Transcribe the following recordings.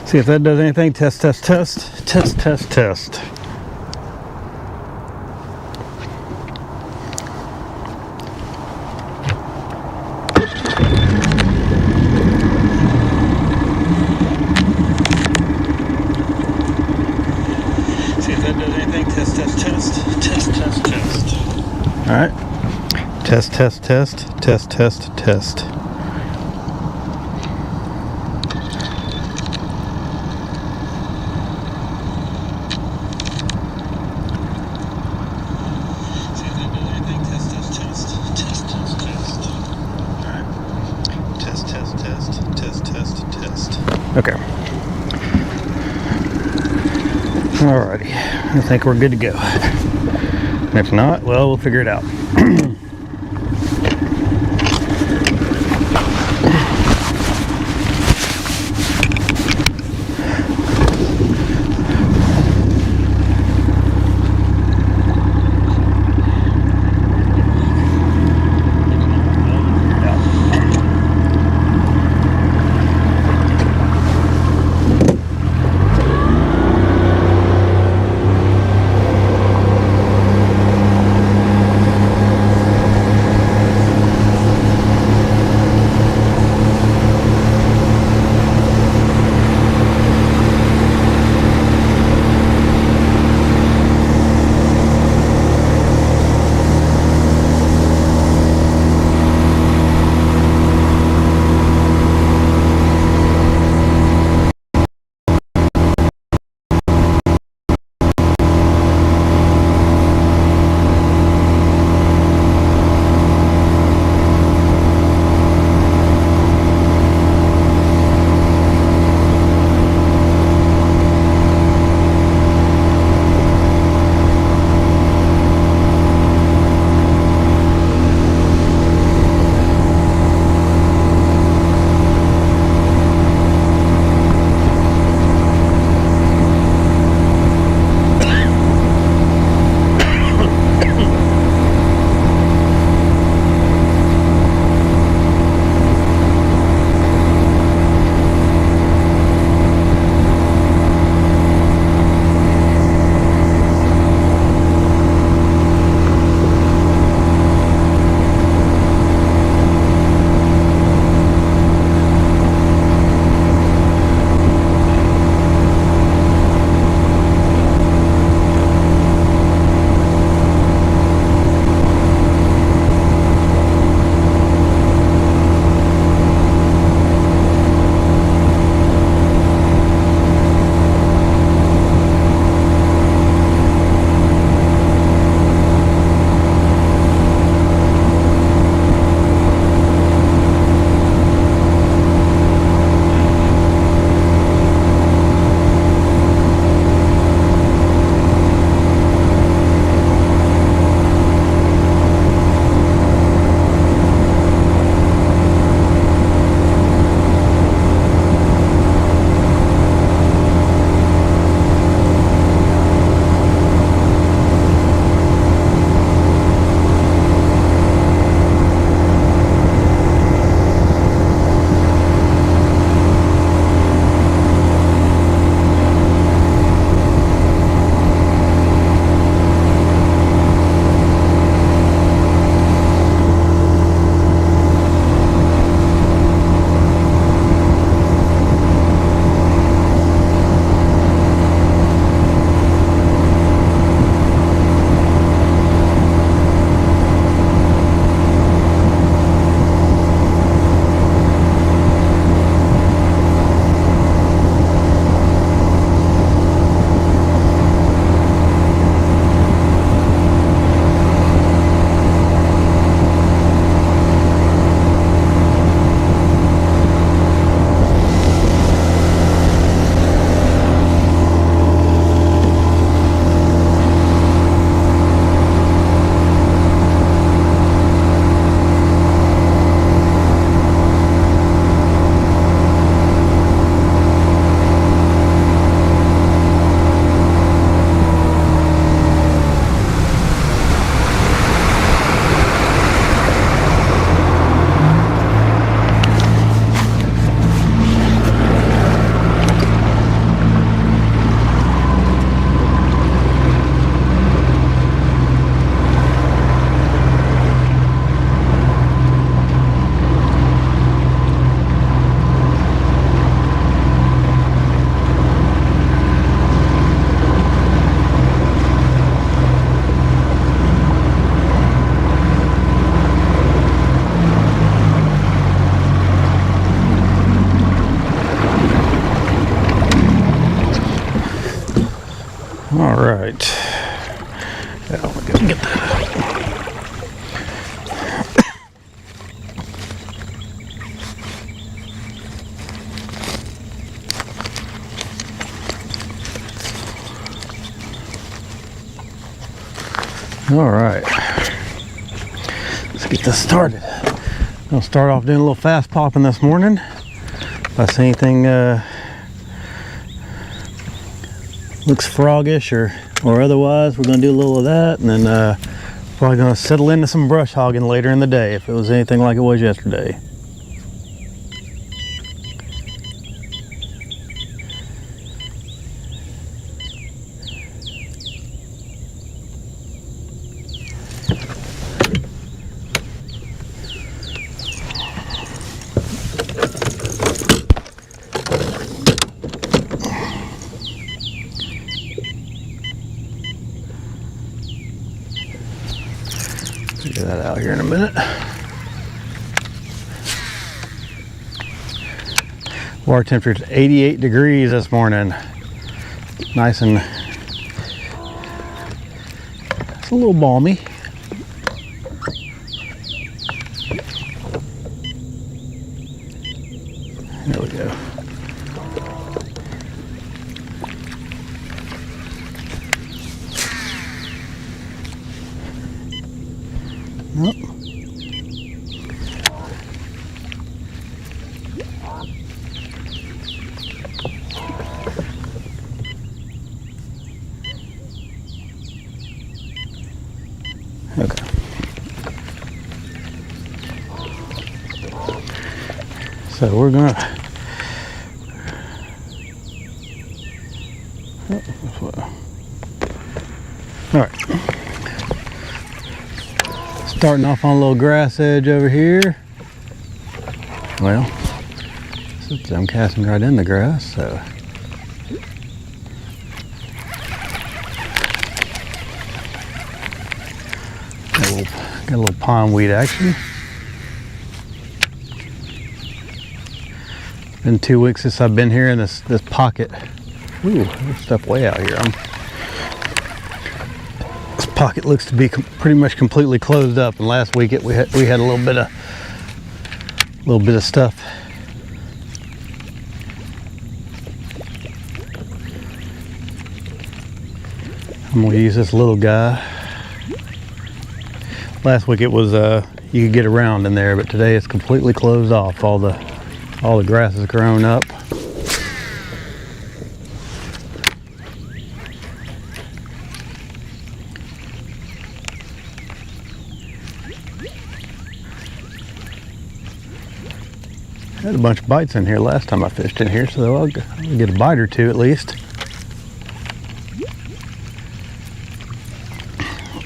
See if that does anything. Test, test, test. Test, test, test. See if that does anything. Test, test, test. Test, test, test. All right. Test, test, test. Test, test, test. Okay. Alrighty. I think we're good to go. If not, well, we'll figure it out. All right. Yeah, I'll go get that All right, let's get this started. I'll start off doing a little fast popping this morning. If I see anything looks froggish or otherwise, we're gonna do a little of that, and then probably gonna settle into some brush hogging later in the day if it was anything like it was yesterday. Get that out here in a minute. Water temperature is 88 degrees this morning. Nice and it's a little balmy. There we go. Nope. Okay. So we're gonna all right. Starting off on a little grass edge over here. Well, I'm casting right in the grass, so. Got a little pondweed action. It's been 2 weeks since I've been here in this pocket. Ooh, there's stuff way out here. This pocket looks to be pretty much completely closed up, and last week we had a little bit of stuff. I'm gonna use this little guy. Last week it was you could get around in there, but today it's completely closed off. All the grass has grown up. I had a bunch of bites in here last time I fished in here, so I'll get a bite or two at least.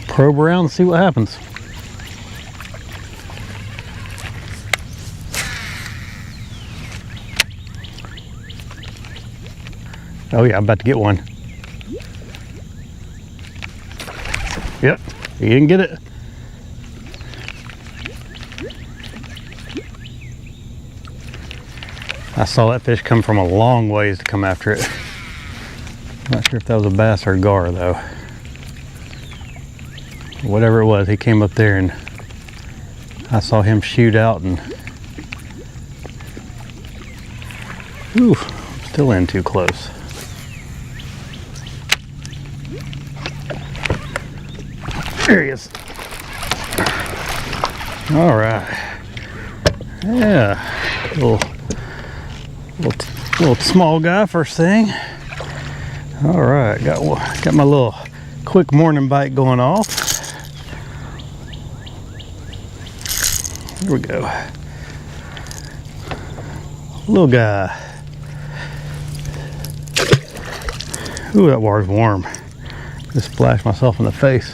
Probe around and see what happens. Oh yeah, I'm about to get one. Yep, you didn't get it. I saw that fish come from a long ways to come after it. Not sure if that was a bass or a gar though. Whatever it was, he came up there and I saw him shoot out and ooh, still in too close. There he is. All right. Yeah, little small guy first thing. All right, got my little quick morning bite going off. Here we go. Little guy. Ooh, that water's warm. Just splashed myself in the face.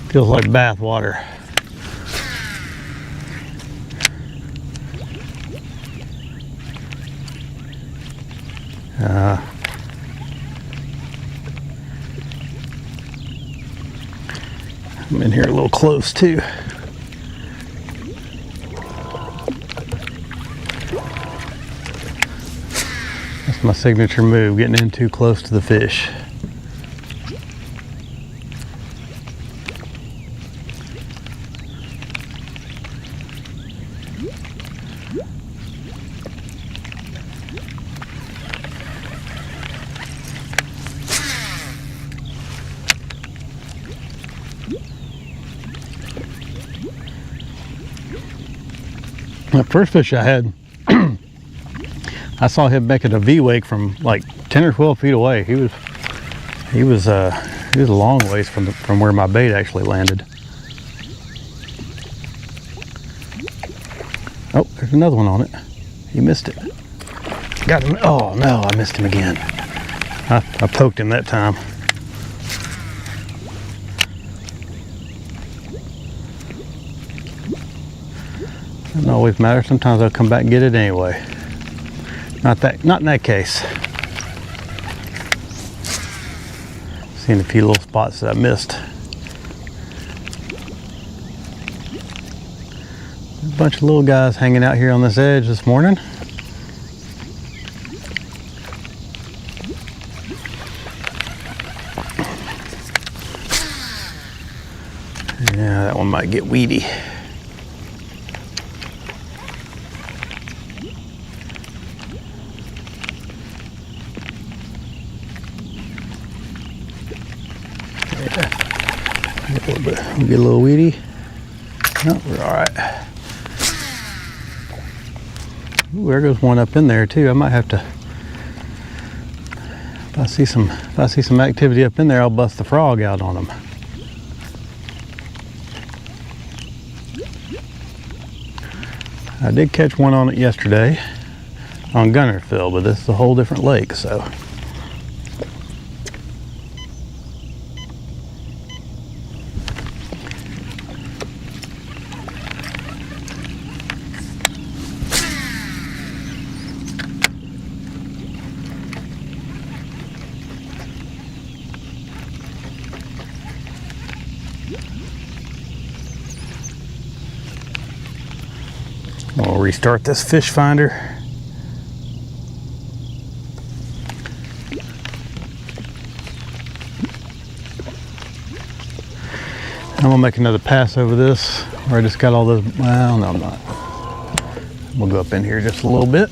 Feels like bath water. I'm in here a little close too. That's my signature move, getting in too close to the fish. First fish I had, I saw him making a V-wake from like 10 or 12 feet away. He was a long ways from where my bait actually landed. Oh, there's another one on it. He missed it. Got him. Oh no, I missed him again. I poked him that time. Doesn't always matter. Sometimes I'll come back and get it anyway. Not in that case. Seeing a few little spots that I missed. A bunch of little guys hanging out here on this edge this morning. Yeah, that one might get weedy. Yeah, get a little weedy. No, we're all right. Ooh, there goes one up in there too. I might have to. If I see some activity up in there, I'll bust the frog out on them. I did catch one on it yesterday on Gunnersville, but this is a whole different lake, so. We'll restart this fish finder. I'm gonna make another pass over this where I just got all those. Well, no, I'm not. We'll go up in here just a little bit.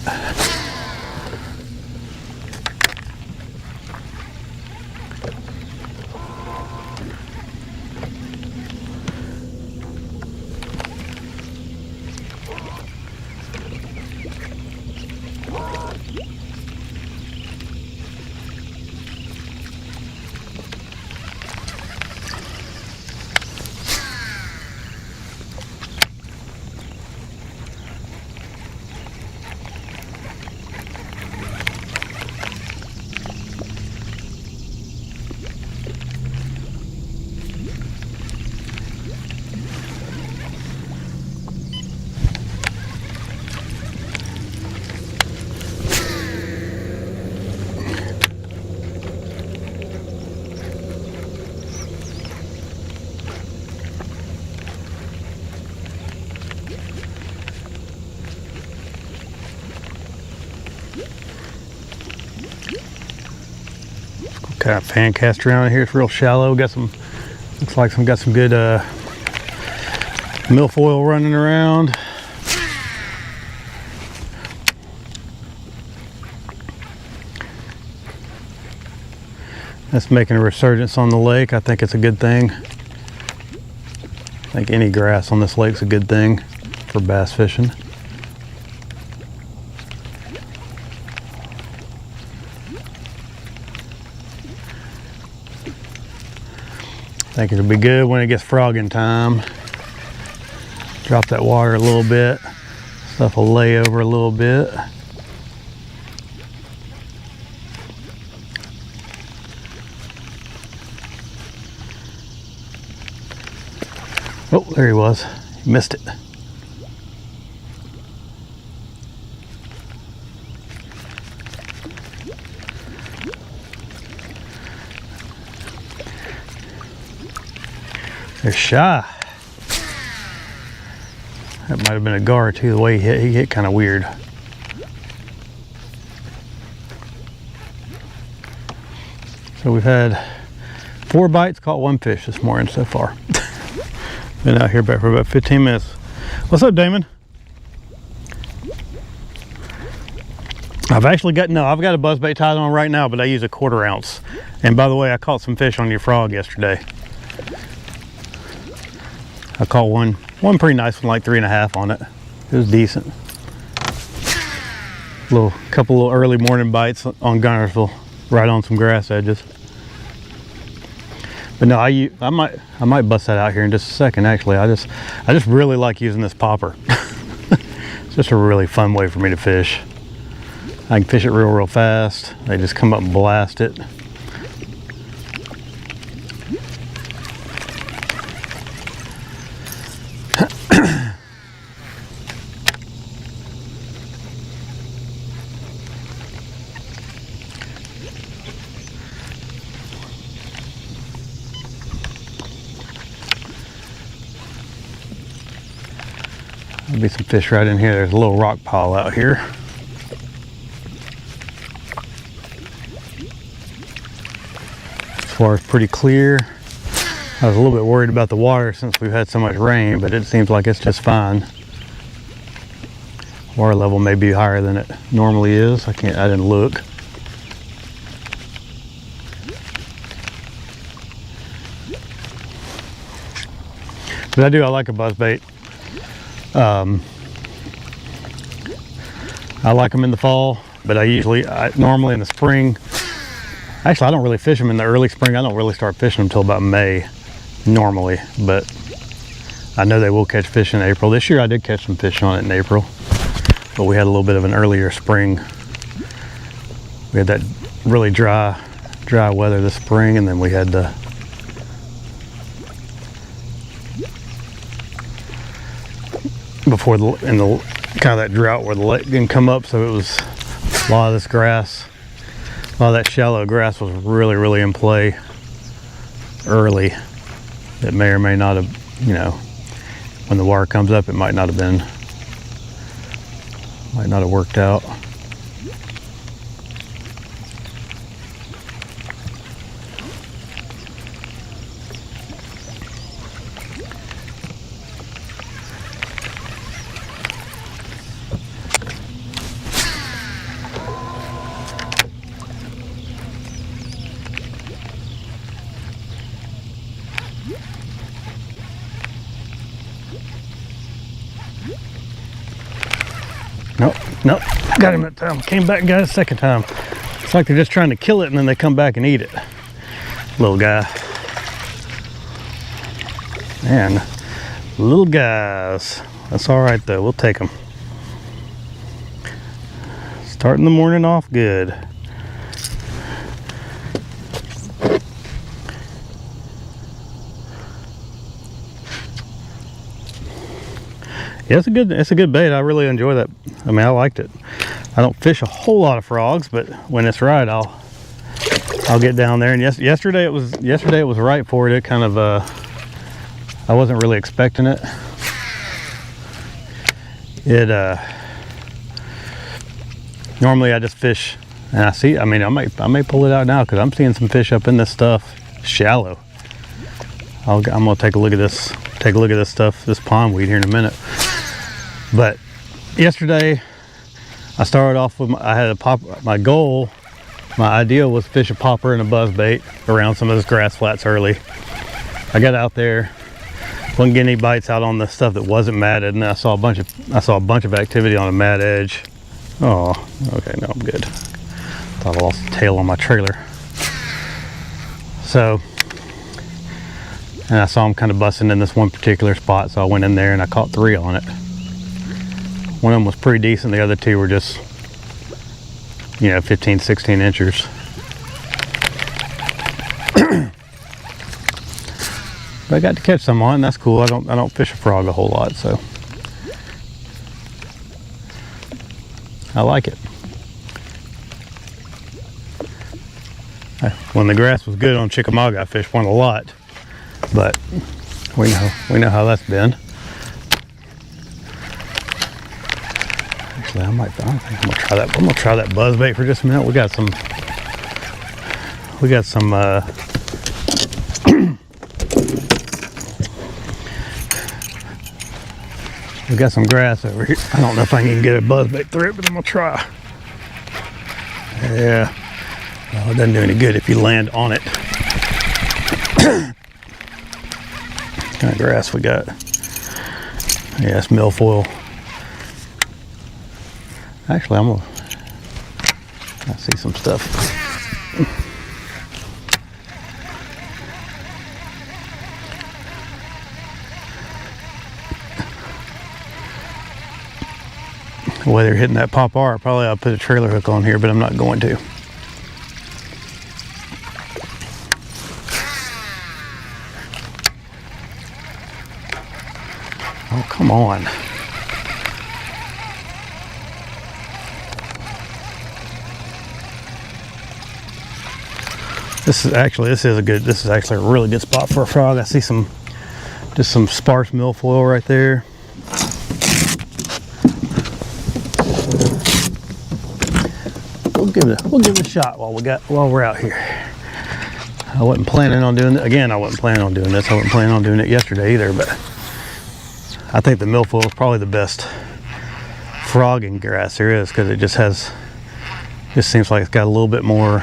Kind of fan cast around here. It's real shallow. Got some, looks like got some good milfoil running around. That's making a resurgence on the lake. I think it's a good thing. I think any grass on this lake's a good thing for bass fishing. I think it'll be good when it gets frogging time. Drop that water a little bit. Stuff will lay over a little bit. Oh, there he was. Missed it. They're shy. That might have been a gar too, the way he hit kind of weird. So we've had 4 bites, caught 1 fish this morning so far. Been out here back for about 15 minutes. What's up, Damon? I've got a buzzbait tied on right now, but I use a 1/4 ounce. And by the way, I caught some fish on your frog yesterday. I caught one pretty nice one, like 3.5 on it. It was decent. Couple little early morning bites on Gunnersville, right on some grass edges. But no, I might bust that out here in just a second. Actually, I just really like using this popper. It's just a really fun way for me to fish. I can fish it real fast. They just come up and blast it. There'll be some fish right in here. There's a little rock pile out here. As far as pretty clear. I was a little bit worried about the water since we've had so much rain, but it seems like it's just fine. Water level may be higher than it normally is. I didn't look. But I like a buzzbait. I like them in the fall, but normally in the spring, actually I don't really fish them in the early spring. I don't really start fishing them until about May normally, but I know they will catch fish in April. This year I did catch some fish on it in April, but we had a little bit of an earlier spring. We had that really dry weather this spring, and then we had the in the kind of that drought where the lake didn't come up, so it was a lot of this grass, a lot of that shallow grass was really in play early. It may or may not have, when the water comes up, it might not have worked out. Nope, got him that time. Came back and got it a second time. It's like they're just trying to kill it and then they come back and eat it. Little guy. Man, little guys. That's all right though, we'll take them. Starting the morning off good. Yeah, it's a good bait. I really enjoy that. I mean, I liked it. I don't fish a whole lot of frogs, but when it's right, I'll get down there. And yesterday it was right for it. It kind of I wasn't really expecting it. Normally I just fish, and I may pull it out now because I'm seeing some fish up in this stuff shallow. I'm gonna take a look at this stuff, this pondweed here in a minute. But yesterday I started off with my goal, my idea was to fish a popper and a buzzbait around some of this grass flats early. I got out there, wasn't getting any bites out on the stuff that wasn't matted, and then I saw a bunch of activity on a mat edge. Oh, okay, no, I'm good. Thought I lost the tail on my trailer. So, and I saw them kind of busting in this one particular spot, so I went in there and I caught 3 on it. One of them was pretty decent, the other 2 were just, 15, 16 inchers. But I got to catch some on, and that's cool. I don't fish a frog a whole lot, so I like it. When the grass was good on Chickamauga, I fished one a lot, but we know how that's been. Actually, I think I'm gonna try that. I'm gonna try that buzzbait for just a minute. We got some we got some grass over here. I don't know if I can get a buzzbait through it, but I'm gonna try. Yeah. Well, it doesn't do any good if you land on it. What kind of grass we got? Yeah, it's milfoil. Actually, I see some stuff. The way they're hitting that pop-R, probably I'll put a trailer hook on here, but I'm not going to. Oh, come on. This is actually a really good spot for a frog. I see just some sparse milfoil right there. We'll give it a shot while we're out here. I wasn't planning on doing it again. I wasn't planning on doing this. I wasn't planning on doing it yesterday either, but I think the milfoil is probably the best frogging grass there is, because it just seems like it's got a little bit more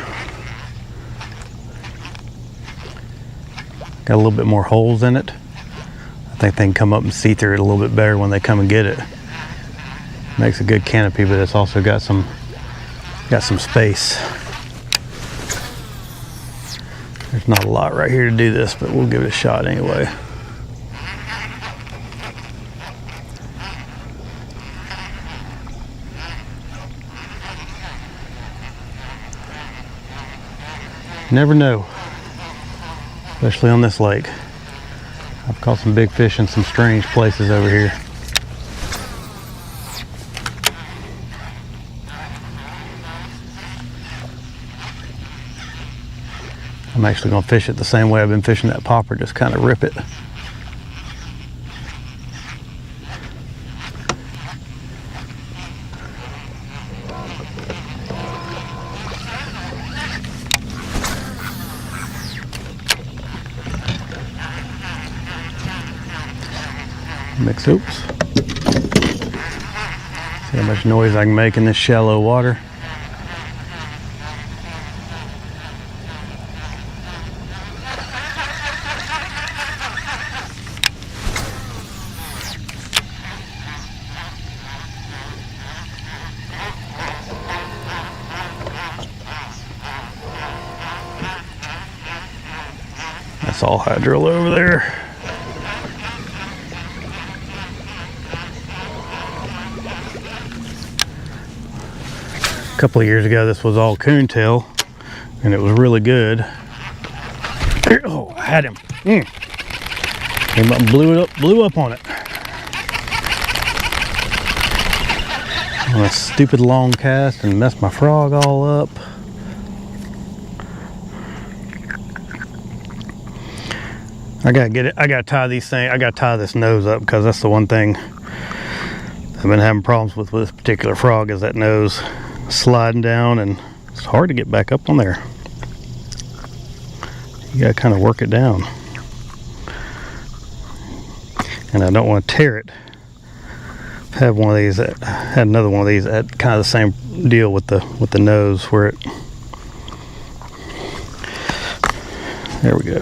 holes in it. I think they can come up and see through it a little bit better when they come and get it. Makes a good canopy, but it's also got some space. There's not a lot right here to do this, but we'll give it a shot anyway. Never know, especially on this lake. I've caught some big fish in some strange places over here. I'm actually going to fish it the same way I've been fishing that popper, just kind of rip it. Mix, oops. See how much noise I can make in this shallow water. That's all hydro over there. A couple of years ago, this was all coontail, and it was really good. Oh, I had him. Came up and blew up on it. On a stupid long cast and messed my frog all up. I gotta get it. I gotta tie these things. I gotta tie this nose up, because that's the one thing I've been having problems with this particular frog, is that nose sliding down, and it's hard to get back up on there. You gotta kind of work it down, and I don't want to tear it. I had one of these. I had another one of these. Had kind of the same deal with the nose, where it. There we go.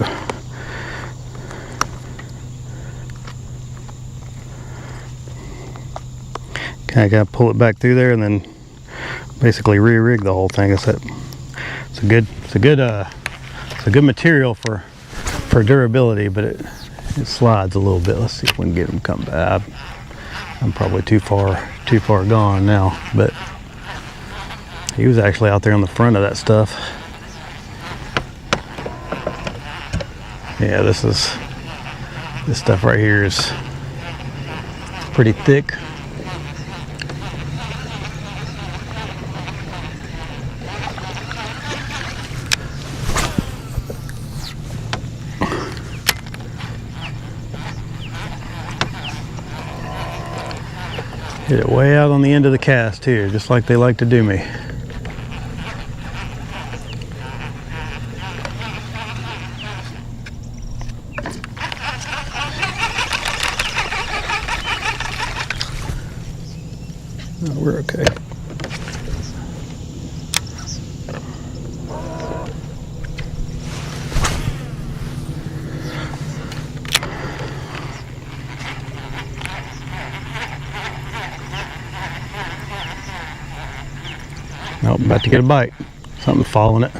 Kind of got to pull it back through there, and then basically re-rig the whole thing. It's a good material for durability, but it slides a little bit. Let's see if we can get him to come back. I'm probably too far gone now, but he was actually out there on the front of that stuff. Yeah, this stuff right here is pretty thick. Hit it way out on the end of the cast here, just like they like to do me. No, we're okay. Oh, About to get a bite. Something's following it.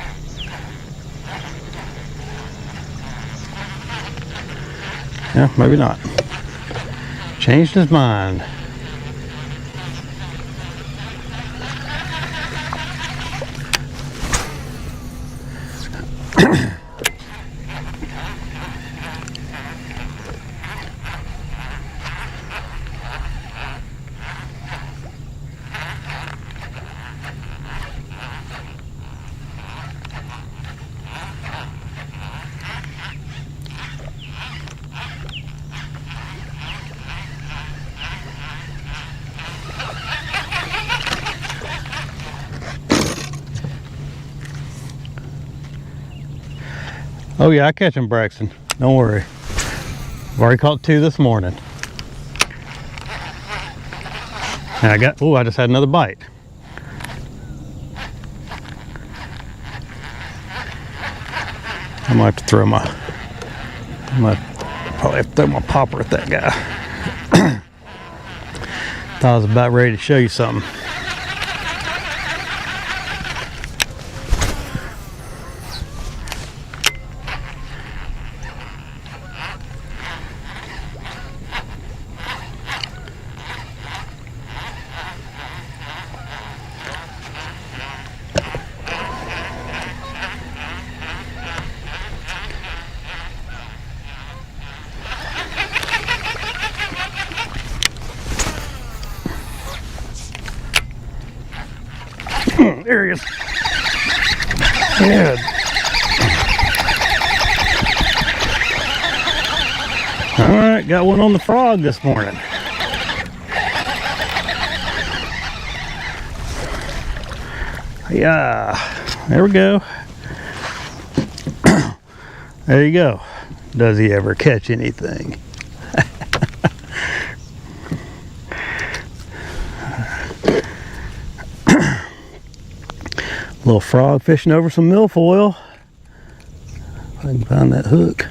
Yeah, maybe not. Changed his mind. Oh yeah, I catch them, Braxton. Don't worry. I've already caught 2 this morning. And I just had another bite. I might have to throw my, probably have to throw my popper at that guy. Thought I was about ready to show you something. There he is. Yeah. All right, got one on the frog this morning. Yeah, there we go. There you go. Does he ever catch anything? Little frog fishing over some milfoil. If I can find that hook.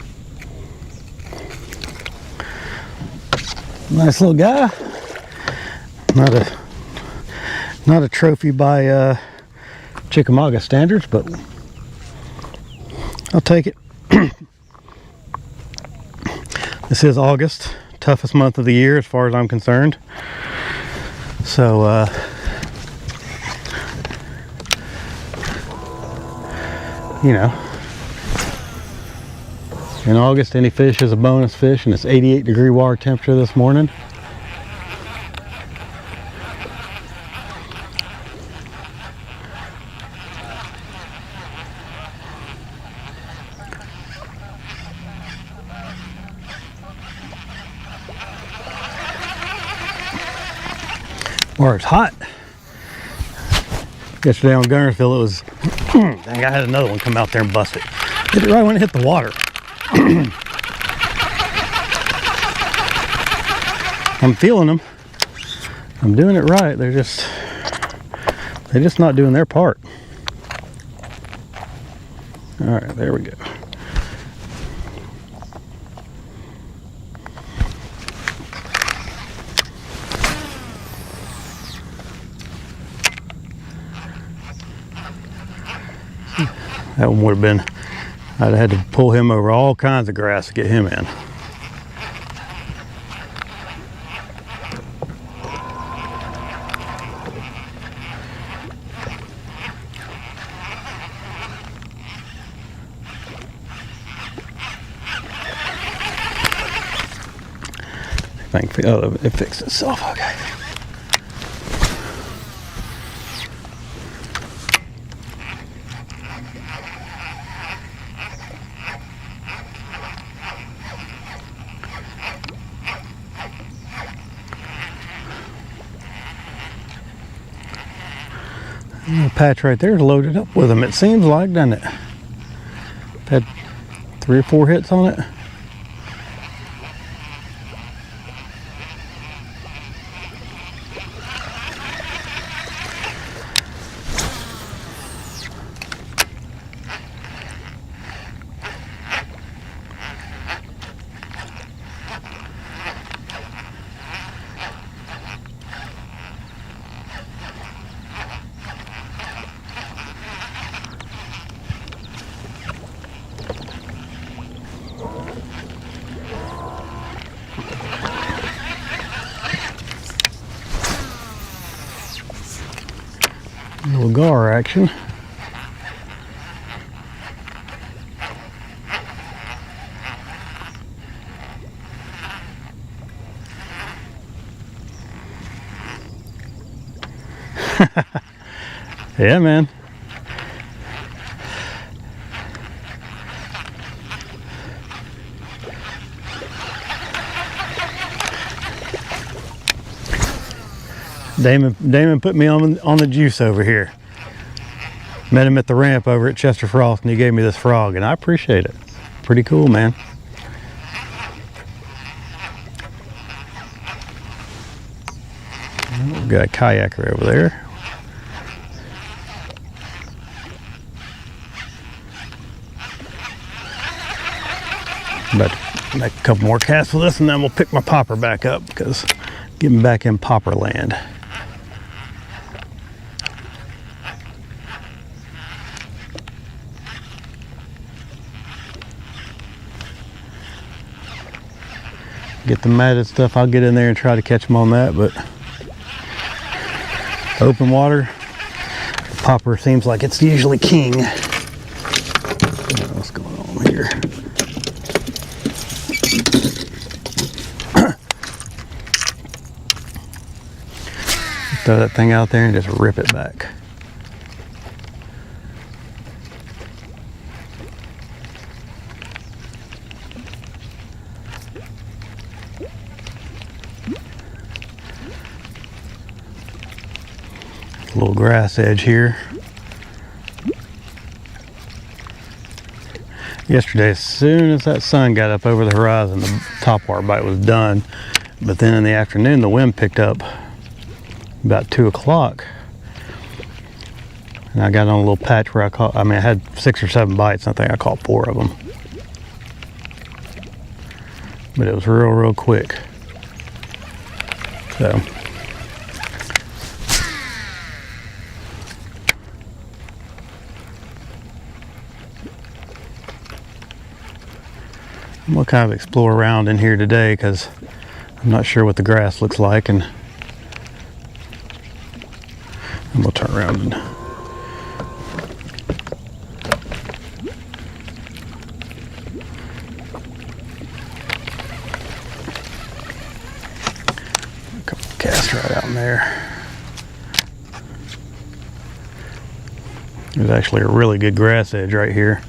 Nice little guy. Not a trophy by Chickamauga standards, but I'll take it. This is August, toughest month of the year as far as I'm concerned. So you know, in August any fish is a bonus fish, and it's 88-degree water temperature this morning. Or it's hot. Yesterday on Gunnersville, it was, dang, I had another one come out there and bust it. Hit it right when it hit the water. I'm feeling them. I'm doing it right. They're just not doing their part. All right, there we go. That one would have been, I'd have had to pull him over all kinds of grass to get him in. Oh, it fixed itself, okay. The patch right there is loaded up with them, it seems like, doesn't it? Had 3 or 4 hits on it. little gar action. Yeah, man. Damon put me on the juice over here. Met him at the ramp over at Chester Frost, and he gave me this frog, and I appreciate it. Pretty cool, man. We've got a kayaker over there. About to make a couple more casts with this, and then we'll pick my popper back up because getting back in popper land. Get the matted stuff, I'll get in there and try to catch them on that, but open water, the popper seems like it's usually king. What's going on here? Throw that thing out there and just rip it back. A little grass edge here. Yesterday, as soon as that sun got up over the horizon, the topwater bite was done. But then in the afternoon, the wind picked up about 2 o'clock. And I got on a little patch where I had 6 or 7 bites. I think I caught 4 of them. But it was real quick. So. I'm gonna kind of explore around in here today because I'm not sure what the grass looks like, and I'm gonna turn around and a couple casts right out in there. There's actually a really good grass edge right here.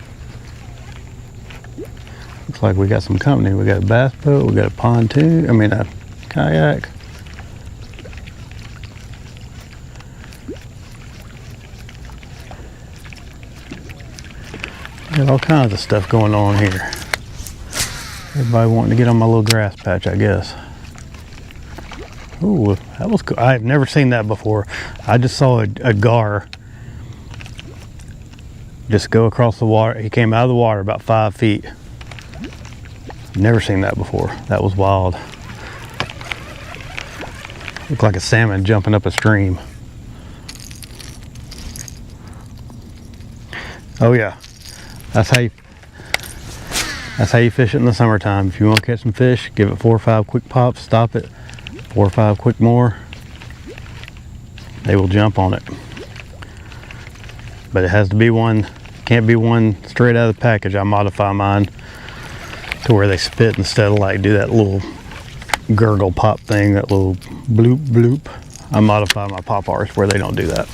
Looks like we got some company. We got a bass boat, we got a pontoon, a kayak. Got all kinds of stuff going on here. Everybody wanting to get on my little grass patch, I guess. Ooh, that was cool. I've never seen that before. I just saw a gar just go across the water. He came out of the water about 5 feet. Never seen that before. That was wild. Looked like a salmon jumping up a stream. Oh yeah, that's how you fish it in the summertime. If you want to catch some fish, give it 4 or 5 quick pops, stop it, 4 or 5 quick more. They will jump on it. But it has to be one, can't be one straight out of the package. I modify mine to where they spit instead of like do that little gurgle pop thing, that little bloop bloop. I modify my pop arts where they don't do that.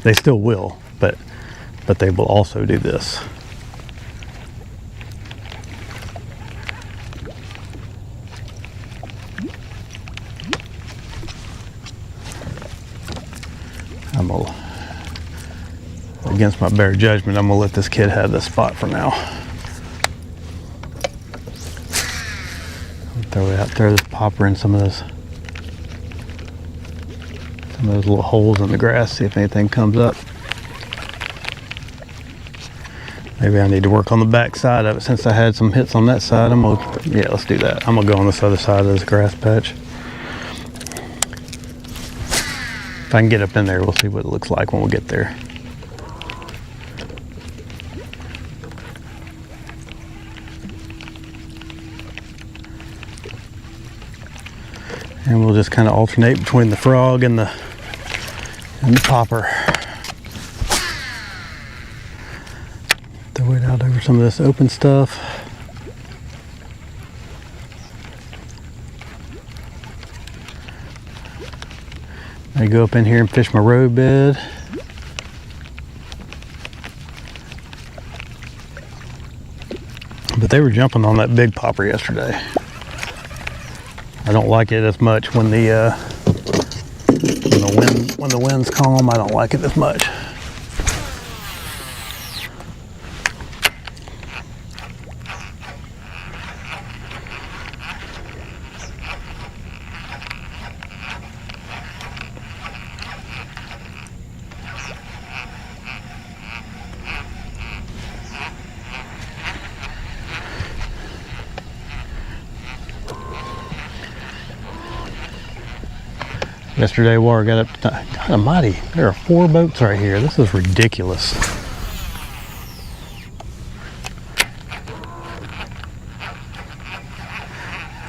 They still will, but they will also do this. Against my better judgment, I'm gonna let this kid have this spot for now. Throw this popper in some of those little holes in the grass, see if anything comes up. Maybe I need to work on the back side of it since I had some hits on that side. Yeah, let's do that. I'm gonna go on this other side of this grass patch. If I can get up in there, we'll see what it looks like when we get there. And we'll just kind of alternate between the frog and and the popper. Throw it out over some of this open stuff. I go up in here and fish my road bed. But they were jumping on that big popper yesterday. I don't like it as much when the wind's calm. I don't like it as much. Yesterday, water got up to kind of mighty. There are 4 boats right here. This is ridiculous.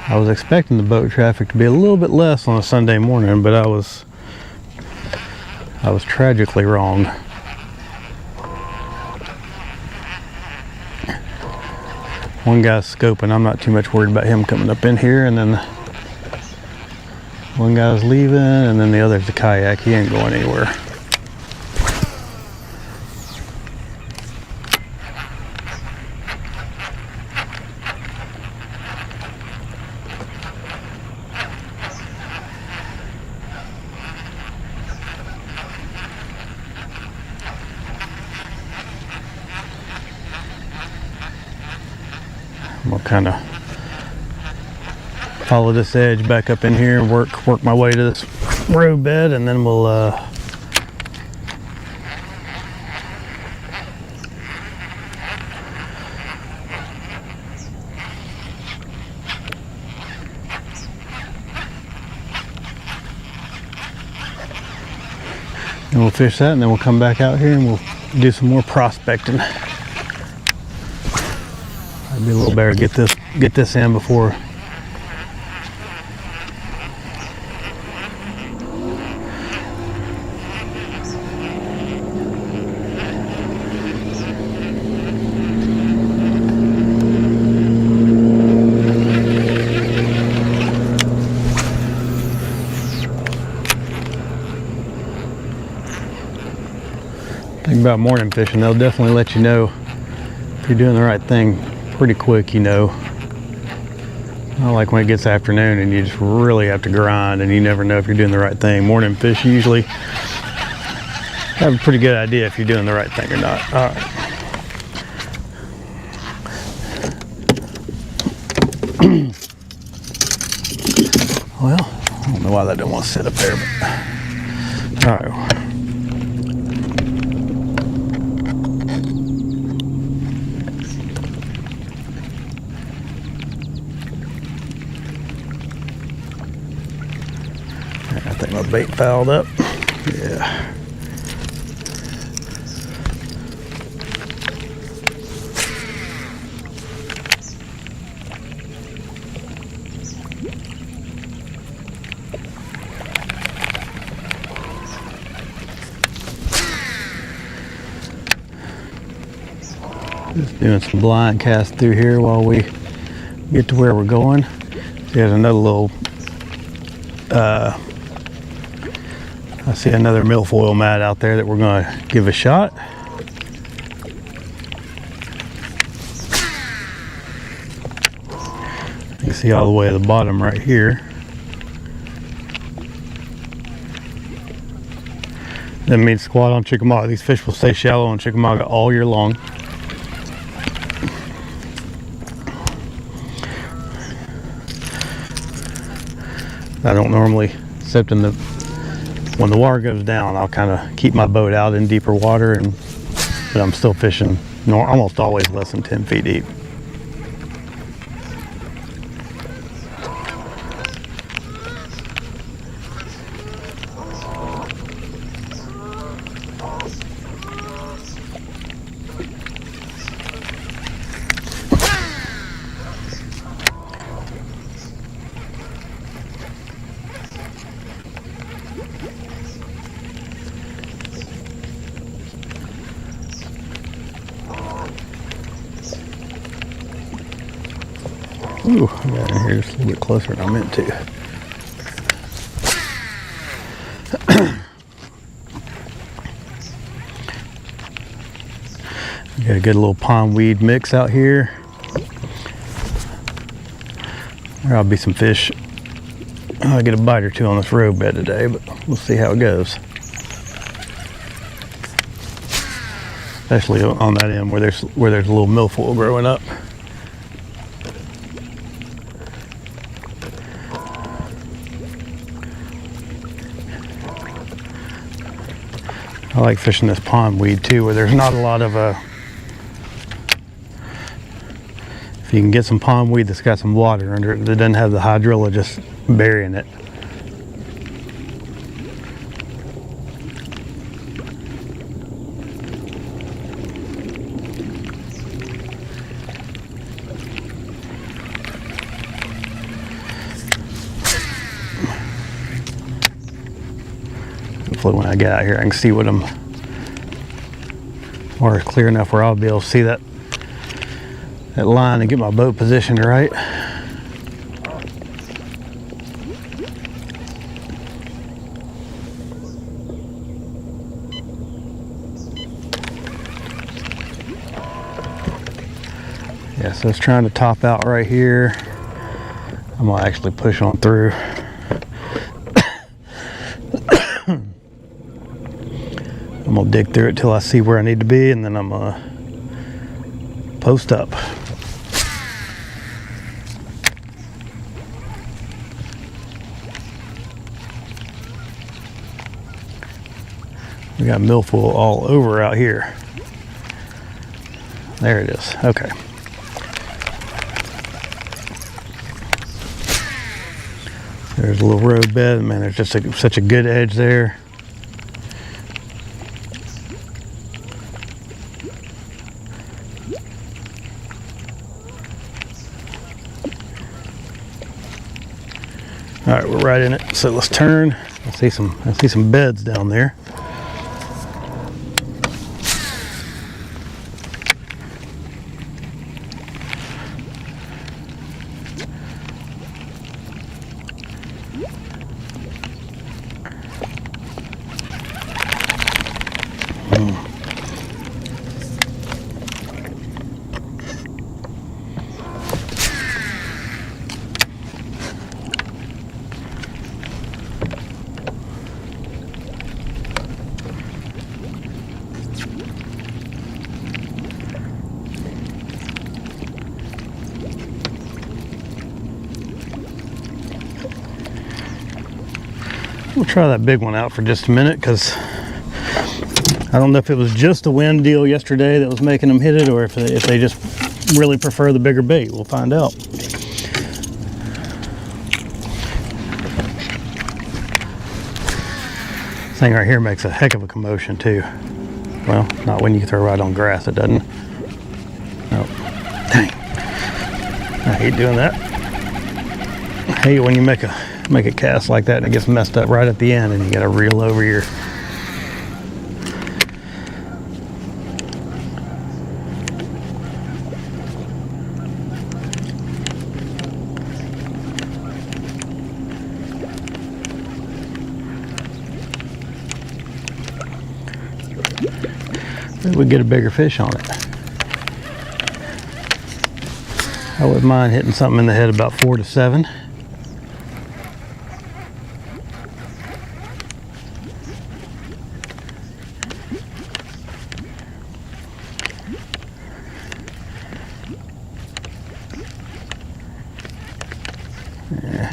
I was expecting the boat traffic to be a little bit less on a Sunday morning, but I was tragically wrong. One guy's scoping. I'm not too much worried about him coming up in here, and then one guy's leaving, and then the other's the kayak. He ain't going anywhere. I'm gonna kind of follow this edge back up in here and work my way to this road bed, and then we'll fish that, and then we'll come back out here and we'll do some more prospecting. I'd be a little better get this in before about morning fishing. They'll definitely let you know if you're doing the right thing pretty quick, you know. Not like when it gets afternoon and you just really have to grind and you never know if you're doing the right thing. Morning fish, you usually have a pretty good idea if you're doing the right thing or not. All right. Well, I don't know why that didn't want to sit up there, but all right. I think my bait fouled up. Yeah. Just doing some blind cast through here while we get to where we're going. There's another little I see another milfoil mat out there that we're going to give a shot. You can see all the way to the bottom right here. That means squat on Chickamauga. These fish will stay shallow on Chickamauga all year long. I don't normally, except in when the water goes down, I'll kind of keep my boat out in deeper water, but I'm still fishing almost always less than 10 feet deep. Ooh, I got in here just a little bit closer than I meant to. Got a good little pondweed mix out here. There'll be some fish. I'll get a bite or two on this road bed today, but we'll see how it goes. Especially on that end where there's a little milfoil growing up. I like fishing this pondweed too, where there's not a lot of if you can get some pondweed that's got some water under it that doesn't have the hydrilla just burying it. Hopefully when I get out here I can see what I'm, or it's clear enough where I'll be able to see that line and get my boat positioned right. Yeah, so it's trying to top out right here. I'm gonna actually push on through. I'm gonna dig through it till I see where I need to be, and then I'm gonna post up. We got milfoil all over out here. There it is. Okay. There's a little road bed. Man, there's just such a good edge there. All right, we're right in it. So let's turn. I see some beds down there. We'll try that big one out for just a minute, because I don't know if it was just a wind deal yesterday that was making them hit it, or if they just really prefer the bigger bait. We'll find out. This thing right here makes a heck of a commotion too. Well, not when you throw right on grass, it doesn't. Oh, dang. I hate doing that. I hate when you make a cast like that and it gets messed up right at the end and you gotta reel over your maybe we get a bigger fish on it. I wouldn't mind hitting something in the head about 4 to 7. Yeah.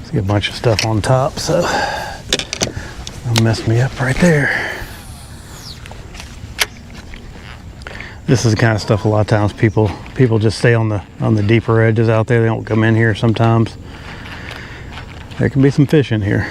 See a bunch of stuff on top, so that'll mess me up right there. This is the kind of stuff a lot of times people just stay on the deeper edges out there. They don't come in here sometimes. There can be some fish in here.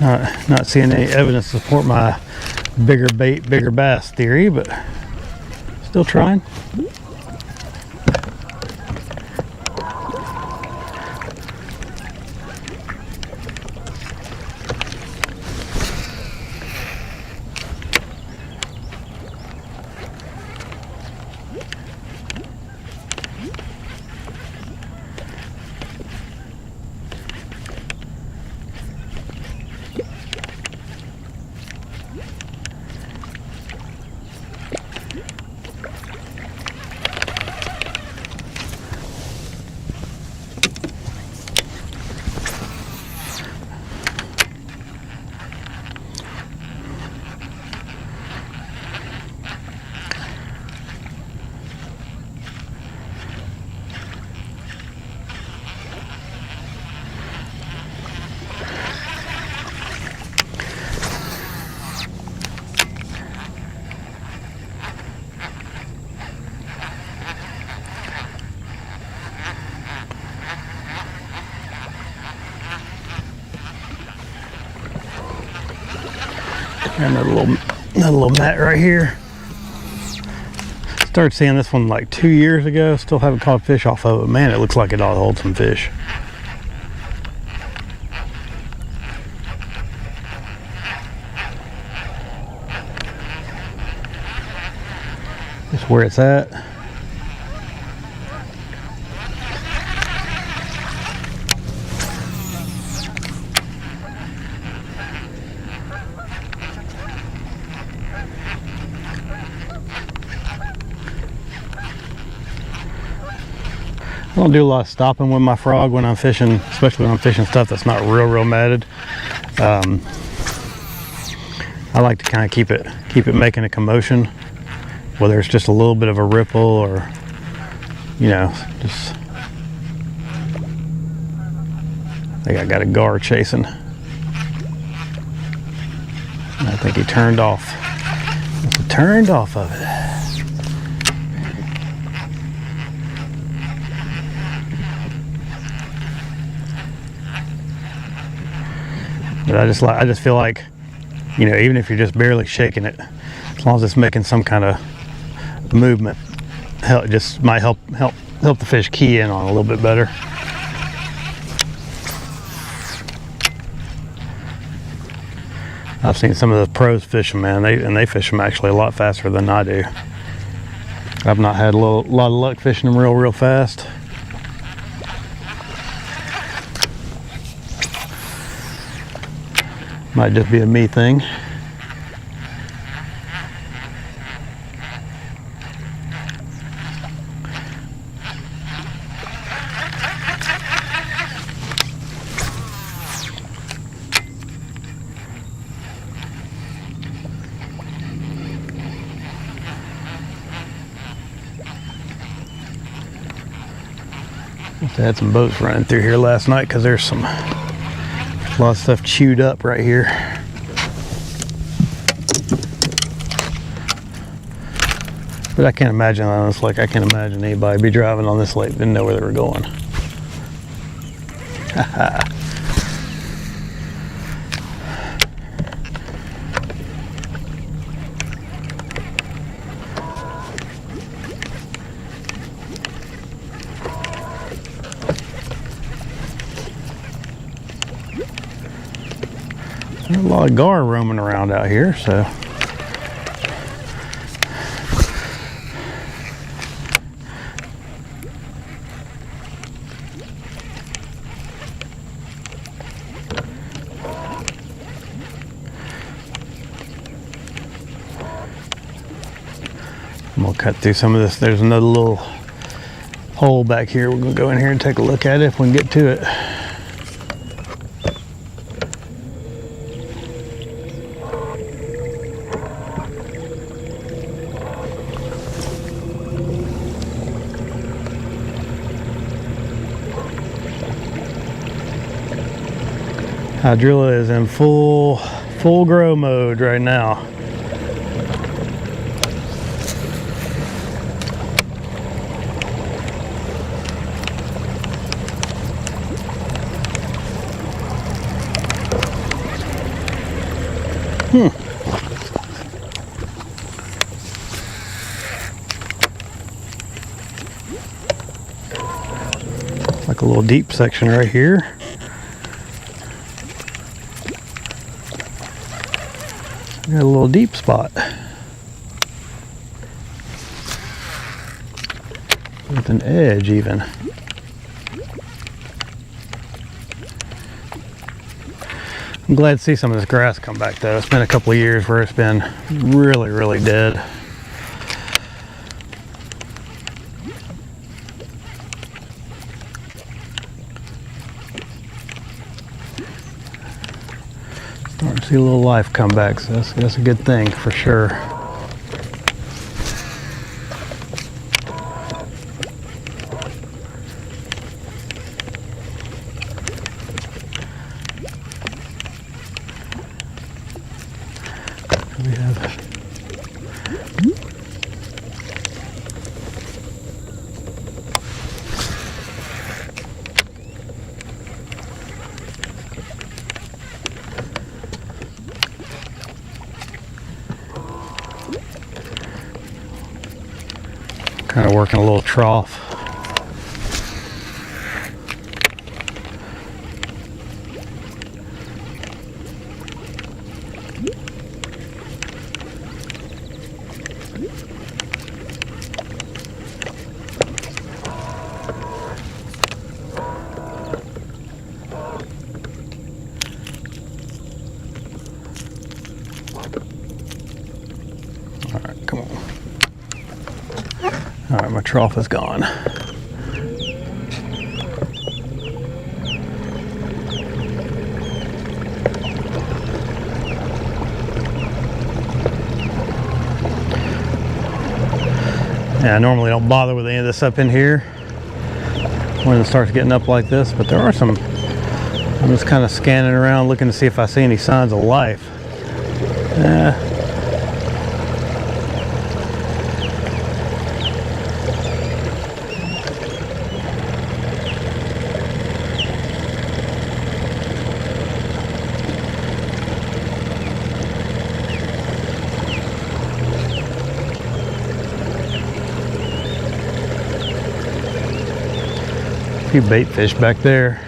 Not seeing any evidence to support my bigger bait, bigger bass theory, but still trying. And another little mat right here. Started seeing this one like 2 years ago. Still haven't caught fish off of it. Man, it looks like it ought to hold some fish. Just where it's at. I don't do a lot of stopping with my frog when I'm fishing, especially when I'm fishing stuff that's not real matted. I like to kind of keep it making a commotion, whether it's just a little bit of a ripple or, you know, just. I think I got a gar chasing. I think he turned off. He turned off of it. But I just feel like, you know, even if you're just barely shaking it, as long as it's making some kind of movement, just might help the fish key in on a little bit better. I've seen some of the pros fishing, man, they fish them actually a lot faster than I do. I've not had a lot of luck fishing them real fast. Might just be a me thing. I had some boats running through here last night because there's a lot of stuff chewed up right here. But I can't imagine, honestly, I can't imagine anybody be driving on this lake didn't know where they were going. There's a lot of gar roaming around out here, so. I'm gonna cut through some of this. There's another little hole back here. We're gonna go in here and take a look at it if we can get to it. Hydrilla is in full grow mode right now. Like a little deep section right here. Got a little deep spot. With an edge even. I'm glad to see some of this grass come back though. It's been a couple of years where it's been really, really dead. Starting to see a little life come back, so that's a good thing for sure. We have kind of working a little trough. All right, come on. All right, my trough is gone. Yeah, I normally don't bother with any of this up in here when it starts getting up like this, but there are some. I'm just kind of scanning around looking to see if I see any signs of life. A few bait fish back there.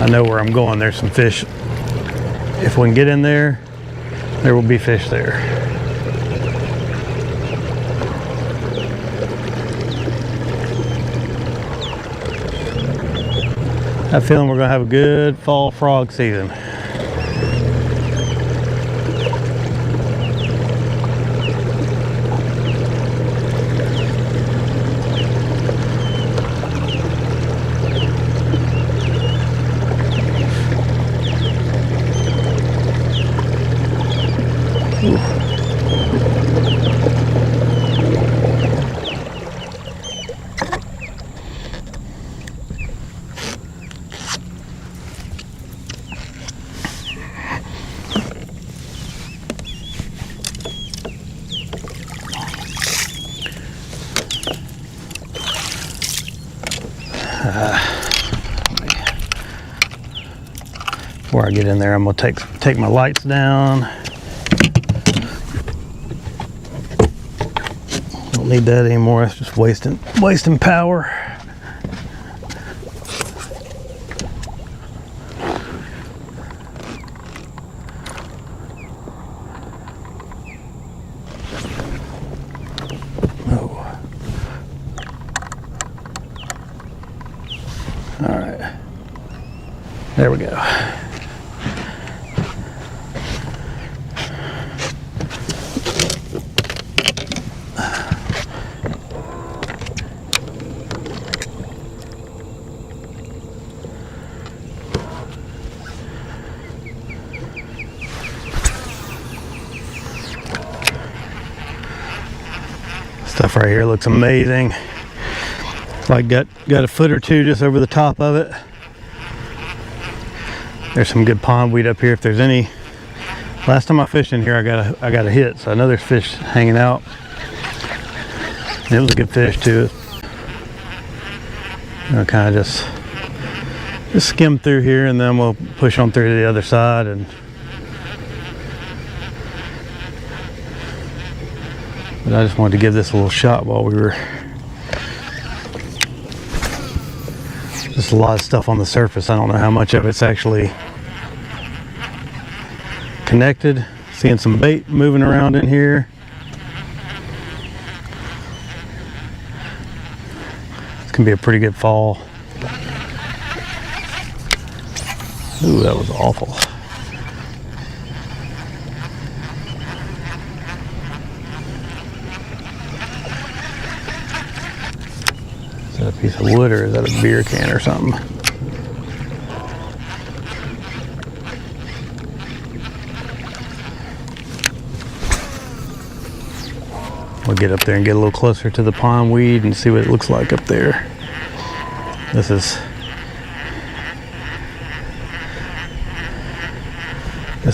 I know where I'm going. There's some fish. If we can get in there, there will be fish there. I have a feeling we're going to have a good fall frog season. Before I get in there, I'm gonna take my lights down. Don't need that anymore. It's just wasting power. Oh. All right. There we go. Stuff right here looks amazing. Like got a foot or two just over the top of it. There's some good pondweed up here if there's any. Last time I fished in here I got a hit, so I know there's fish hanging out. It was a good fish too. I'll kind of just skim through here, and then we'll push on through to the other side. And but I just wanted to give this a little shot while we were. Just a lot of stuff on the surface. I don't know how much of it's actually connected. Seeing some bait moving around in here. It's gonna be a pretty good fall. Ooh, that was awful. Is that a piece of wood or is that a beer can or something? We'll get up there and get a little closer to the pondweed and see what it looks like up there. This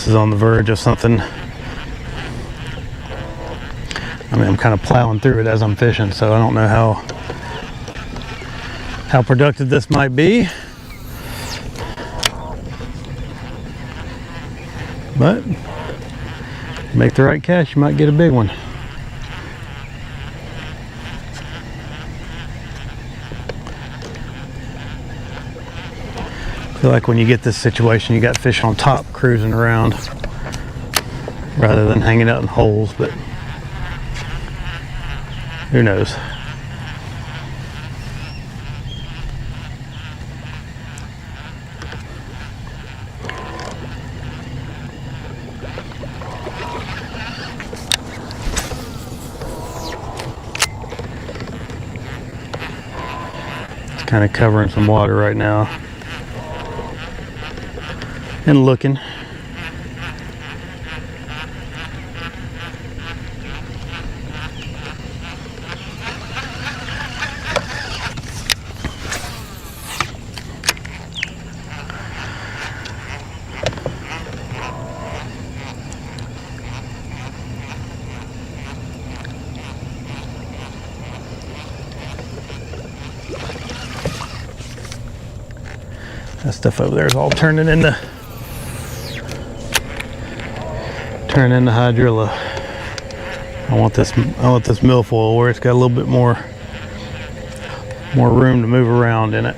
is on the verge of something. I mean, I'm kind of plowing through it as I'm fishing, so I don't know how productive this might be. But make the right catch, you might get a big one. I feel like when you get this situation, you got fish on top cruising around rather than hanging out in holes, but who knows? It's kind of covering some water right now. And looking. That stuff over there is all turning into hydrilla. I want this milfoil where it's got a little bit more room to move around in it.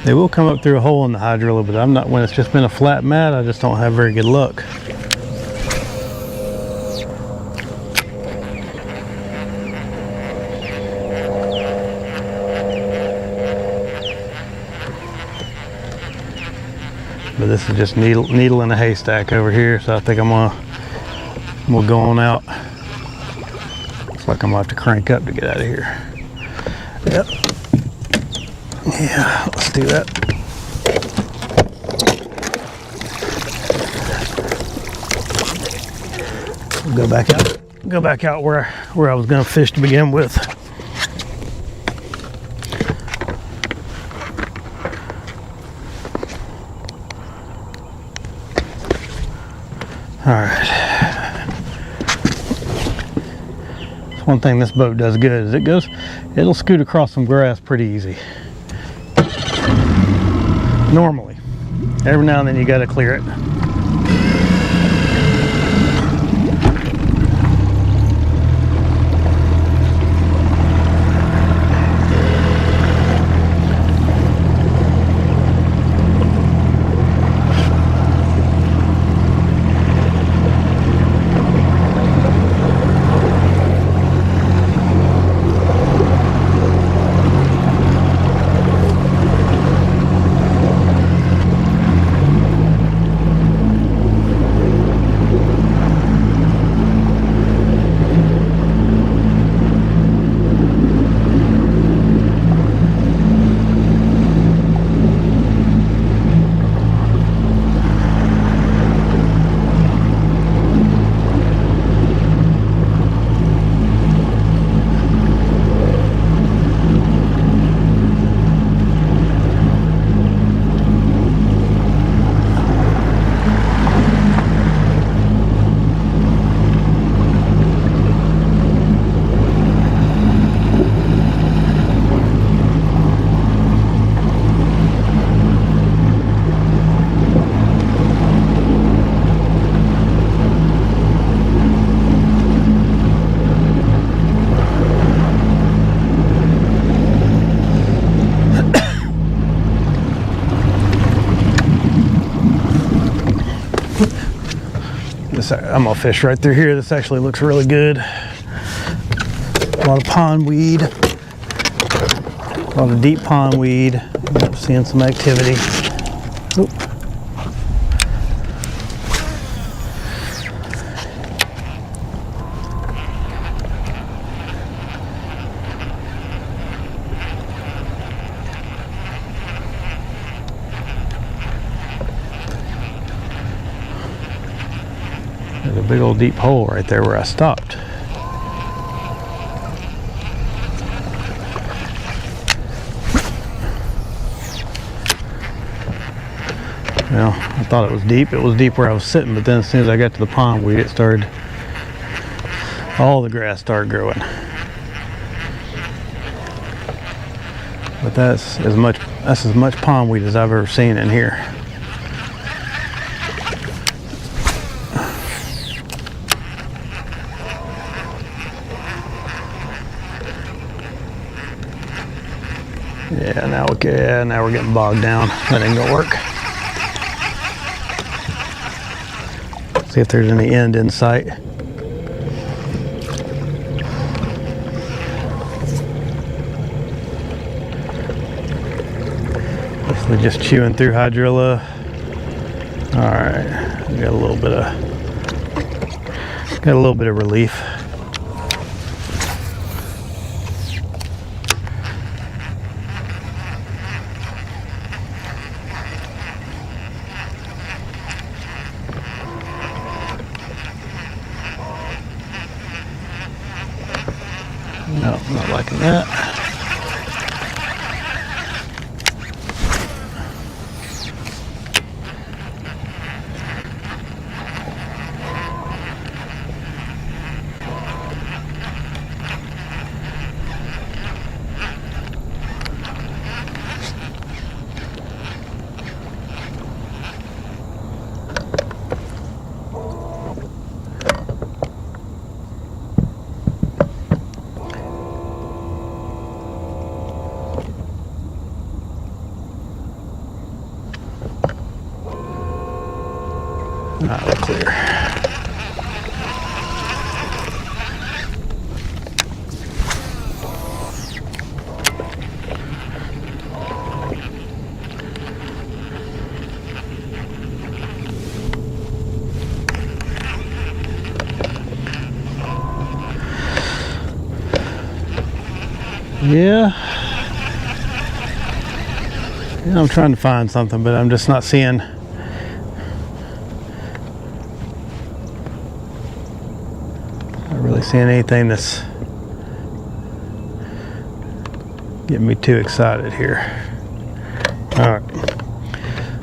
They will come up through a hole in the hydrilla, but I'm not, when it's just been a flat mat, I just don't have very good luck. But this is just needle in a haystack over here, so I think we'll go on out. Looks like I'm gonna have to crank up to get out of here. Yep. Yeah, let's do that. We'll go back out where I was gonna fish to begin with. All right. That's one thing this boat does good is it'll scoot across some grass pretty easy. Normally. Every now and then you gotta clear it. I'm gonna fish right through here. This actually looks really good. A lot of pondweed, a lot of deep pondweed. Yep, seeing some activity. Oop. There's a big old deep hole right there where I stopped. Well, I thought it was deep. It was deep where I was sitting, but then as soon as I got to the pondweed, it started, all the grass started growing. But that's as much pondweed as I've ever seen in here. Yeah, now we're getting bogged down. That ain't gonna work. See if there's any end in sight. We're just chewing through hydrilla. All right, we got a little bit of relief. No, not liking that. Ah, we're clear. Yeah, I'm trying to find something, but I'm just not seeing. Seeing anything that's getting me too excited here. All right,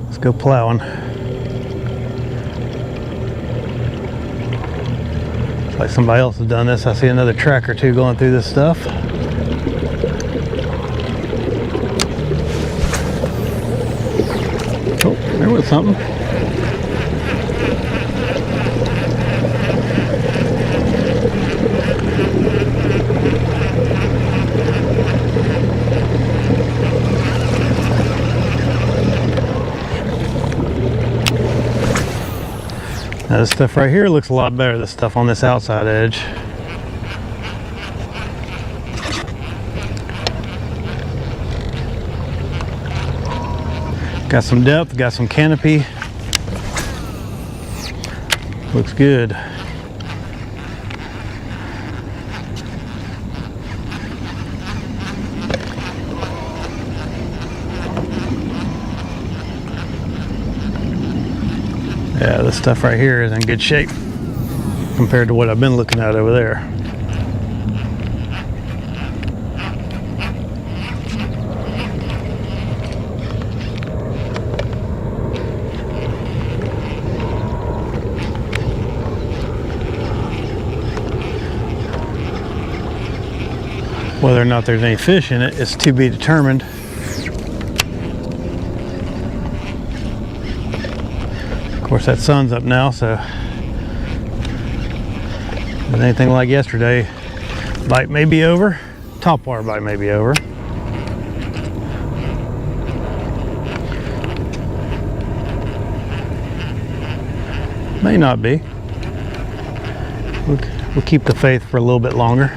let's go plowing. Looks like somebody else has done this. I see another track or two going through this stuff. Oh, there was something. Now this stuff right here looks a lot better, this stuff on this outside edge. Got some depth, got some canopy. Looks good. Yeah, this stuff right here is in good shape compared to what I've been looking at over there. Whether or not there's any fish in it is to be determined. Of course, that sun's up now, so with anything like yesterday, bite may be over, topwater bite may be over. May not be. we'll keep the faith for a little bit longer.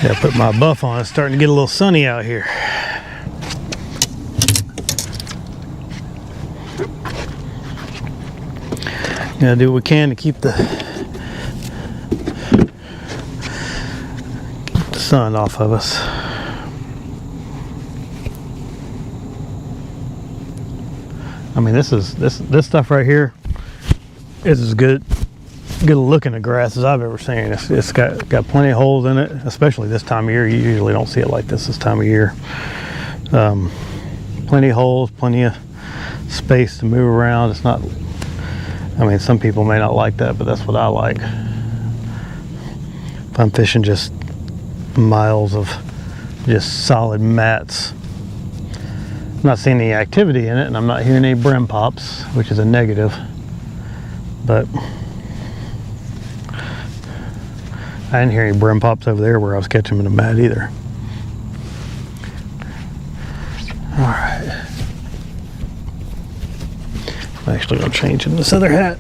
Yeah, put my buff on. It's starting to get a little sunny out here. Gotta do what we can to keep the sun off of us. I mean, this stuff right here is as good looking at grass as I've ever seen. It's got plenty of holes in it, especially this time of year. You usually don't see it like this time of year. Plenty of holes, plenty of space to move around. It's not, I mean, some people may not like that, but that's what I like. If I'm fishing just miles of just solid mats, I'm not seeing any activity in it, and I'm not hearing any brim pops, which is a negative. But I didn't hear any brim pops over there where I was catching them in the mat either. All right. I'm actually gonna change in this other hat.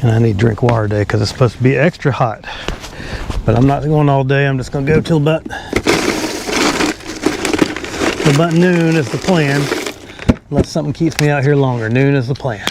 And I need to drink water today because it's supposed to be extra hot. But I'm not going all day. I'm just gonna go till about noon is the plan. Unless something keeps me out here longer. Noon is the plan.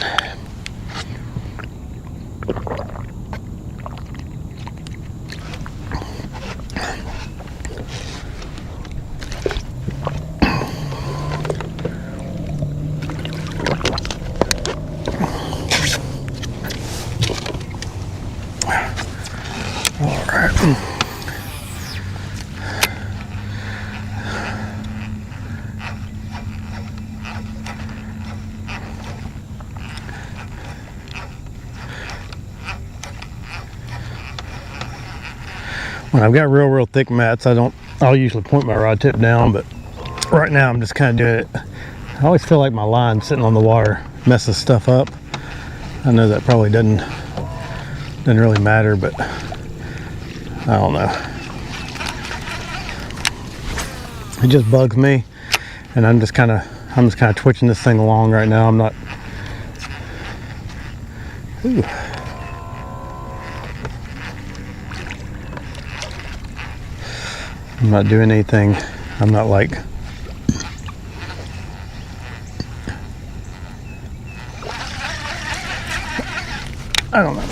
When I've got real thick mats, I'll usually point my rod tip down, but right now I'm just kind of doing it. I always feel like my line sitting on the water messes stuff up. I know that probably doesn't really matter, but I don't know. It just bugs me, and I'm just kind of twitching this thing along right now. I'm not. Ooh. I'm not doing anything. I'm not like. I don't know.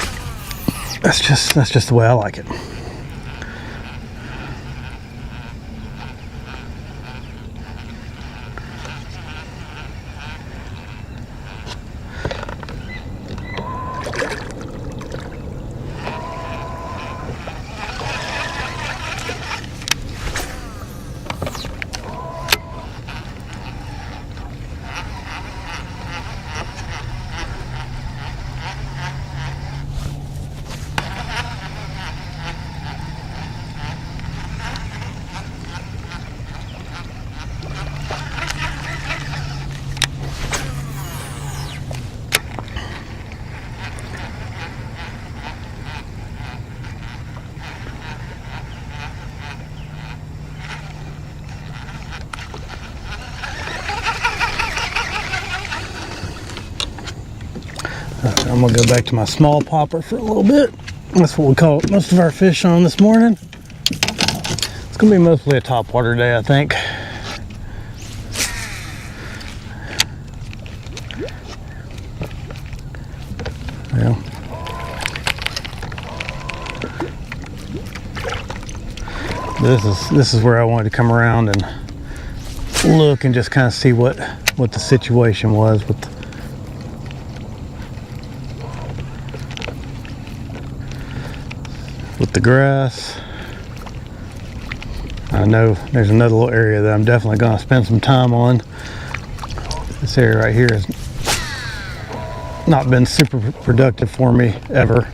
That's just the way I like it. I'm gonna go back to my small popper for a little bit. That's what we caught most of our fish on this morning. It's gonna be mostly a topwater day, I think. Yeah. This is where I wanted to come around and look and just kind of see what the situation was with the grass. I know there's another little area that I'm definitely going to spend some time on. This area right here has not been super productive for me ever.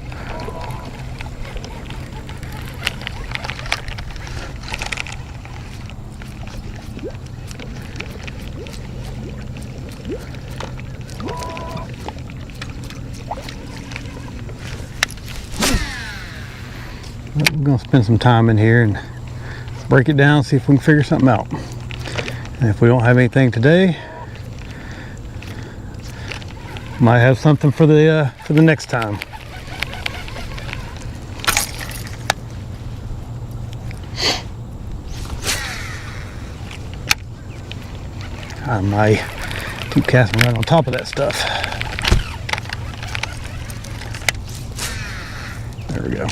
We're going to spend some time in here and break it down, see if we can figure something out. And if we don't have anything today, might have something for the next time. I might keep casting right on top of that stuff. There we go.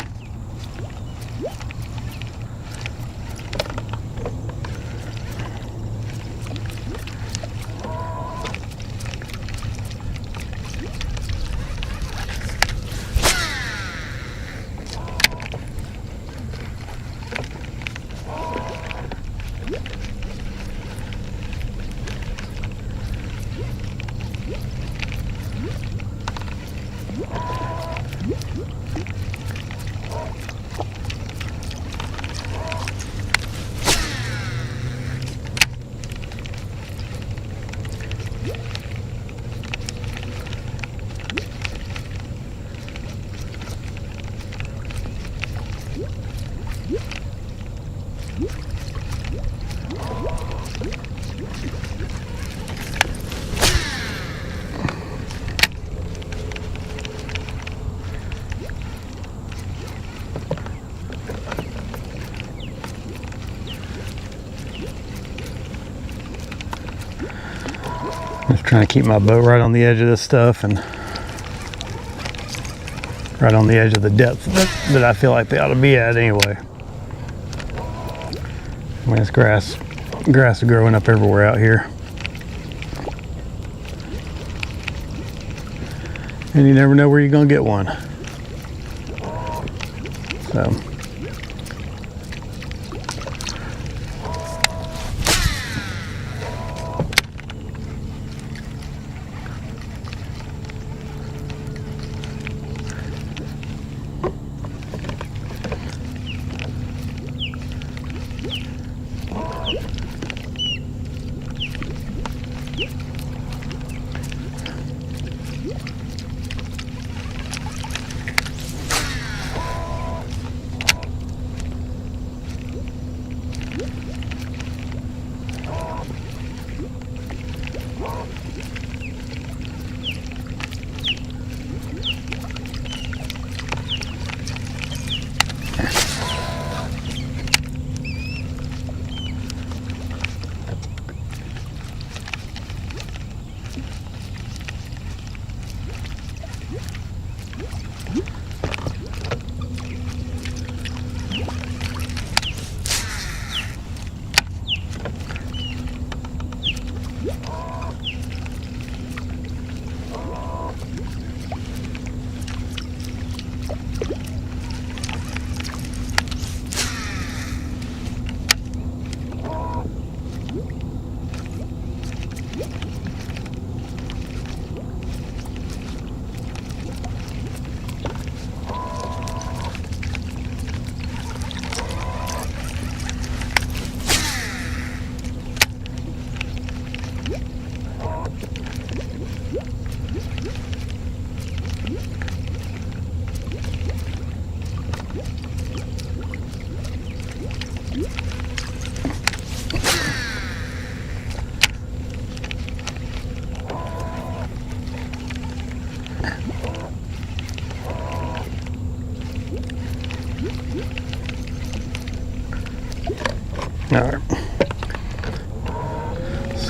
Just trying to keep my boat right on the edge of this stuff and right on the edge of the depth that I feel like they ought to be at anyway. I mean, it's grass is growing up everywhere out here. And you never know where you're gonna get one. So.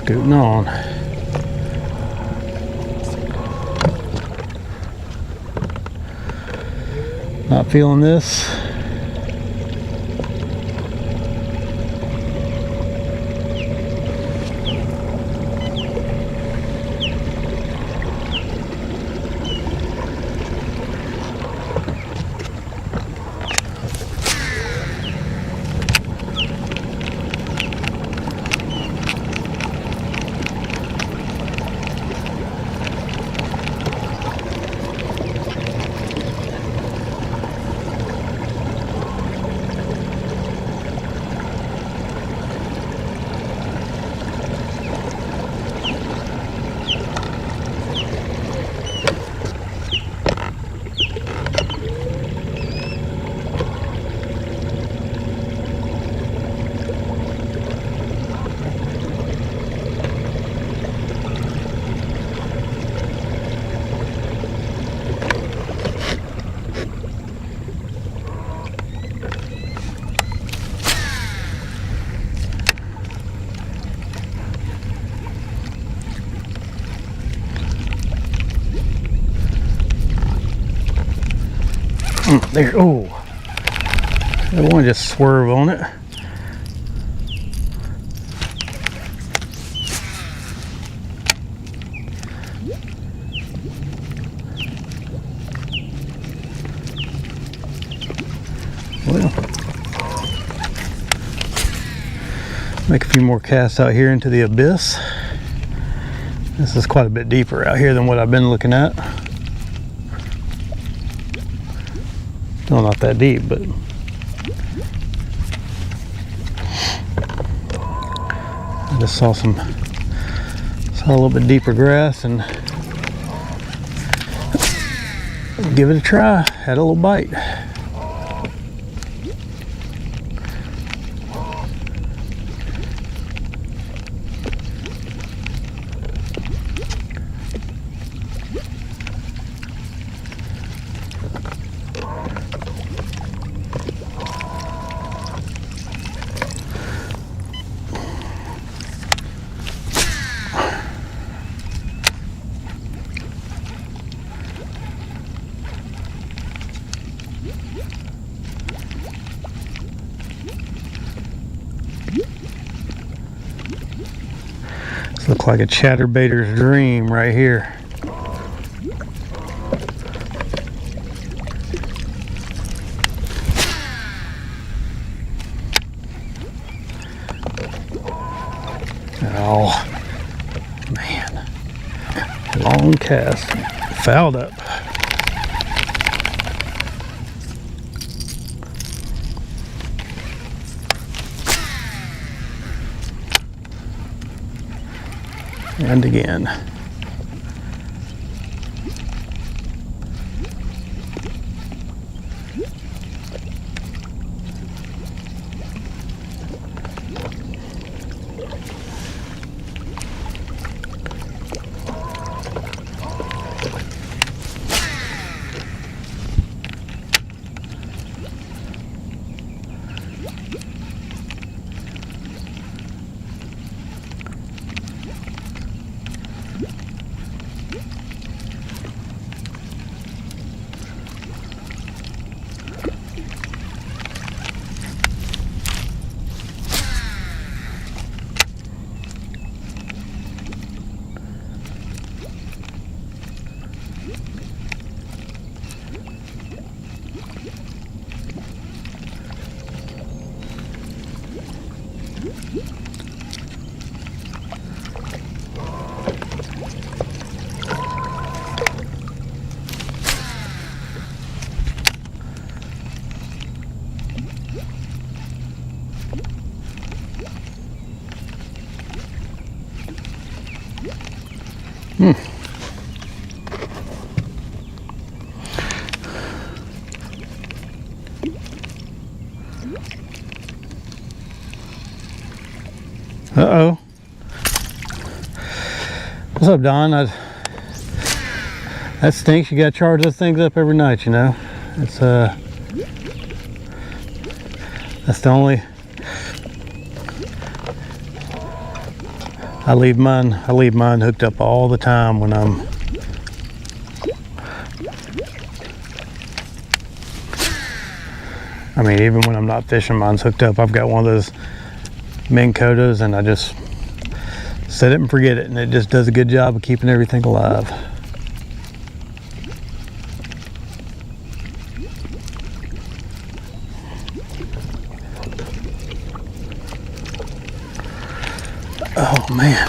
Scooting on. Not feeling this. There, oh, I want to just swerve on it. Well, make a few more casts out here into the abyss. This is quite a bit deeper out here than what I've been looking at. No, not that deep, but I just saw a little bit deeper grass and give it a try. Had a little bite. Look like a chatterbaiter's dream right here. Oh man, long cast, fouled up. And again. Uh-oh. What's up, Don? That stinks. You gotta charge those things up every night, you know. It's that's the I leave mine hooked up all the time when I'm even when I'm not fishing, mine's hooked up. I've got one of those Minn Kotas, and I just set it and forget it, and it just does a good job of keeping everything alive. Oh man.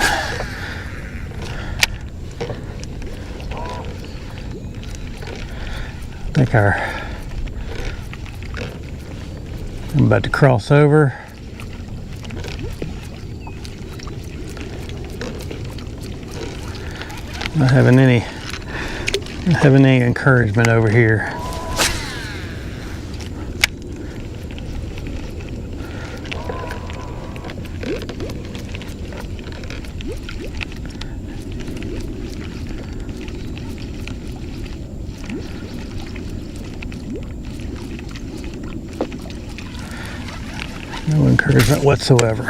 I think I'm about to cross over. Not having any encouragement over here. No encouragement whatsoever.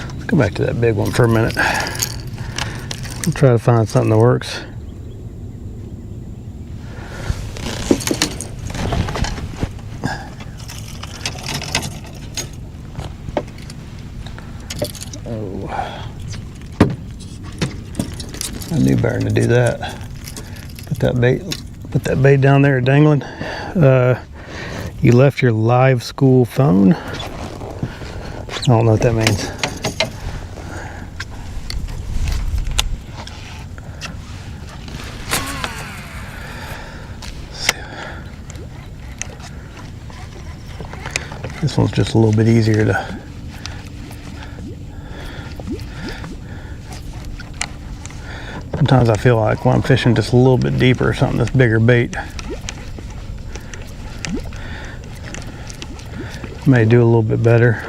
Let's go back to that big one for a minute. I'll try to find something that works. Oh, I knew better than to do that. Put that bait down there dangling. You left your live school phone. I don't know what that means. This one's just a little bit easier to. Sometimes I feel like when I'm fishing just a little bit deeper or something, this bigger bait may do a little bit better.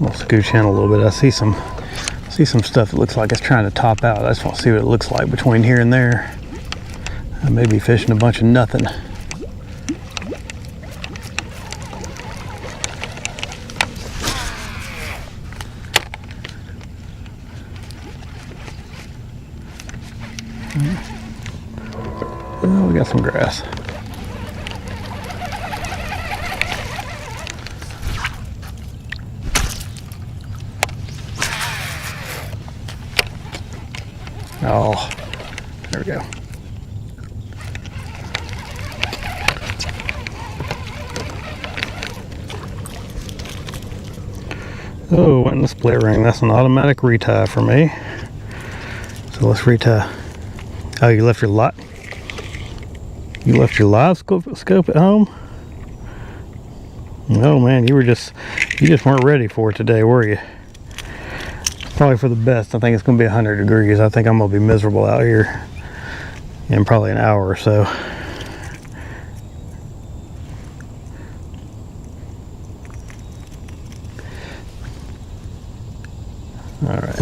I'll scooch in a little bit. I see some stuff that looks like it's trying to top out. I just want to see what it looks like between here and there. I may be fishing a bunch of nothing. Oh, we got some grass. Oh, there we go. Oh, went in the split ring. That's an automatic retie for me. So let's retie. Oh, you left your live scope at home? Oh man, you just weren't ready for it today, were you? Probably for the best. I think it's going to be 100 degrees. I think I'm going to be miserable out here in probably an hour or so. All right.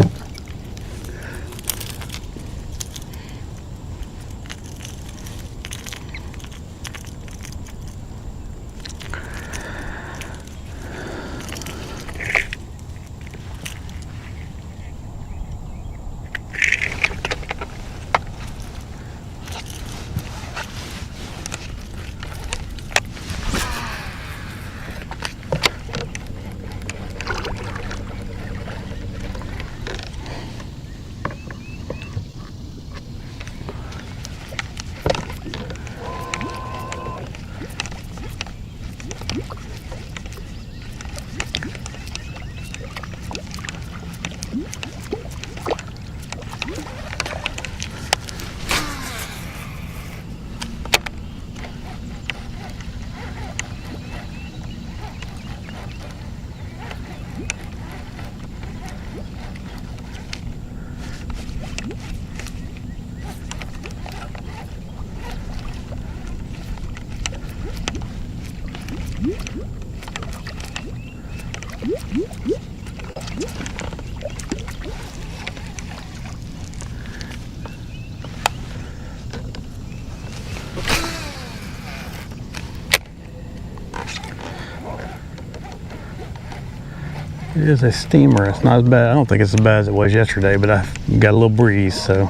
It is a steamer. It's not as bad. I don't think it's as bad as it was yesterday, but I got a little breeze, so.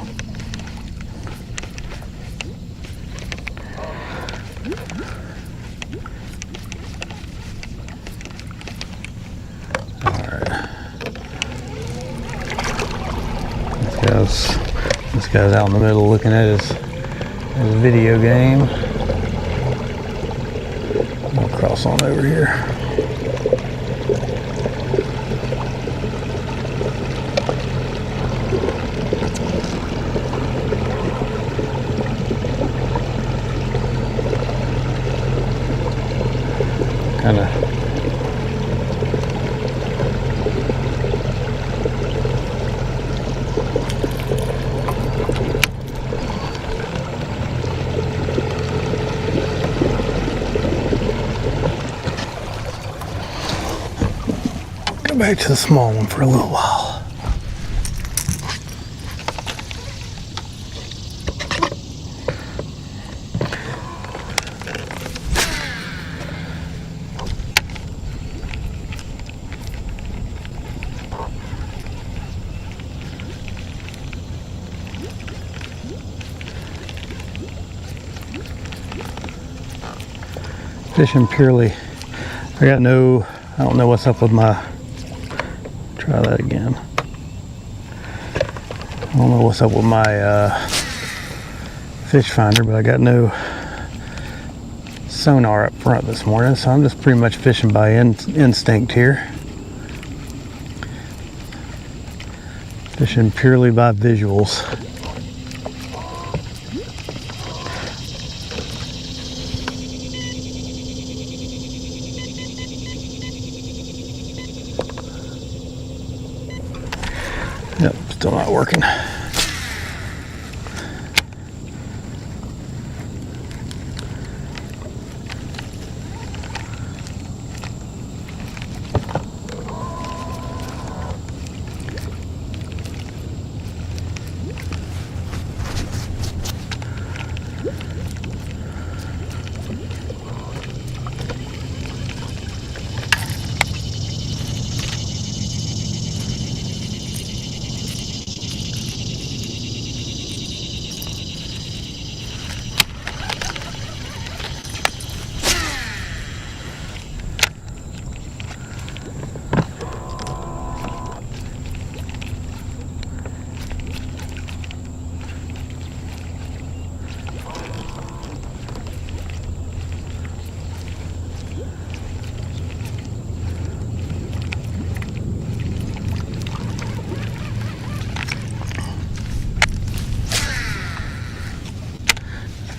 Alright. This guy's out in the middle looking at his video game. I'll cross on over here. Kind of go back to the small one for a little while. Fishing purely. I don't know what's up with my, try that again. I don't know what's up with my fish finder, but I got no sonar up front this morning, so I'm just pretty much fishing by instinct here. Fishing purely by visuals. Yep, still not working.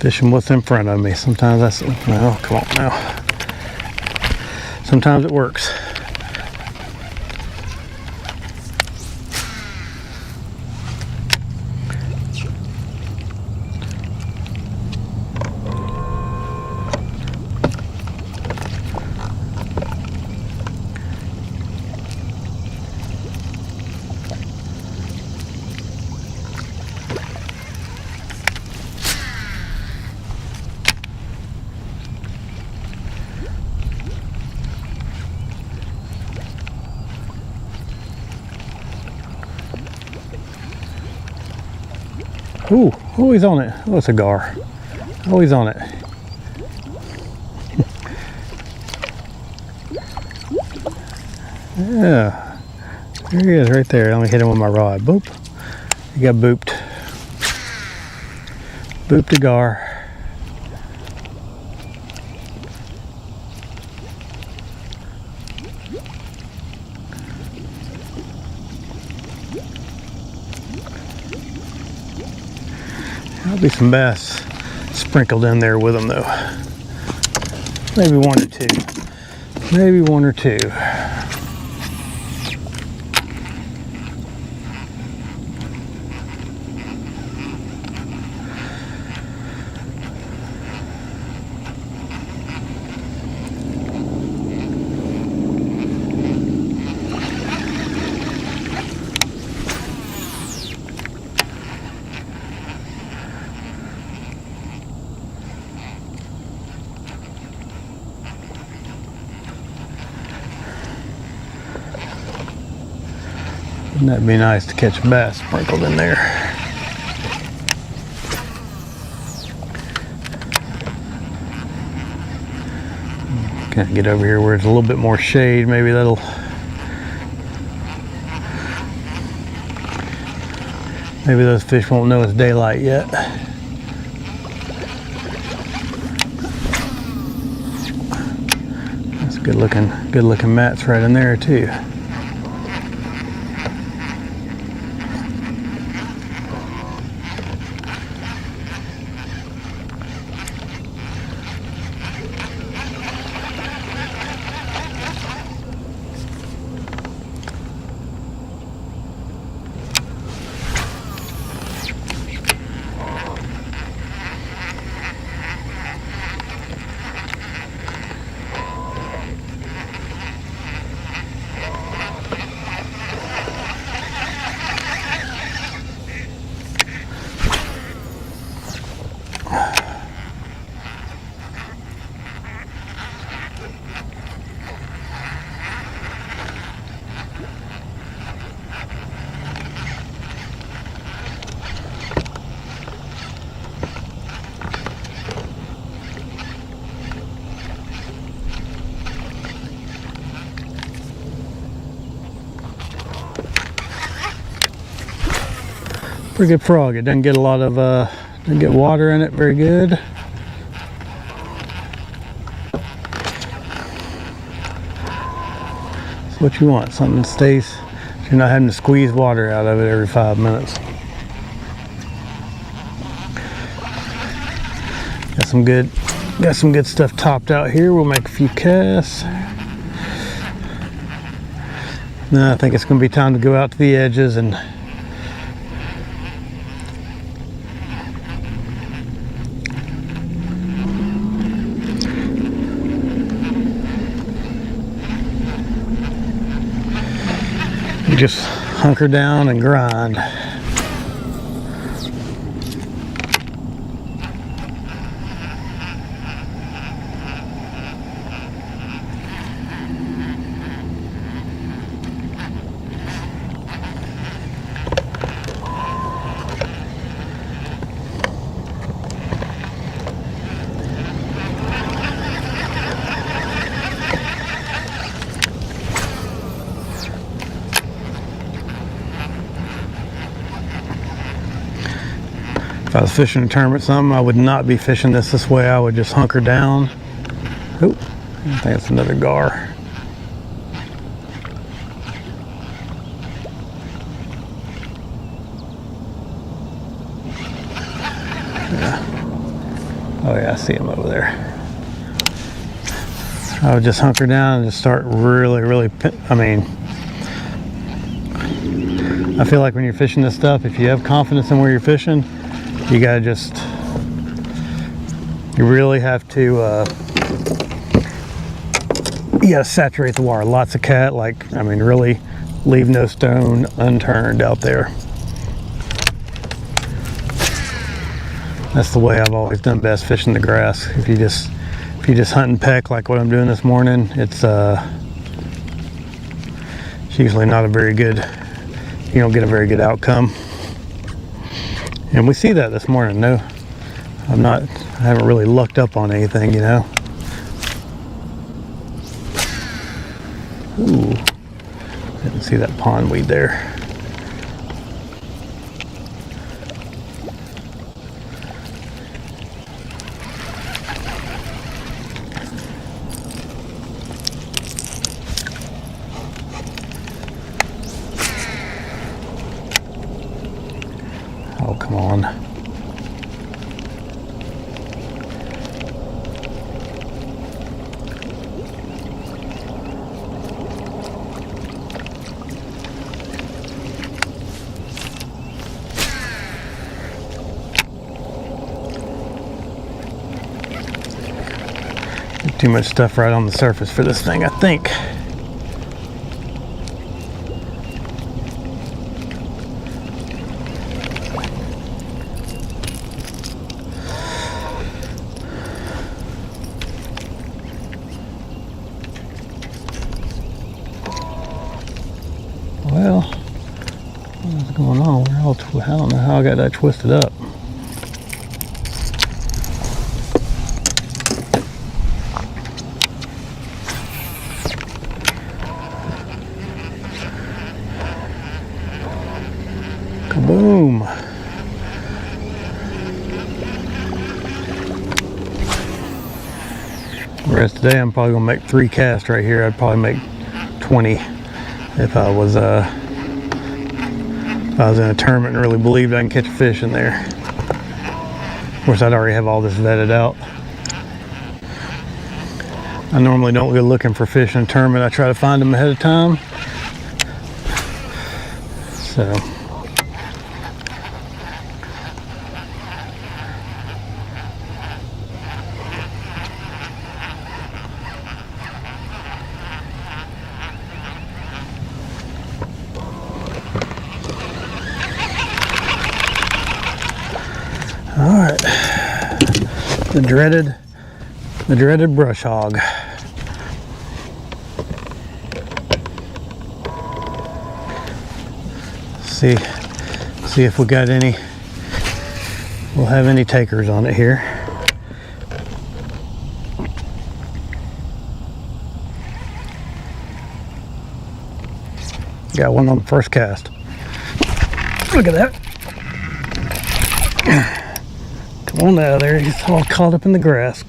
Fishing what's in front of me. Sometimes that's, well, come on now. Sometimes it works. Ooh, always on it. Oh, it's a gar. Always on it. Yeah. There he is right there. I only hit him with my rod. Boop. He got booped. Booped a gar. There'll be some bass sprinkled in there with them though. Maybe one or two. Maybe one or two. Wouldn't that be nice to catch a bass sprinkled in there? Kind of get over here where it's a little bit more shade. Maybe that'll. Maybe those fish won't know it's daylight yet. That's good looking mats right in there too. Pretty good frog. It doesn't get a lot of, doesn't get water in it very good. That's what you want, something that stays, so you're not having to squeeze water out of it every 5 minutes. Got some good stuff topped out here. We'll make a few casts. Now I think it's going to be time to go out to the edges and just hunker down and grind. If I was fishing a tournament or something, I would not be fishing this way. I would just hunker down. Oop, I think that's another gar. Yeah. Oh yeah, I see him over there. I would just hunker down and just start really, I mean, I feel like when you're fishing this stuff, if you have confidence in where you're fishing, you gotta just, you really have to, you gotta saturate the water. Lots of cat, like, I mean, really leave no stone unturned out there. That's the way I've always done best fishing the grass. If you just hunt and peck like what I'm doing this morning, it's usually not a very good, you don't get a very good outcome. And we see that this morning. No, I haven't really lucked up on anything, you know. Ooh, didn't see that pondweed there. Oh, come on. too much stuff right on the surface for this thing, I think. Well, what's going on? I don't know how I got that twisted up. Kaboom! Whereas today I'm probably gonna make 3 casts right here. I'd probably make 20 if I was in a tournament and really believed I can catch a fish in there. Of course, I'd already have all this vetted out. I normally don't go looking for fish in a tournament. I try to find them ahead of time. So. All right, the dreaded brush hog. See if we got any. We'll have any takers on it here. Got one on the first cast. Look at that. Come on out of there, he's all caught up in the grass.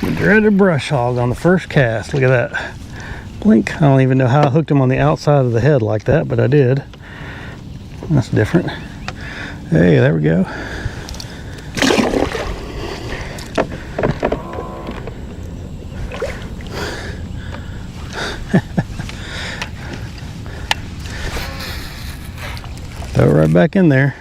The dreaded brush hog on the first cast. Look at that. Blink. I don't even know how I hooked him on the outside of the head like that, but I did. That's different. Hey, there we go. Throw it right back in there.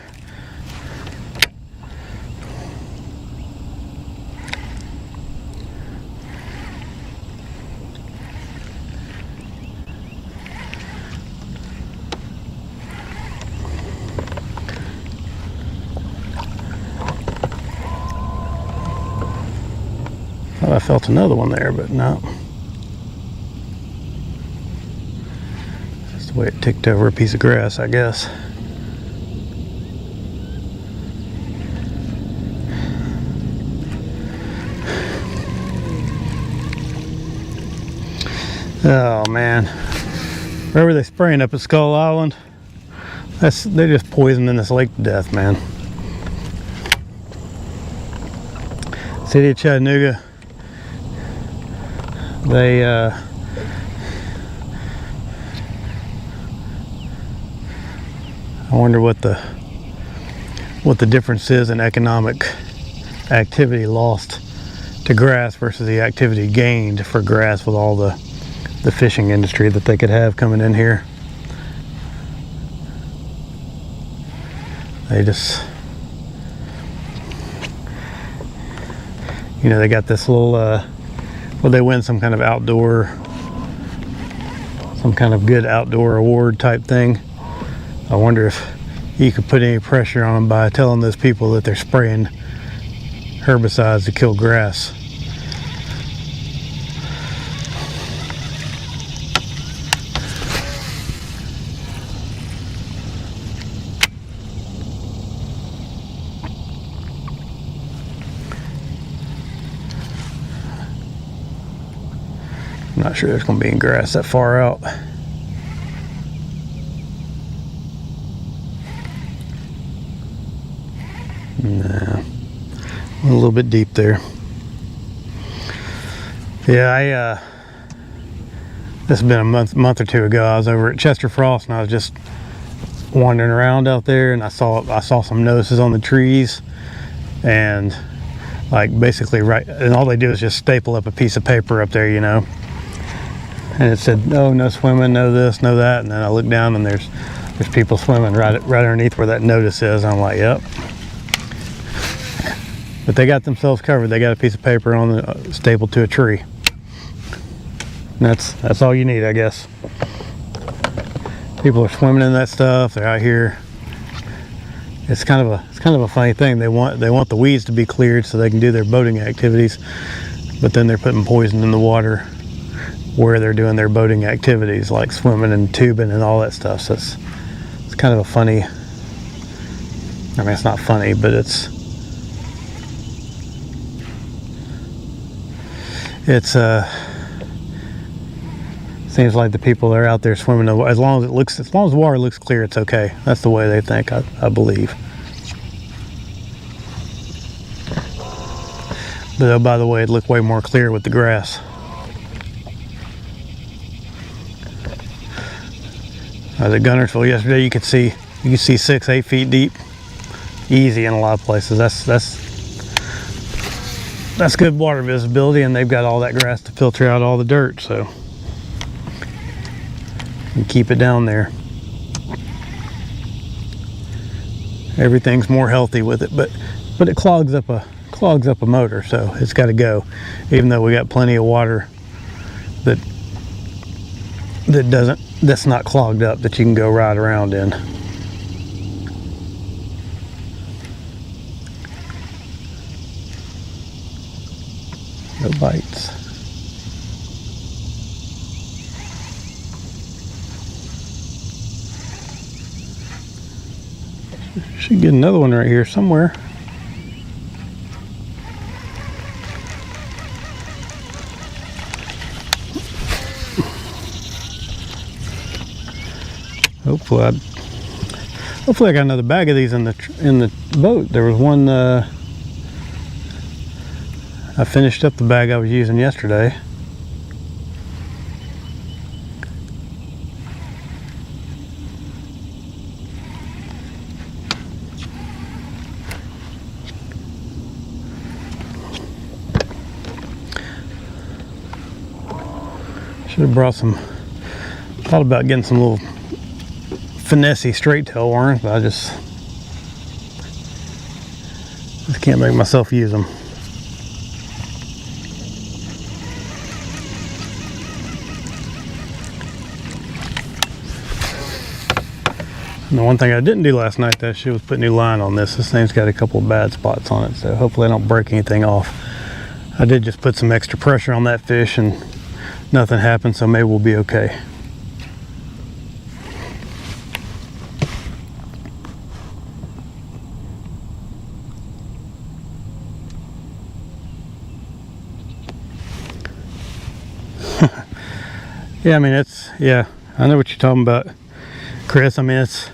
Thought I felt another one there, but no. That's the way it ticked over a piece of grass, I guess. Oh man, where were they spraying up at Skull Island? They're just poisoning this lake to death, man. City of Chattanooga, they I wonder what the difference is in economic activity lost to grass versus the activity gained for grass with all the fishing industry that they could have coming in here. They just, you know, they got this little well, they win some kind of good outdoor award type thing. I wonder if you could put any pressure on them by telling those people that they're spraying herbicides to kill grass. I'm not sure there's going to be any grass that far out. Nah, a little bit deep there. Yeah, this has been a month or two ago. I was over at Chester Frost and I was just wandering around out there, and I saw some notices on the trees, and like basically and all they do is just staple up a piece of paper up there, you know. And it said, oh, no swimming, no this, no that. And then I looked down and there's There's people swimming right underneath where that notice is. I'm like, yep. But they got themselves covered. They got a piece of paper on the stapled to a tree. And that's all you need, I guess. People are swimming in that stuff. They're out here. It's kind of a funny thing. They want the weeds to be cleared so they can do their boating activities, but then they're putting poison in the water where they're doing their boating activities, like swimming and tubing and all that stuff. So it's kind of a funny. I mean, it's not funny, but it's seems like the people that are out there swimming, as long as the water looks clear, it's okay. That's the way they think, I believe. But oh, by the way, it looked way more clear with the grass. I was at Guntersville yesterday. You could see 6-8 feet deep, easy in a lot of places. That's good water visibility, and they've got all that grass to filter out all the dirt, so and keep it down there. Everything's more healthy with it, but it clogs up a motor, so it's got to go. Even though we got plenty of water that's not clogged up, that you can go ride around in. No bites. Should get another one right here somewhere. Hopefully I got another bag of these in the boat. There was one. I finished up the bag I was using yesterday. Should have brought some. Thought about getting some little finessey straight tail worms, but I just can't make myself use them. And the one thing I didn't do last night, that shit, was put new line on this. This thing's got a couple of bad spots on it, so hopefully I don't break anything off. I did just put some extra pressure on that fish and nothing happened, so maybe we'll be okay. Yeah, I mean, I know what you're talking about, Chris. I mean, it's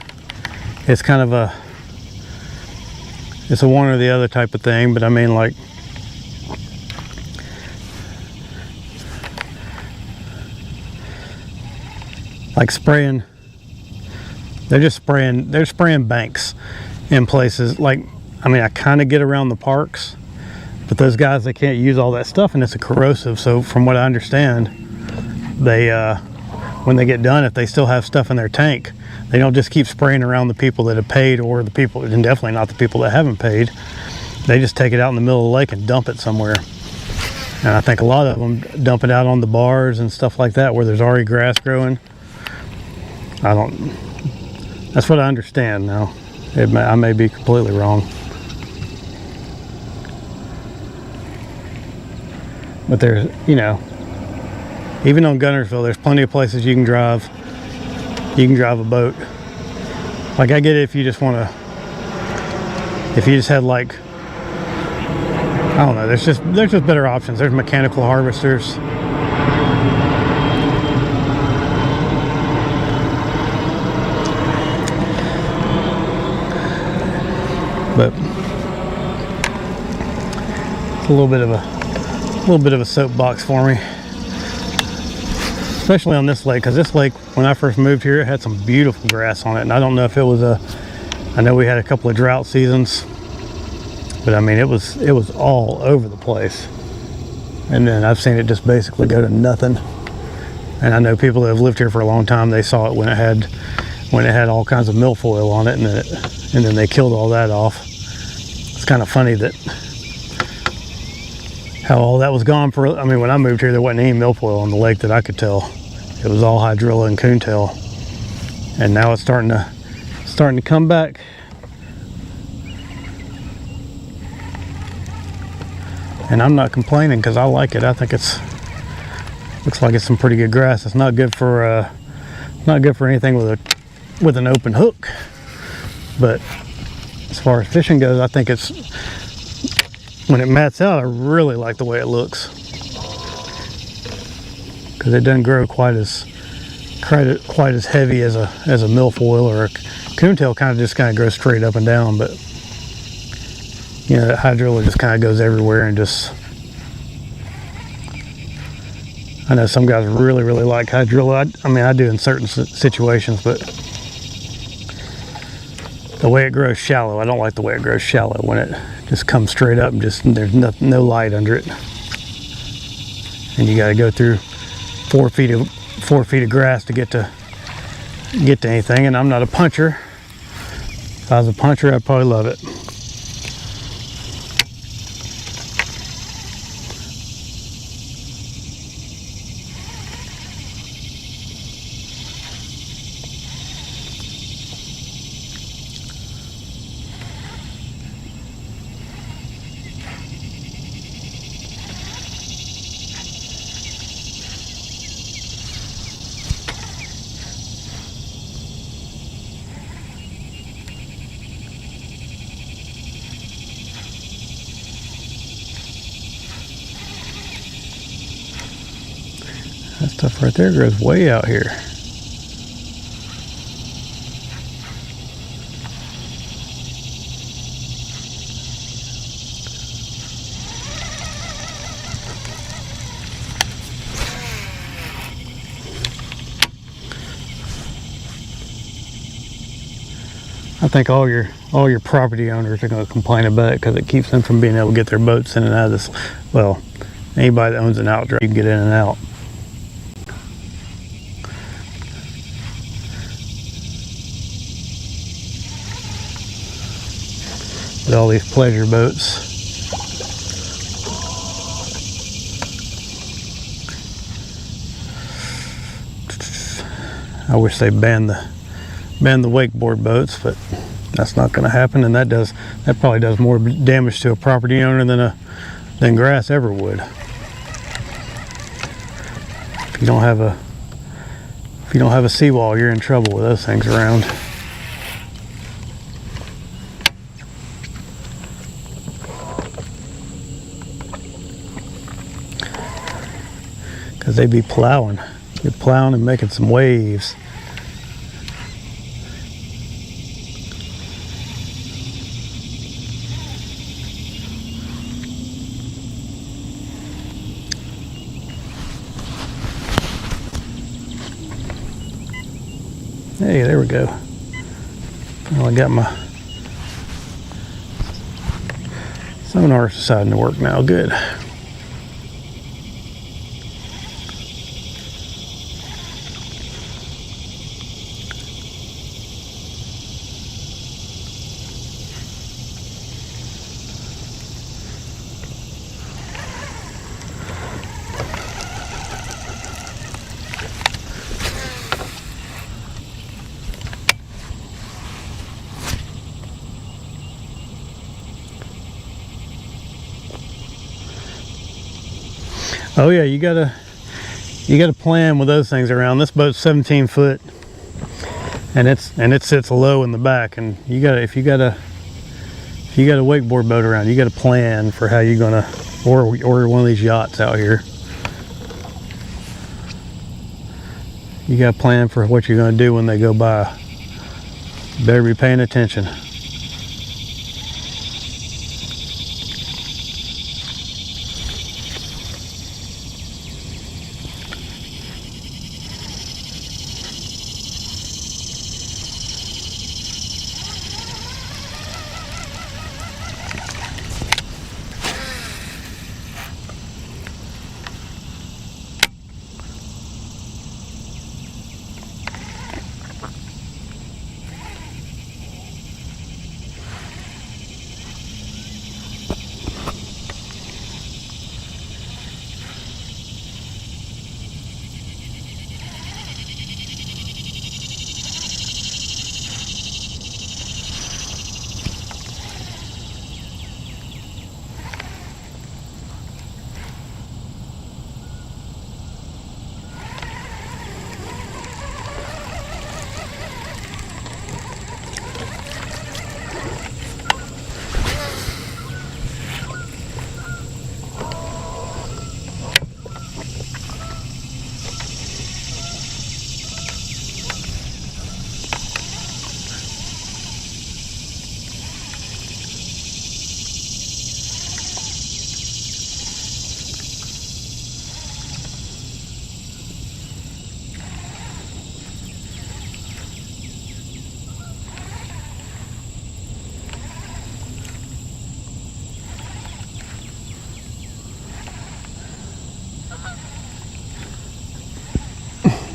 kind of it's a one or the other type of thing, but I mean, like spraying, they're spraying banks in places. Like, I mean, I kind of get around the parks, but those guys, they can't use all that stuff, and it's a corrosive. So from what I understand, they when they get done, if they still have stuff in their tank, they don't just keep spraying around the people that have paid, or the people, and definitely not the people that haven't paid. They just take it out in the middle of the lake and dump it somewhere. And I think a lot of them dump it out on the bars and stuff like that where there's already grass growing. That's what I understand now. I may be completely wrong. But there's, even on Guntersville, there's plenty of places you can drive a boat. Like, I get it if you just had, like, I don't know, there's just better options. There's mechanical harvesters. But it's a little bit of a soapbox for me, especially on this lake, because this lake, when I first moved here, it had some beautiful grass on it, and I don't know if it was I know we had a couple of drought seasons, but I mean, it was all over the place. And then I've seen it just basically go to nothing. And I know people that have lived here for a long time, they saw it when when it had all kinds of milfoil on it, and then they killed all that off. It's kind of funny that how all that was gone for. I mean, when I moved here, there wasn't any milfoil on the lake that I could tell. It was all hydrilla and coontail, and now it's starting to come back. And I'm not complaining because I like it. I think looks like it's some pretty good grass. It's not good for anything with an open hook, but as far as fishing goes, I think it's, when it mats out, I really like the way it looks, because it doesn't grow quite as heavy as a milfoil, or a coontail kind of grows straight up and down, but you know, that hydrilla just kind of goes everywhere and just, I know some guys really like hydrilla. I mean, I do in certain situations, but the way it grows shallow, I don't like the way it grows shallow when it just comes straight up and just there's no light under it, and you got to go through 4 feet of grass to get to anything. And I'm not a puncher. If I was a puncher, I'd probably love it. That stuff right there grows way out here. I think all your property owners are going to complain about it because it keeps them from being able to get their boats in and out of this. Well, anybody that owns an outdrive, you can get in and out. With all these pleasure boats. I wish they banned the wakeboard boats, but that's not going to happen, and that probably does more damage to a property owner than grass ever would. If you don't have a seawall, you're in trouble with those things around. Because they'd be plowing. You're plowing and making some waves. Hey, there we go. Well, I got my sonar deciding to work now. Good. Oh yeah, you gotta plan with those things around. This boat's 17 foot, and it sits low in the back. And if you got a wakeboard boat around, you gotta plan for how you're gonna order one of these yachts out here. You gotta plan for what you're gonna do when they go by. You better be paying attention.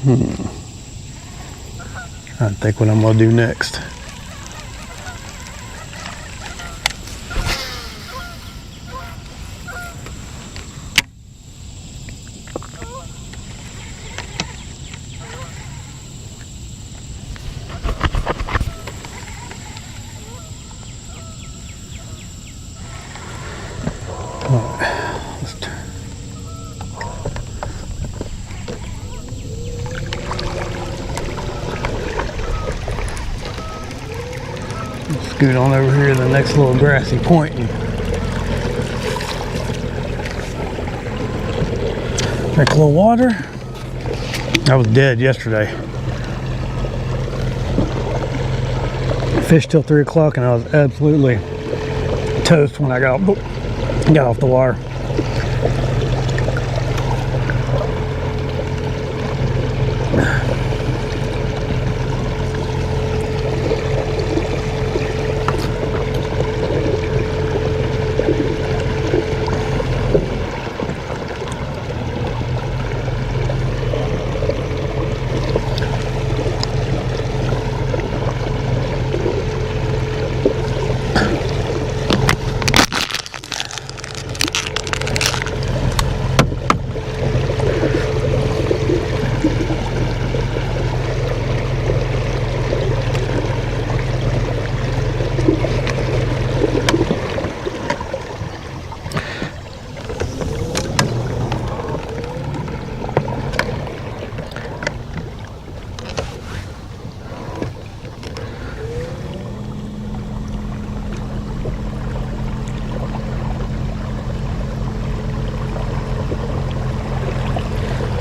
I think what I'm gonna do next. Scoot on over here to the next little grassy point and drink a little water. I was dead yesterday. Fished till 3 o'clock and I was absolutely toast when I got off the water.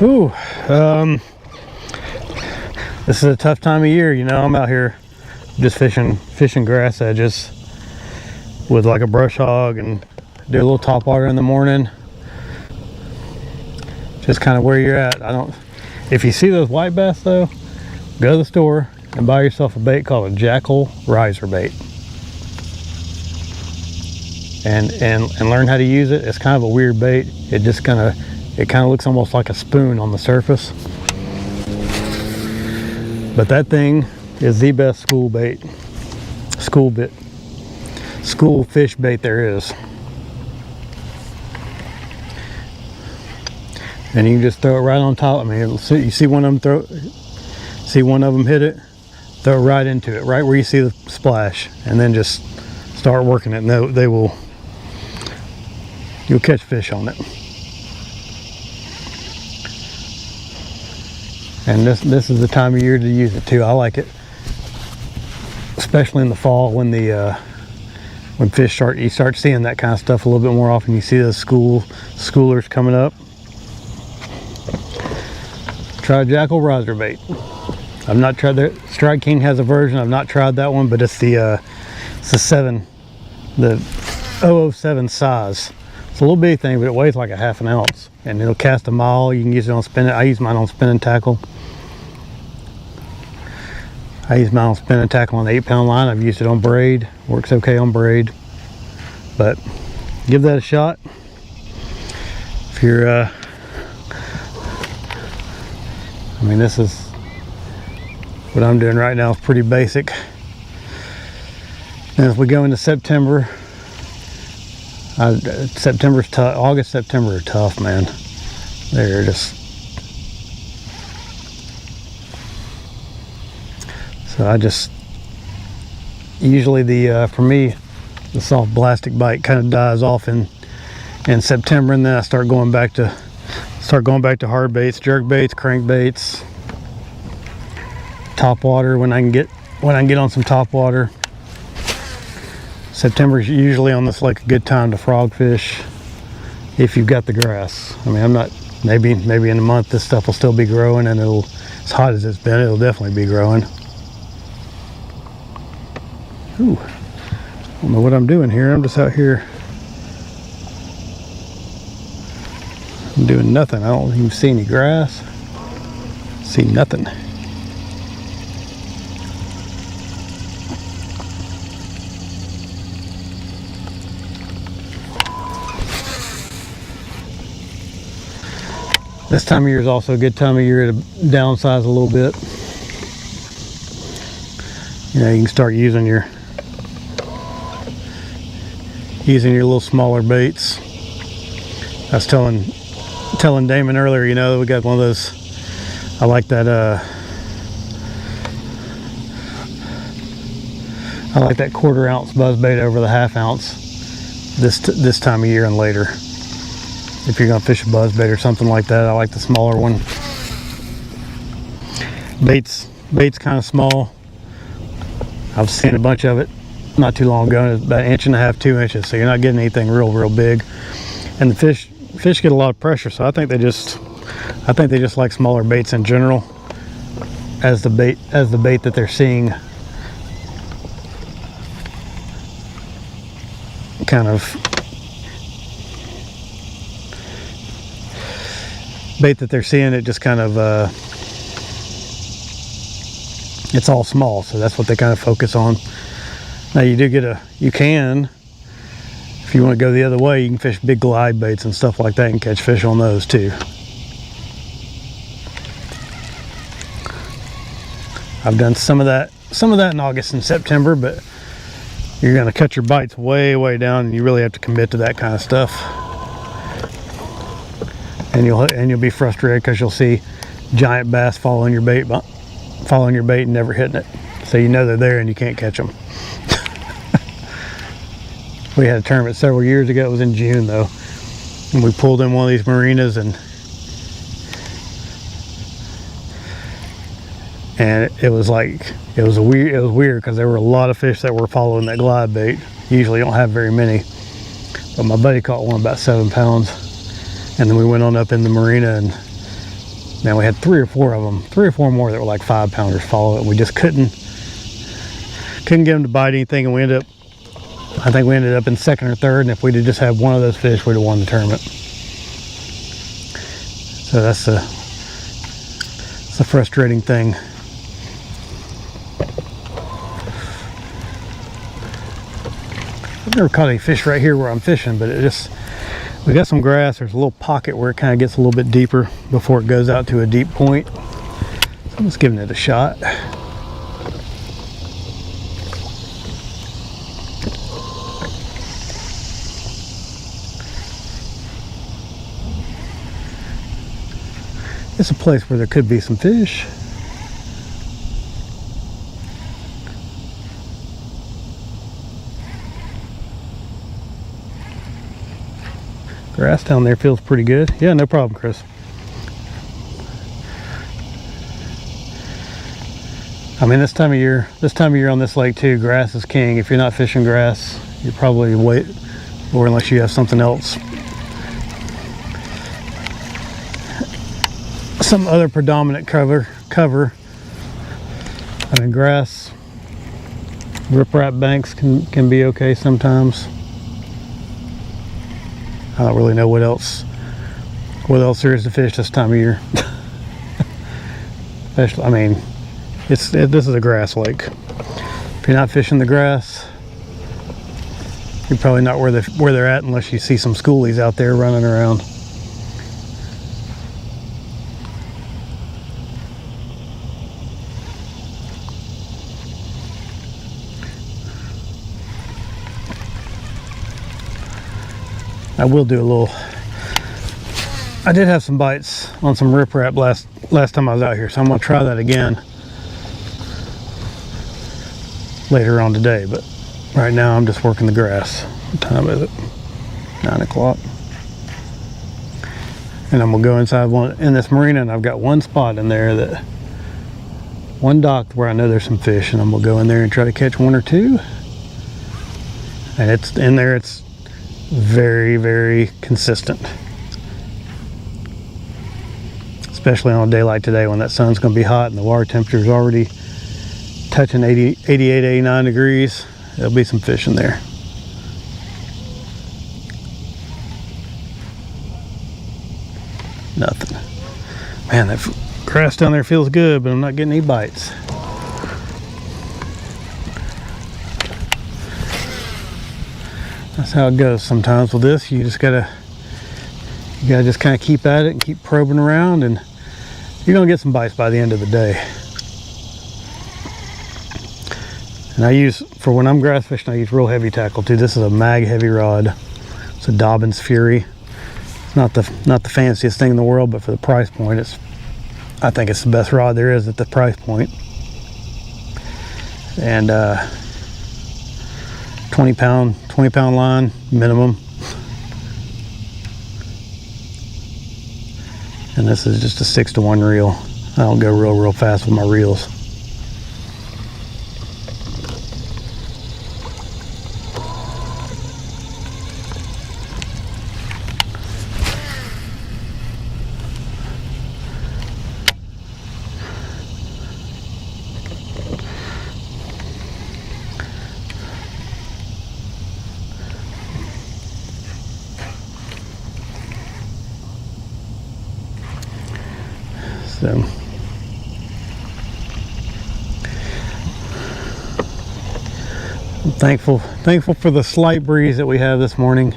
Ooh, this is a tough time of year, you know. I'm out here just fishing grass edges with like a brush hog and do a little top water in the morning. Just kind of where you're at. If you see those white bass though, go to the store and buy yourself a bait called a jackal riser bait. And learn how to use it. It's kind of a weird bait. It kind of looks almost like a spoon on the surface. But that thing is the best school fish bait there is. And you can just throw it right on top. I mean, you see one of them hit it, throw it right into it, right where you see the splash, and then just start working it. And you'll catch fish on it. And this is the time of year to use it too. I like it, especially in the fall when you start seeing that kind of stuff a little bit more often. You see those schoolers coming up. Try jackal riser bait. I've not tried that. Strike King has a version. I've not tried that one, but it's the 007 size. It's a little bitty thing, but it weighs like a ½ ounce, and it'll cast a mile. You can use it on spinning. I use mine on spinning tackle. I use mine on spinning tackle on an 8-pound line. I've used it on braid. Works okay on braid. But give that a shot. If you're, I mean, this is what I'm doing right now. Is pretty basic. And as we go into September, September's tough. August, September are tough, man. They're just. So I just usually for me, the soft plastic bite kind of dies off in September, and then I start going back to hard baits, jerk baits, crank baits, top water when I can get on some top water. September is usually on this like a good time to frog fish if you've got the grass. I mean, I'm not, maybe in a month this stuff will still be growing, and as hot as it's been, it'll definitely be growing. Ooh, I don't know what I'm doing here. I'm just out here. I'm doing nothing. I don't even see any grass. See nothing. This time of year is also a good time of year to downsize a little bit. You know, you can start using your little smaller baits. I was telling Damon earlier, you know, we got one of those. I like that. I like that 1/4 ounce buzz bait over the 1/2 ounce this time of year and later. If you're gonna fish a buzz bait or something like that, I like the smaller one. Bait's kind of small. I've seen a bunch of it not too long ago, and it's about 1.5 to 2 inches, so you're not getting anything real big. And the fish get a lot of pressure, so I think they just like smaller baits in general, as the bait that they're seeing kind of bait that they're seeing. It just kind of it's all small, so that's what they kind of focus on. Now you can, if you want to go the other way, you can fish big glide baits and stuff like that and catch fish on those too. I've done some of that in August and September, but you're going to cut your bites way down, and you really have to commit to that kind of stuff. And you'll be frustrated because you'll see giant bass following your bait and never hitting it. So you know they're there and you can't catch them. We had a tournament several years ago. It was in June though, and we pulled in one of these marinas, and it was weird because there were a lot of fish that were following that glide bait. Usually you don't have very many, but my buddy caught one about 7 pounds, and then we went on up in the marina, and man, we had 3 or 4 of them, 3 or 4 more that were like 5-pounders follow it. We just couldn't get them to bite anything, and I think we ended up in 2nd or 3rd, and if we'd have just had one of those fish, we'd have won the tournament. So that's the frustrating thing. I've never caught any fish right here where I'm fishing, but we got some grass. There's a little pocket where it kind of gets a little bit deeper before it goes out to a deep point. So I'm just giving it a shot. It's a place where there could be some fish. Grass down there feels pretty good. Yeah, no problem, Chris. I mean, this time of year on this lake too, grass is king. If you're not fishing grass, you're probably or unless you have something else, some other predominant cover. I mean, grass, riprap banks can be okay sometimes. I don't really know what else there is to fish this time of year. Especially, I mean, this is a grass lake. If you're not fishing the grass, you're probably not where they're at unless you see some schoolies out there running around. I will do a little. I did have some bites on some riprap last time I was out here, so I'm gonna try that again later on today. But right now I'm just working the grass. What time is it? 9 o'clock. And I'm gonna go inside in this marina, and I've got one spot in there, one dock where I know there's some fish, and I'm gonna go in there and try to catch 1 or 2. And it's in there. It's very consistent, especially on a day like today when that sun's going to be hot and the water temperature is already touching 88, 89 degrees. There'll be some fish in there. Nothing. Man, that grass down there feels good, but I'm not getting any bites. That's how it goes sometimes with this. You just gotta You gotta just kind of keep at it and keep probing around, and you're gonna get some bites by the end of the day. And I use, for when I'm grass fishing, I use real heavy tackle too. This is a mag heavy rod. It's a Dobbin's Fury. It's not the fanciest thing in the world, but for the price point, I think it's the best rod there is at the price point. And 20 pound line minimum. And this is just a 6-to-1 reel. I don't go real fast with my reels. So I'm thankful for the slight breeze that we have this morning.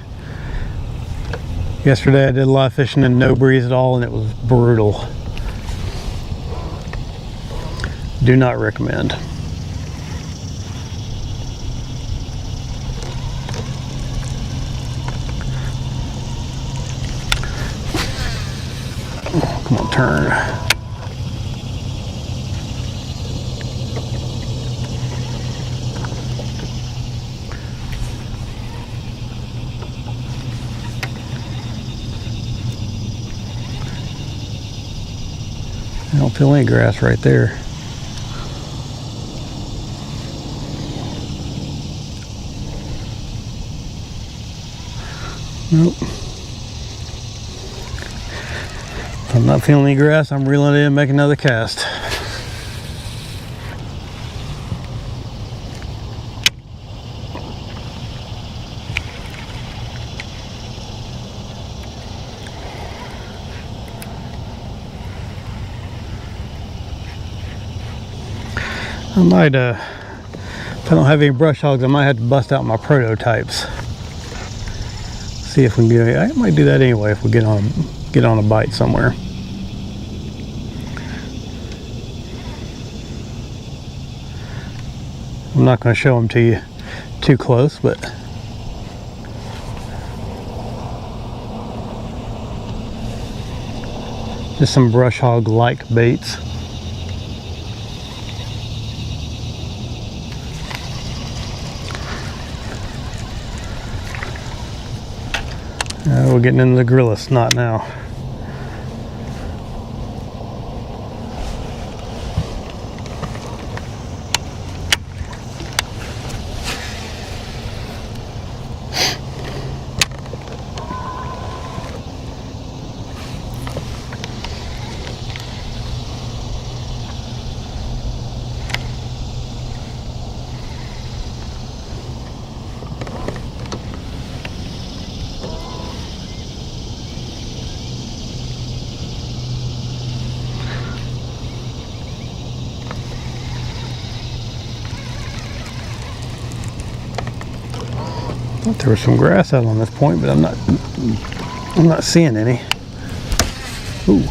Yesterday I did a lot of fishing and no breeze at all, and it was brutal. Do not recommend. Oh, come on, turn. I don't feel any grass right there. Nope. If I'm not feeling any grass, I'm reeling it in and making another cast. I might, if I don't have any brush hogs, I might have to bust out my prototypes. See if we can get. I might do that anyway if we get on a bite somewhere. I'm not going to show them to you too close, but just some brush hog like baits. We're getting into the gorilla snot now. There was some grass out on this point, but I'm not seeing any. Ooh.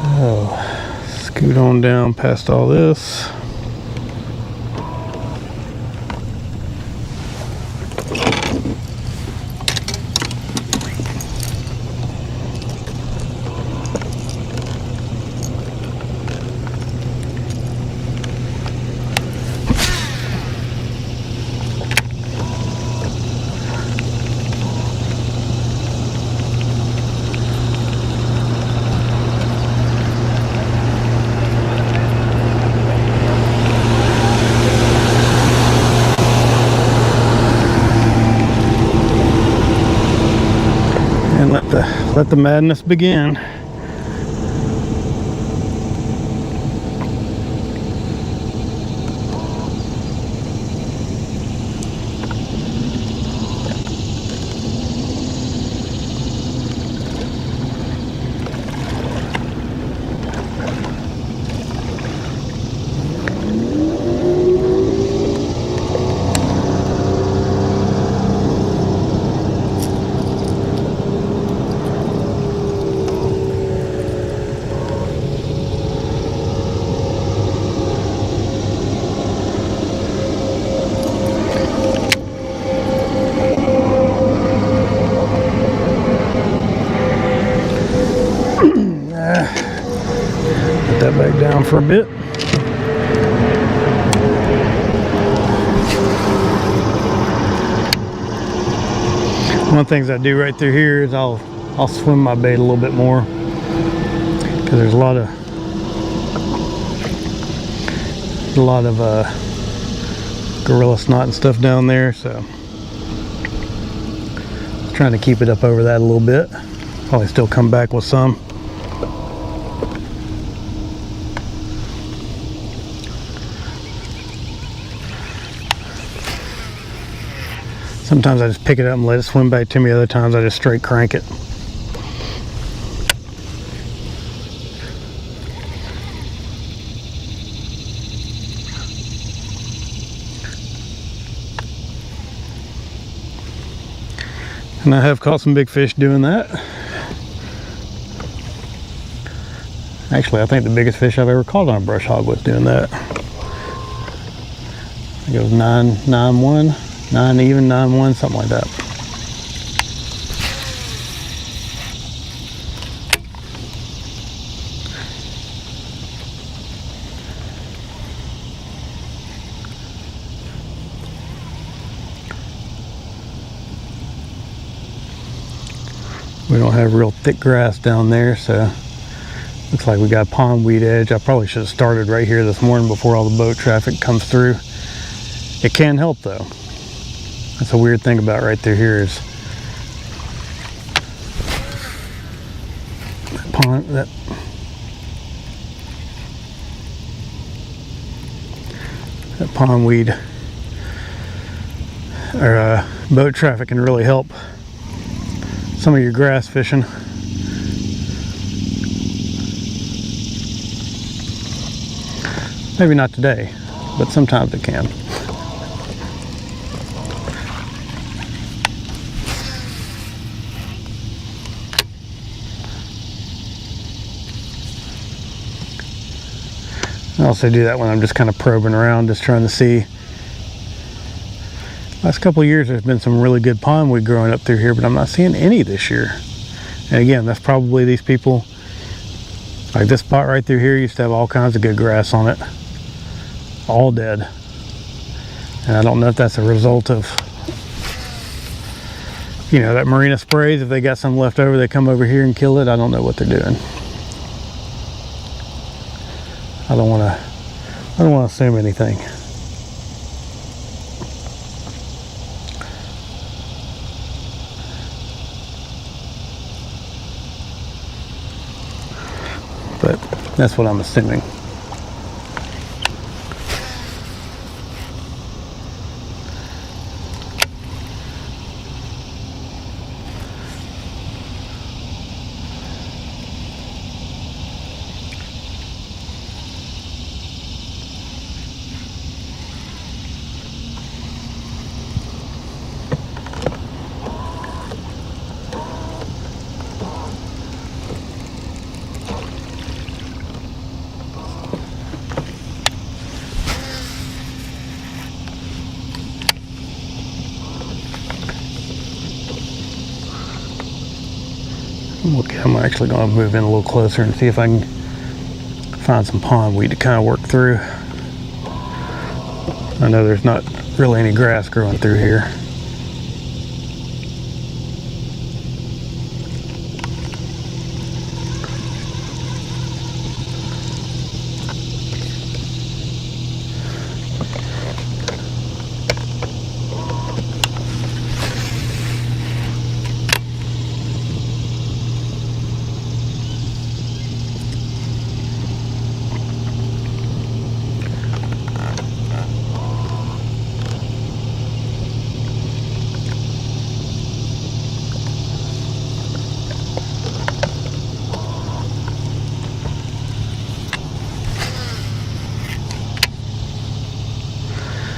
Oh, scoot on down past all this. And let the madness begin. Put that back down for a bit. One of the things I do right through here is I'll swim my bait a little bit more, because there's a lot of gorilla snot and stuff down there, so trying to keep it up over that a little bit. Probably still come back with some. Sometimes I just pick it up and let it swim back to me. Other times I just straight crank it. And I have caught some big fish doing that. Actually, I think the biggest fish I've ever caught on a brush hog was doing that. I think it was 9.1. 9 even, 9.1, something like that. We don't have real thick grass down there, so looks like we got a pondweed edge. I probably should have started right here this morning before all the boat traffic comes through. It can help though. That's a weird thing about right through here is that pondweed or boat traffic can really help some of your grass fishing. Maybe not today, but sometimes it can. I also do that when I'm just kind of probing around, just trying to see. Last couple of years there's been some really good pondweed growing up through here, but I'm not seeing any this year. And again, that's probably these people, like this spot right through here used to have all kinds of good grass on it. All dead. And I don't know if that's a result of, you know, that marina sprays. If they got some left over, they come over here and kill it. I don't know what they're doing. I don't want to assume anything. But that's what I'm assuming. Okay, I'm actually going to move in a little closer and see if I can find some pondweed to kind of work through. I know there's not really any grass growing through here.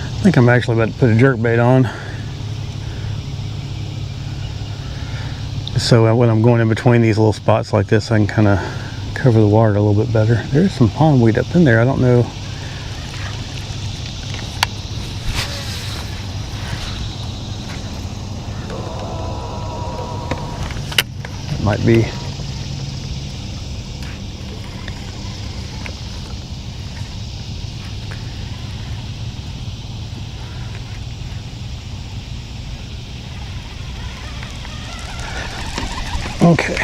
I think I'm actually about to put a jerkbait on. So when I'm going in between these little spots like this, I can kind of cover the water a little bit better. There's some pondweed up in there. I don't know. It might be. Okay.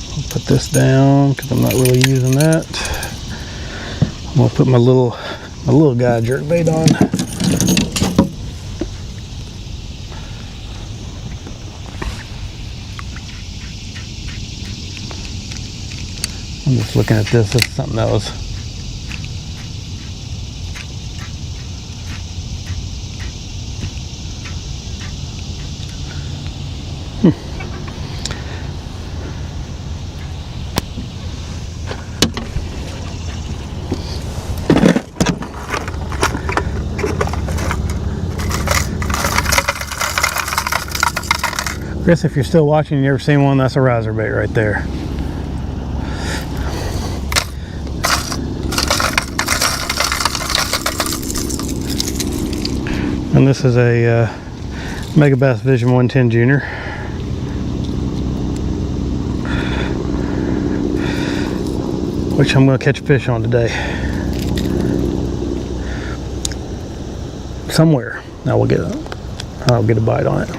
I'll put this down because I'm not really using that. I'm gonna put my little guy jerkbait on. I'm just looking at this. It's something else. Chris, if you're still watching, you ever seen one, that's a riser bait right there. And this is a Mega Bass Vision 110 Junior. Which I'm going to catch fish on today. Somewhere. I'll get a bite on it.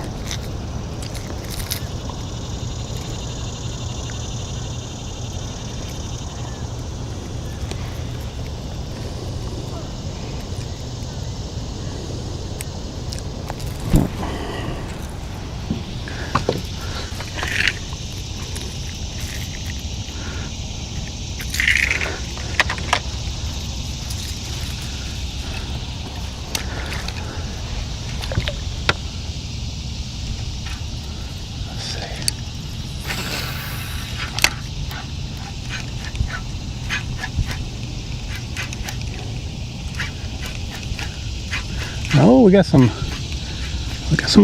Oh, we got some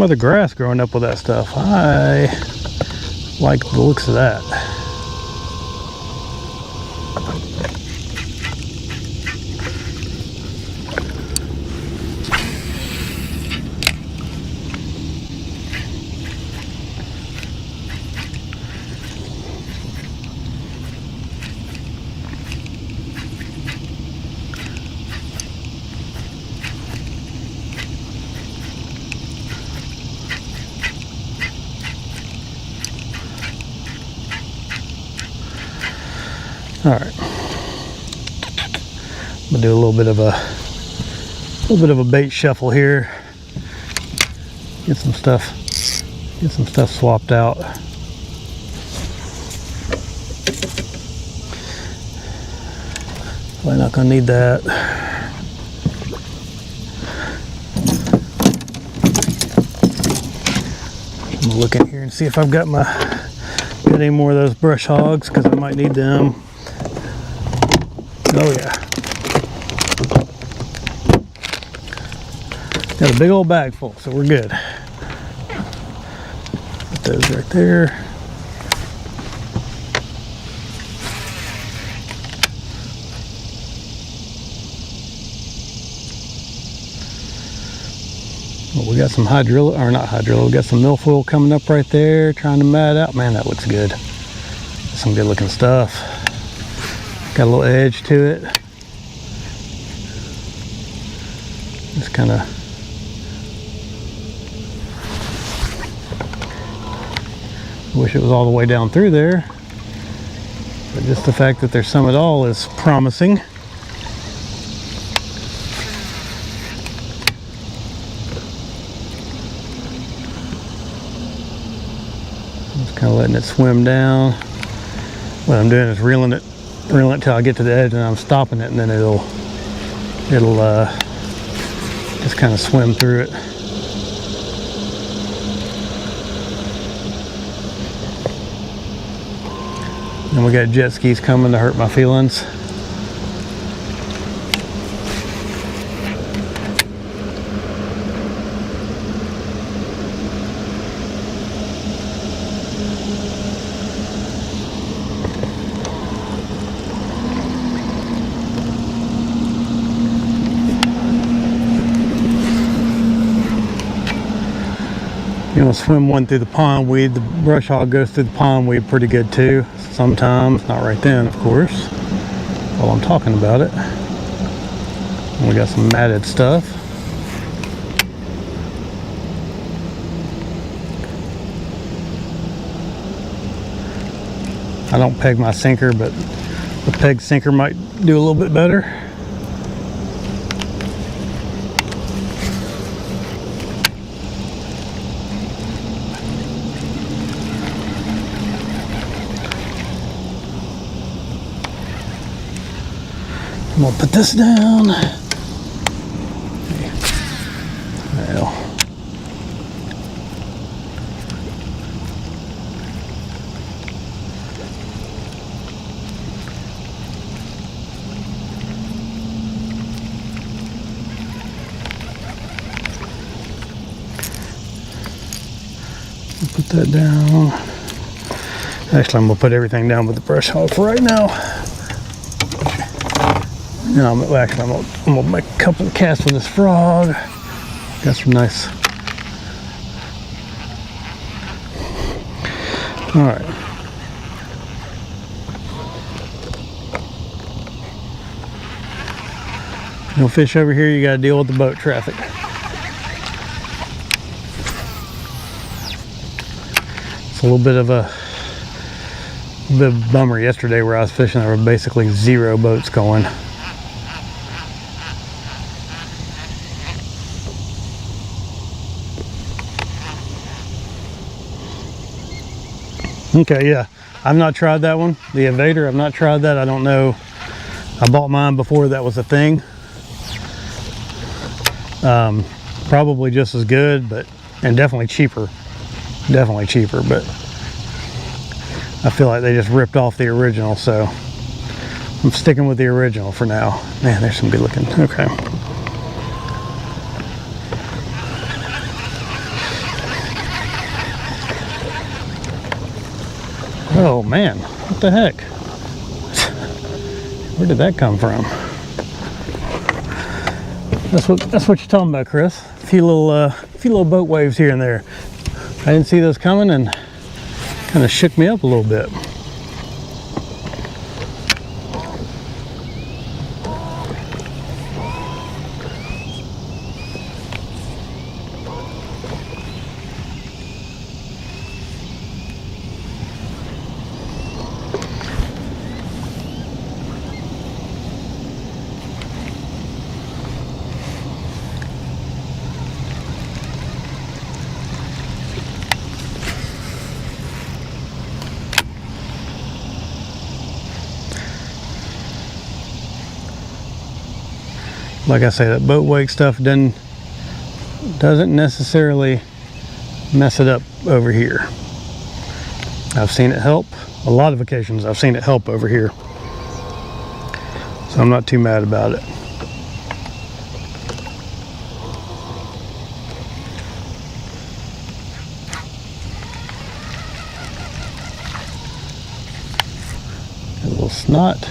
other grass growing up with that stuff. I like the looks of that. All right, I'm gonna do a little bit of a bait shuffle here. Get some stuff swapped out. Probably not gonna need that. I'm gonna look in here and see if I've got any more of those brush hogs, because I might need them. Oh yeah. Got a big old bag full, so we're good. Put those right there. Well, we got some hydrilla, or not hydrilla, we got some milfoil coming up right there, trying to mat out. Man, that looks good. Some good looking stuff. Got a little edge to it. Just kind of wish it was all the way down through there, but just the fact that there's some at all is promising. Just kind of letting it swim down. What I'm doing is reeling it till I get to the edge, and I'm stopping it, and then it'll just kind of swim through it. And we got jet skis coming to hurt my feelings. You want to swim one through the pondweed. The brush hog goes through the pondweed pretty good too. Sometimes, not right then, of course, while I'm talking about it. And we got some matted stuff. I don't peg my sinker, but the peg sinker might do a little bit better. I'm gonna put this down. Well. Put that down. Actually, I'm gonna put everything down with the brush hog for right now. And I'm gonna make a couple of casts with this frog. Got some nice. All right. No fish over here. You got to deal with the boat traffic. It's a little bit of a bummer yesterday where I was fishing. There were basically 0 boats going. Okay, yeah, I've not tried that one. The Evader, I've not tried that. I don't know. I bought mine before that was a thing. Probably just as good, and definitely cheaper. Definitely cheaper, but I feel like they just ripped off the original, so I'm sticking with the original for now. Man, there's some good looking. Okay. Oh man, what the heck? Where did that come from? That's what you're talking about, Chris. A few little boat waves here and there. I didn't see those coming and kind of shook me up a little bit. Like I say, that boat wake stuff doesn't necessarily mess it up over here. I've seen it help. A lot of occasions I've seen it help over here. So I'm not too mad about it. A little snot.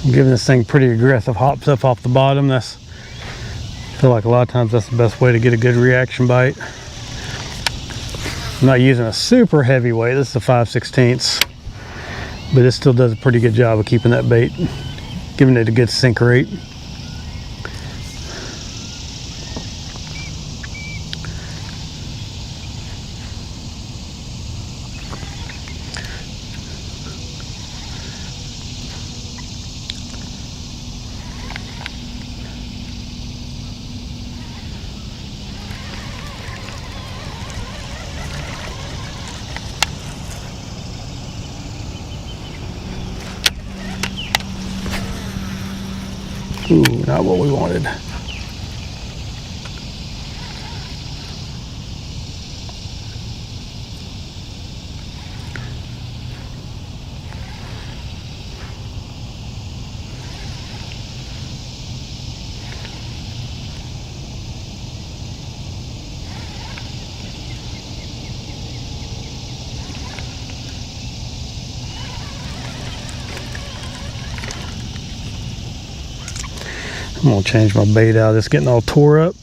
I'm giving this thing pretty aggressive hops up off the bottom. I feel like a lot of times that's the best way to get a good reaction bite. I'm not using a super heavy weight. This is a 5/16, but it still does a pretty good job of keeping that bait, giving it a good sink rate. Ooh, not what we wanted. I'm gonna change my bait out. It's getting all tore up.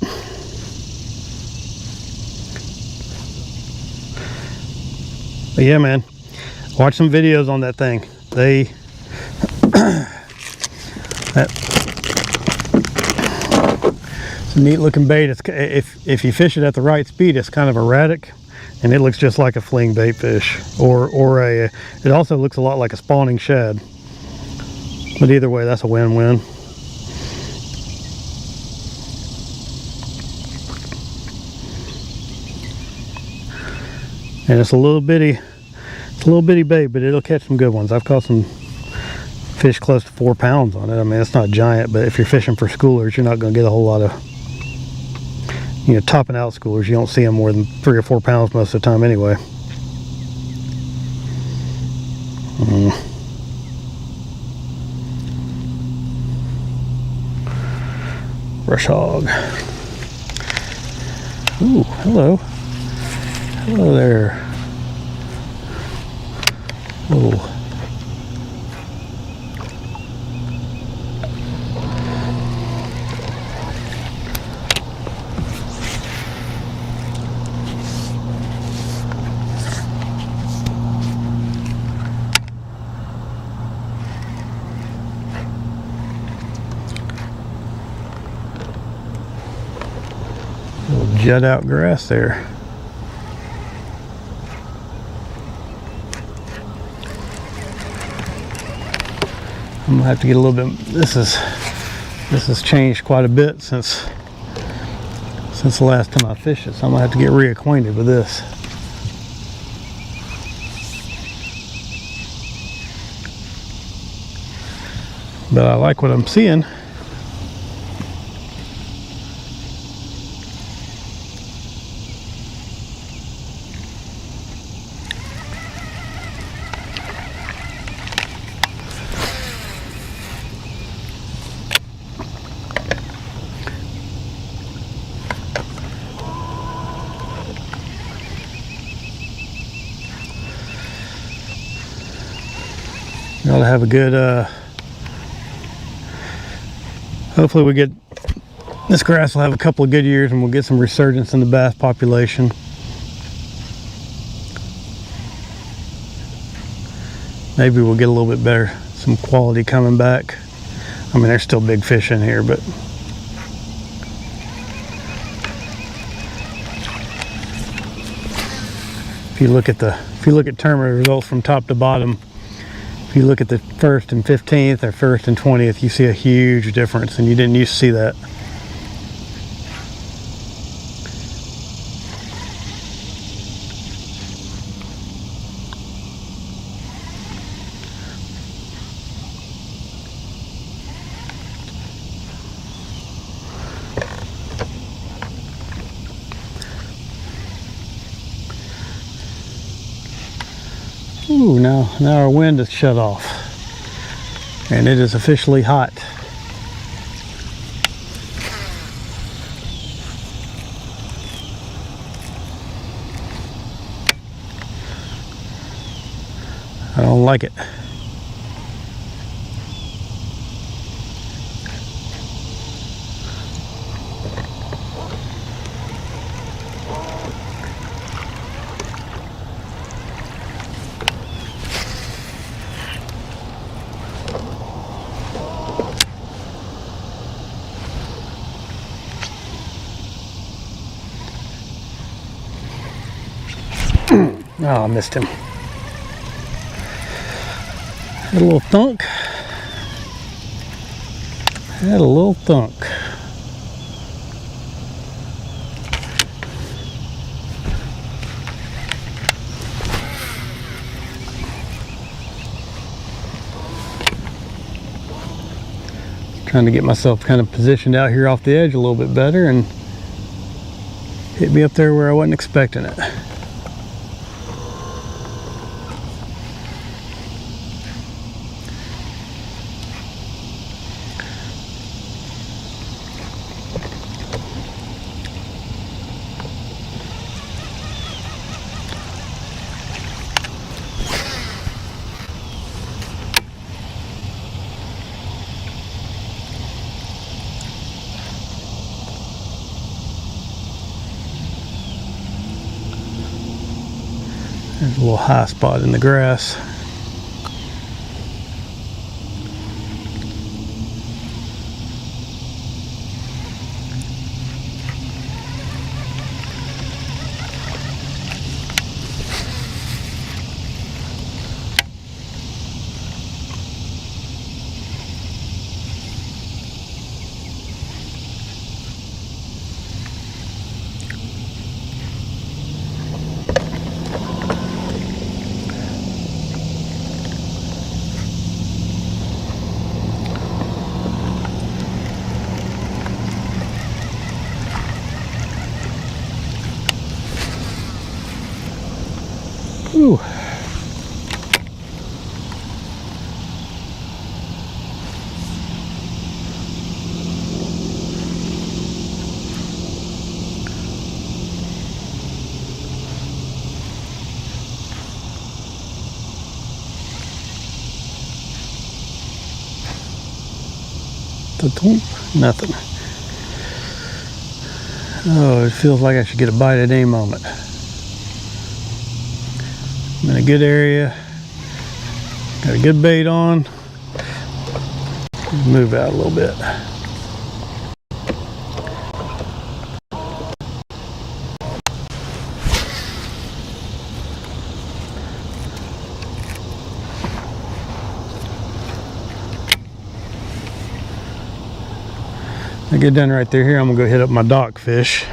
But yeah, man, watch some videos on that thing. It's a neat looking bait. If you fish it at the right speed, it's kind of erratic, and it looks just like a fling bait fish, it also looks a lot like a spawning shad. But either way, that's a win-win. And it's a little bitty bait, but it'll catch some good ones. I've caught some fish close to 4 pounds on it. I mean, it's not giant, but if you're fishing for schoolers, you're not going to get a whole lot of, topping out schoolers. You don't see them more than 3 or 4 pounds most of the time anyway. Brush hog. Ooh, hello. Hello there. Oh. Little jut out grass there. I'm gonna have to get a little bit. This has changed quite a bit since the last time I fished it, so I'm gonna have to get reacquainted with this. But I like what I'm seeing. We ought to have a good, hopefully we get, this grass will have a couple of good years and we'll get some resurgence in the bass population. Maybe we'll get a little bit better, some quality coming back. I mean, there's still big fish in here, but if you look at tournament results from top to bottom, if you look at the 1st and 15th or 1st and 20th, you see a huge difference, and you didn't used to see that. Ooh, now our wind is shut off, and it is officially hot. I don't like it. Oh, I missed him. Had a little thunk. Had a little thunk. Trying to get myself kind of positioned out here off the edge a little bit better, and hit me up there where I wasn't expecting it. There's a little high spot in the grass. Ooh. Nothing. Oh, it feels like I should get a bite at any moment. I'm in a good area. Got a good bait on. Move out a little bit. I get done right there here, I'm gonna go hit up my dock fish.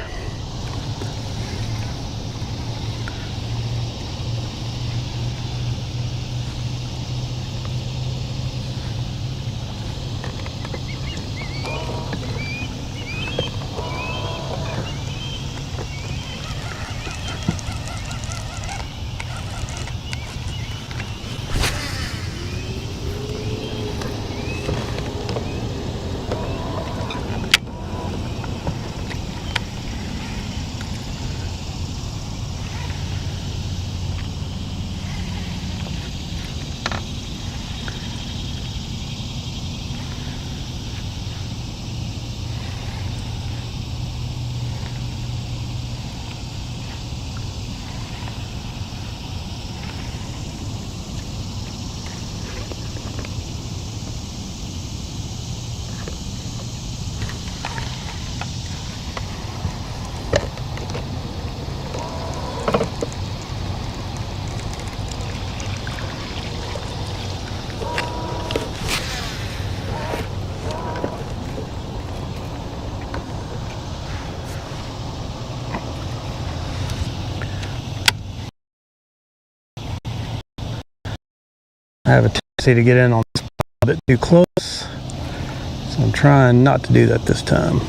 I have a tendency to get in on this a bit too close, so I'm trying not to do that this time.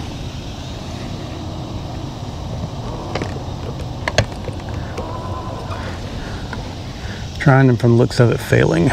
Trying, and from the looks of it, failing.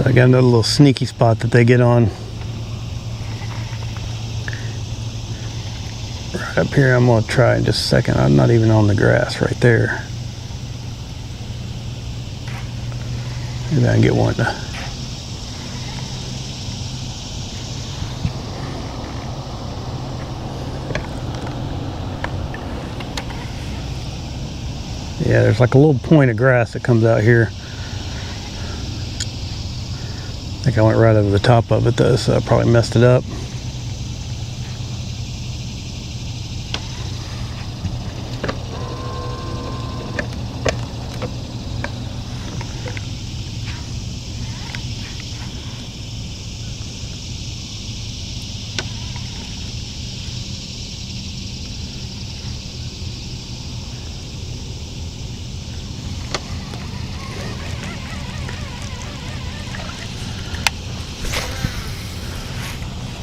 So I got another little sneaky spot that they get on. Right up here, I'm gonna try in just a second. I'm not even on the grass right there. Maybe I can get one. Yeah, there's like a little point of grass that comes out here. I think I went right over the top of it though, so I probably messed it up.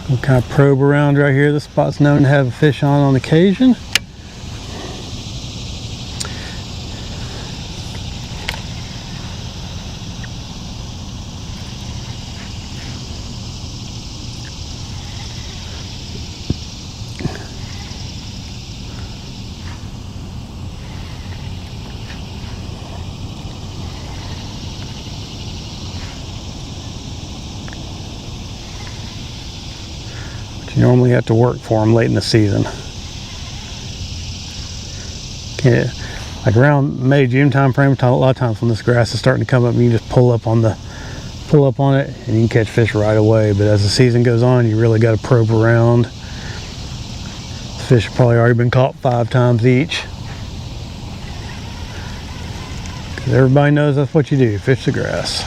We'll kind of probe around right here. This spot's known to have a fish on occasion. You normally have to work for them late in the season. Like around May, June time frame, a lot of times when this grass is starting to come up, you can just pull up on it and you can catch fish right away. But as the season goes on, you really got to probe around. The fish have probably already been caught 5 times each. Because everybody knows that's what you do, fish the grass.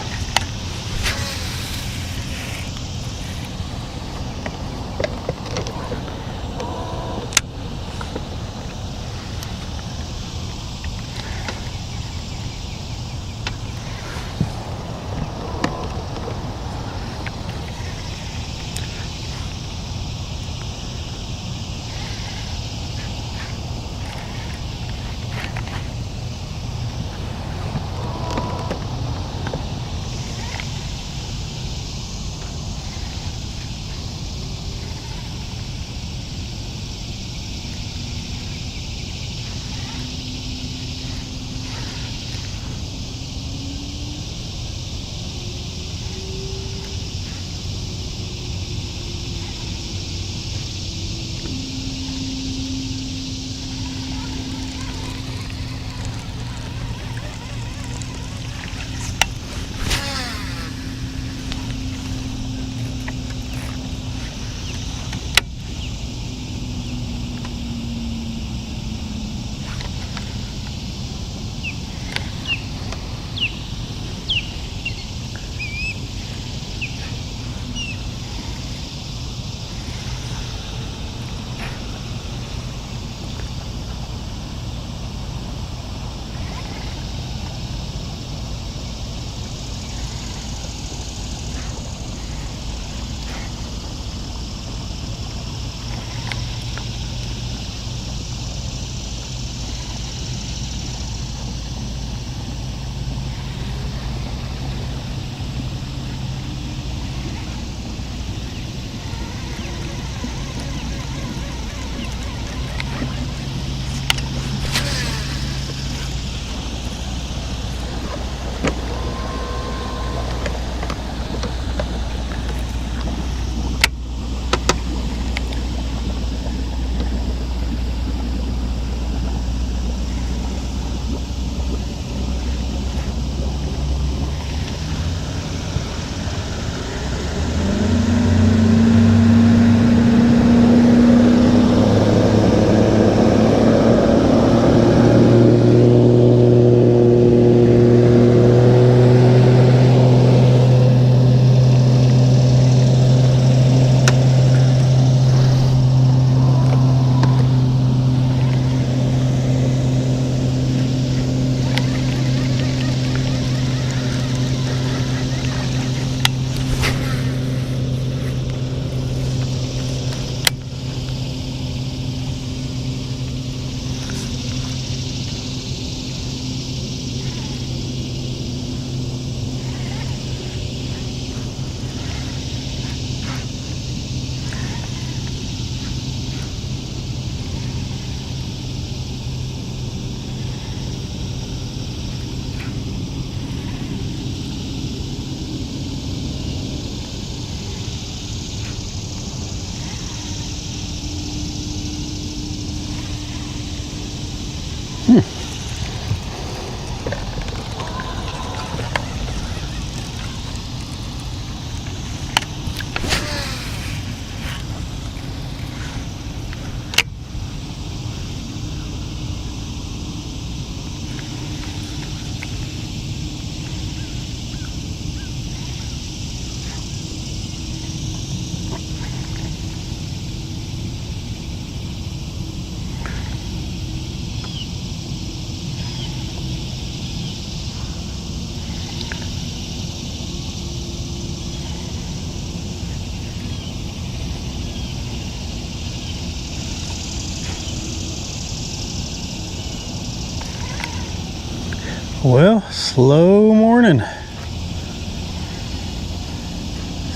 Well, slow morning.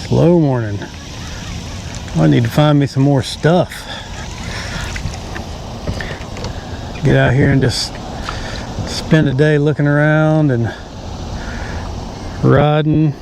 Slow morning. I need to find me some more stuff. Get out here and just spend a day looking around and riding.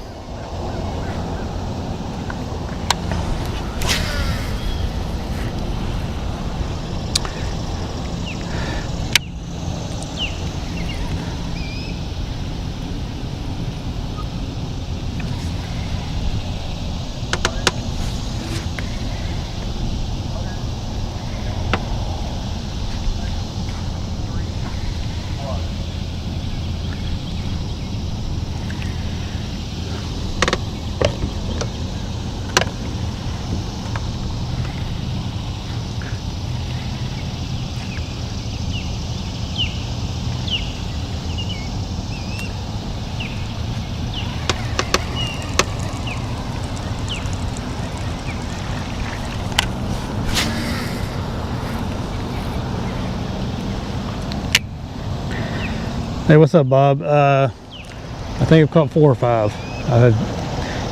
Hey, what's up, Bob? I think I've caught 4 or 5. I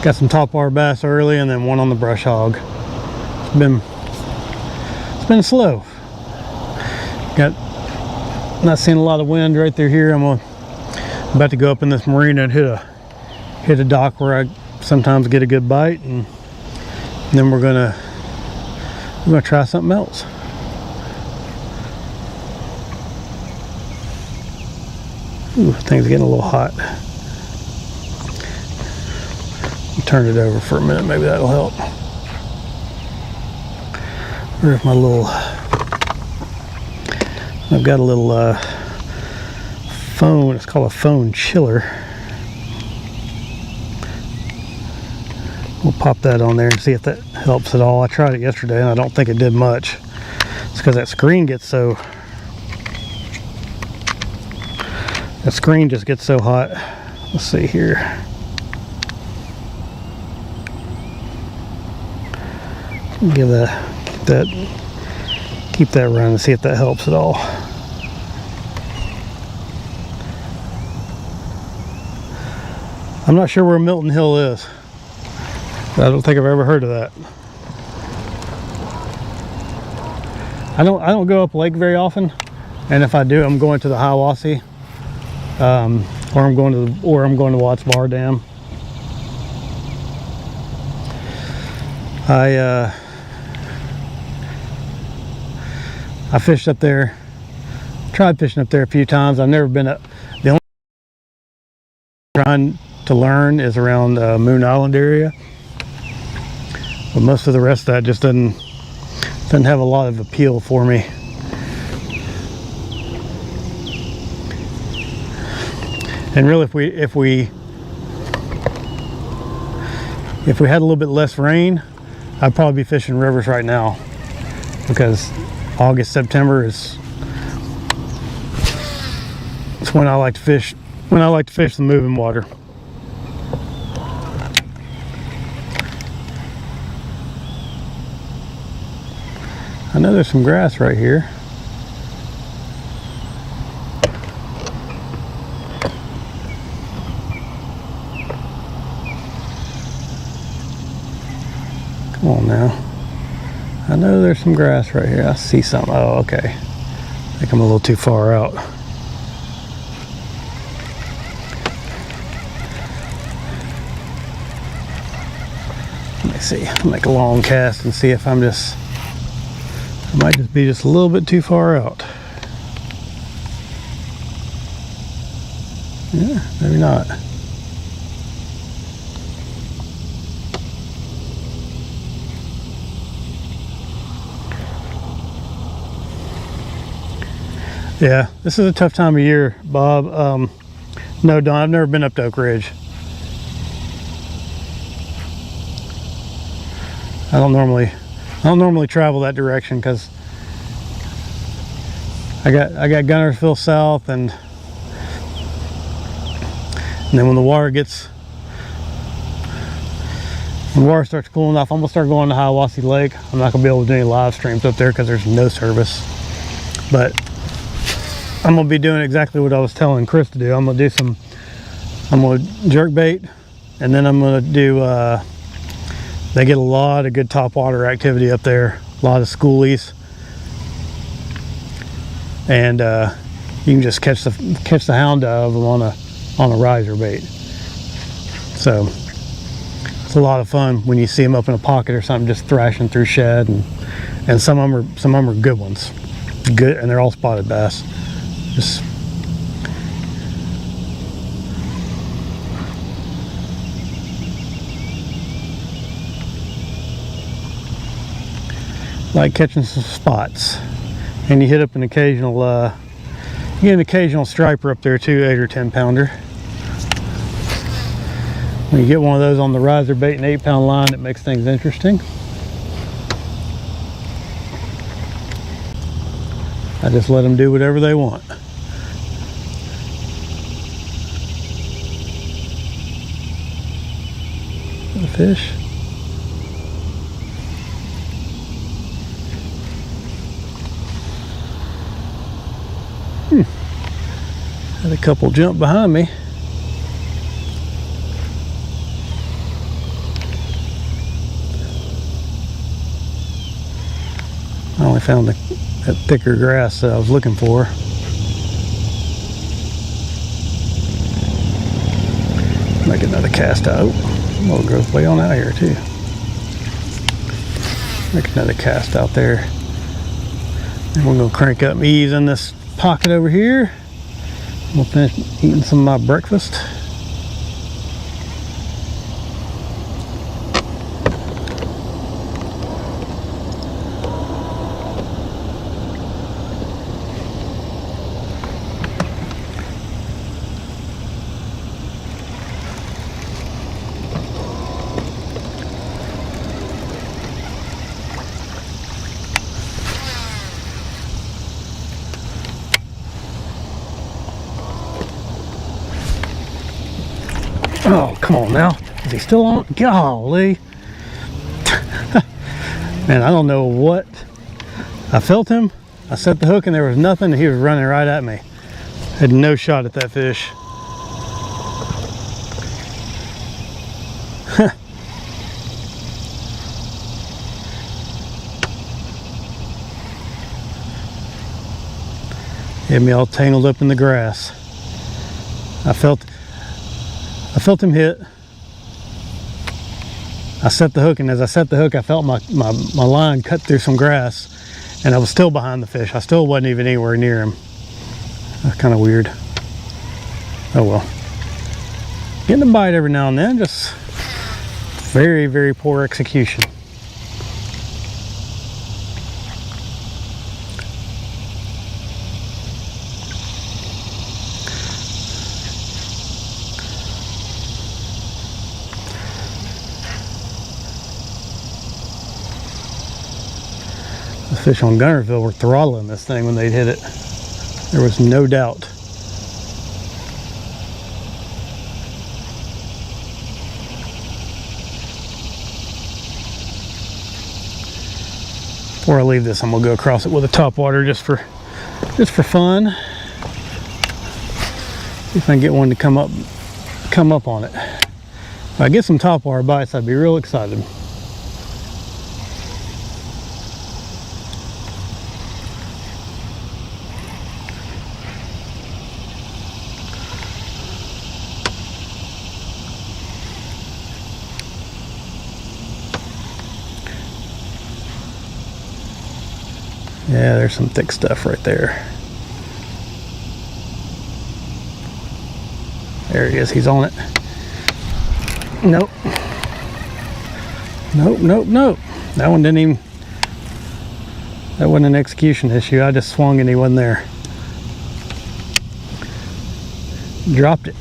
got some top water bass early and then one on the brush hog. It's been slow. Not seeing a lot of wind right through here. I'm about to go up in this marina and hit a dock where I sometimes get a good bite, and then we're gonna try something else. Ooh, things getting a little hot. Turn it over for a minute, maybe that'll help. Where's my little... I've got a little phone, it's called a phone chiller. We'll pop that on there and see if that helps at all. I tried it yesterday and I don't think it did much. It's because that screen gets so... The screen just gets so hot. Let's see here. Keep that running and see if that helps at all. I'm not sure where Milton Hill is. I don't think I've ever heard of that. I don't go up lake very often, and if I do, I'm going to the Hiawassee. Or I'm going to Watts Bar Dam. I fished up there. Tried fishing up there a few times. I've never been up. The only trying to learn is around Moon Island area, but most of the rest of that just doesn't have a lot of appeal for me. And really, if we had a little bit less rain, I'd probably be fishing rivers right now, because August, September is when I like to fish. When I like to fish the moving water. I know there's some grass right here. Come on now. I know there's some grass right here. I see something. Oh, okay. I think I'm a little too far out. Let me see. I'll make a long cast and see if I might just be just a little bit too far out. Yeah, maybe not. Yeah, this is a tough time of year, Bob. No, Don, I've never been up to Oak Ridge. I don't normally travel that direction because I got Gunnersville South, and then when the water starts cooling off, I'm gonna start going to Hiawassee Lake. I'm not gonna be able to do any live streams up there because there's no service. But I'm gonna be doing exactly what I was telling Chris to do. I'm gonna jerk bait, and then I'm gonna do, they get a lot of good topwater activity up there, a lot of schoolies, and you can just catch the hound out of them on a riser bait. So it's a lot of fun when you see them up in a pocket or something, just thrashing through shad, and some of them are good ones, good, and they're all spotted bass. Just like catching some spots, and you hit up an occasional you get an occasional striper up there too, 8 or 10 pounder. When you get one of those on the riser bait and 8-pound line, it makes things interesting. I just let them do whatever they want. The fish. Had a couple jump behind me. I only found that thicker grass that I was looking for. Make another cast out. Little growth way on out here too. Make another cast out there. And we're gonna crank up and ease in this pocket over here. We'll finish eating some of my breakfast. Oh, come on now. Is he still on? Golly. Man, I don't know what. I felt him. I set the hook and there was nothing. He was running right at me. Had no shot at that fish. Had me all tangled up in the grass. I felt him hit. I set the hook, and as I set the hook, I felt my line cut through some grass, and I was still behind the fish. I still wasn't even anywhere near him. That's kind of weird. Oh well. Getting a bite every now and then, just very, very poor execution. The fish on Gunnersville were throttling this thing when they'd hit it. There was no doubt. Before I leave this, I'm gonna go across it with a topwater just for fun. See if I can get one to come up on it. If I get some topwater bites, I'd be real excited. Yeah, there's some thick stuff right there. There he is, he's on it. Nope. Nope. That one didn't even, that wasn't an execution issue. I just swung and he wasn't there. Dropped it.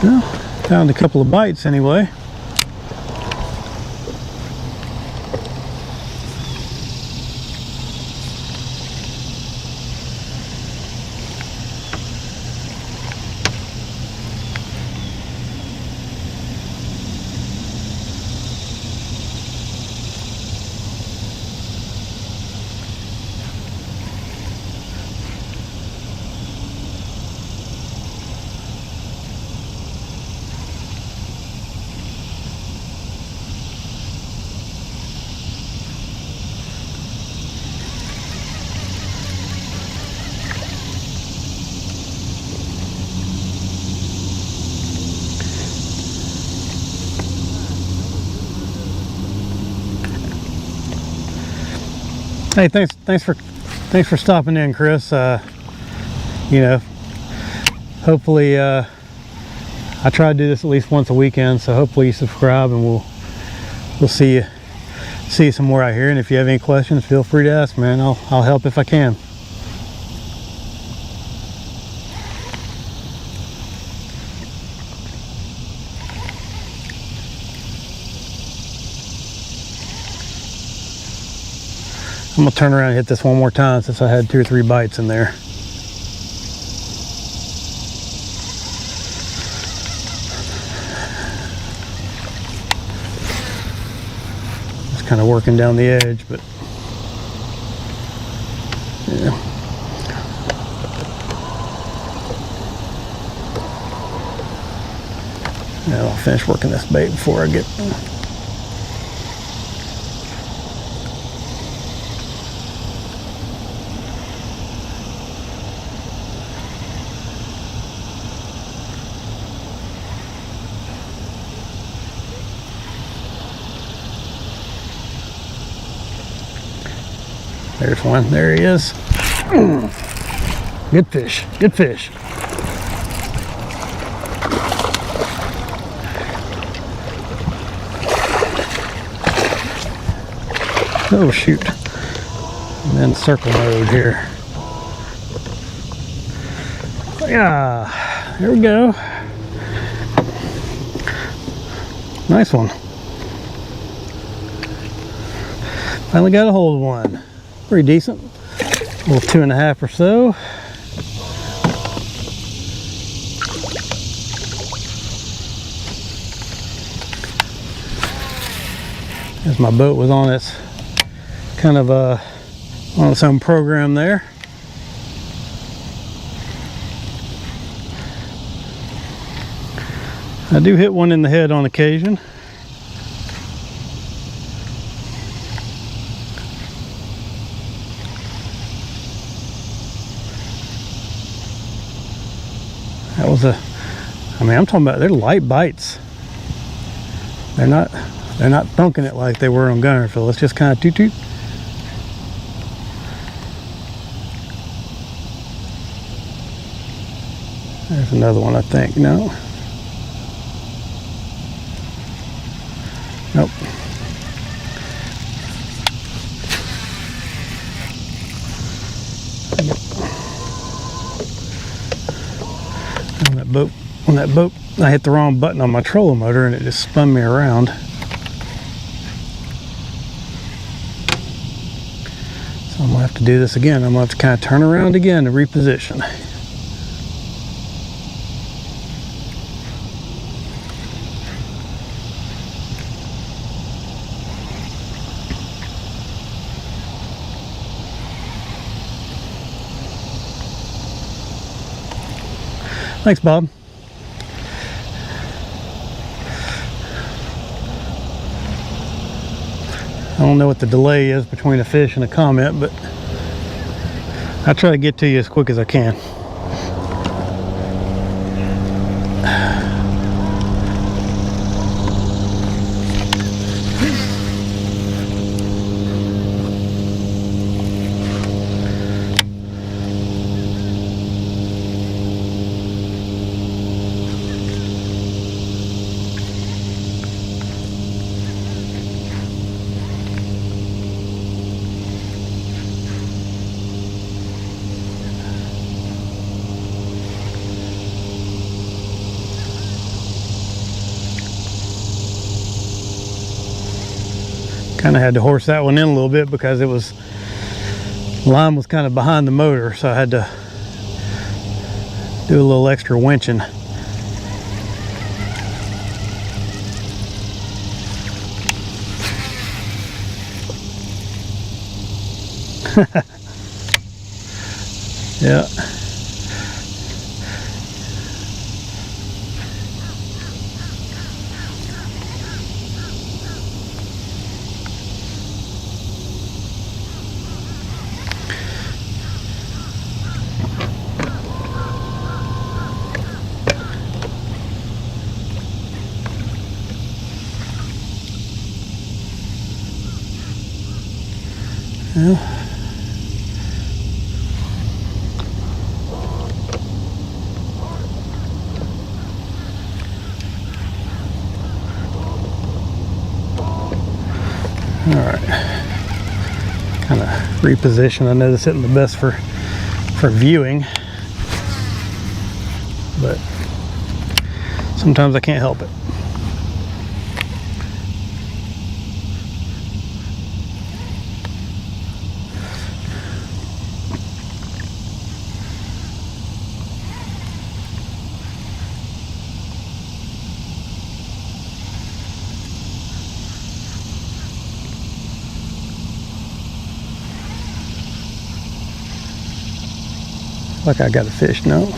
Well, found a couple of bites anyway. Hey, thanks for stopping in, Chris. You know, hopefully, I try to do this at least once a weekend, so hopefully you subscribe, and we'll see you some more out here. And if you have any questions, feel free to ask, man. I'll help if I can. I'm gonna turn around and hit this one more time since I had 2 or 3 bites in there. Just kind of working down the edge, but yeah. Yeah, I'll finish working this bait before I get. There's one. There he is. Good fish. Good fish. Oh, shoot. And then circle mode here. Yeah. There we go. Nice one. Finally got a hold of one. Pretty decent. A little 2.5 or so. As my boat was on its kind of on its own program there. I do hit one in the head on occasion. That was I mean, I'm talking about, they're light bites. They're not thunking it like they were on Gunnersville. It's just kind of toot toot. There's another one, I think. No. Nope. On that boat, I hit the wrong button on my trolling motor and it just spun me around. So I'm gonna have to do this again. I'm gonna have to kind of turn around again to reposition. Thanks, Bob. I don't know what the delay is between a fish and a comment, but I try to get to you as quick as I can. Kind of had to horse that one in a little bit because it was, line was kind of behind the motor, so I had to do a little extra winching. Yeah. Yeah. All right, kind of reposition. I know this isn't the best for viewing, but sometimes I can't help it. Like I got a fish, no?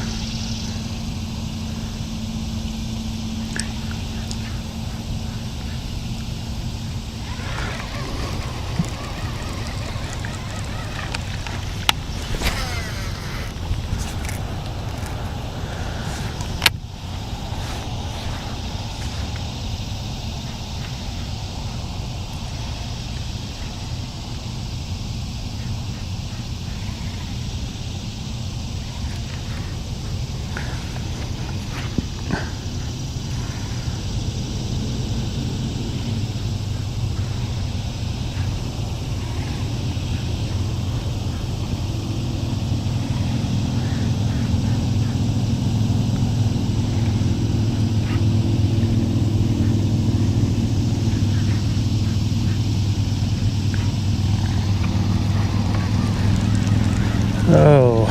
Oh,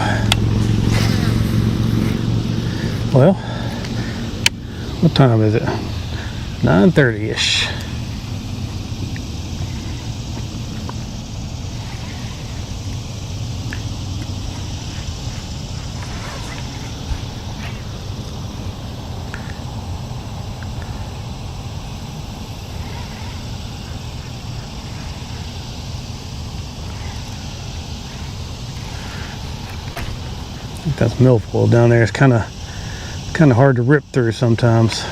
well, what time is it? 9:30-ish. I think that's milfoil down there. It's kind of hard to rip through sometimes.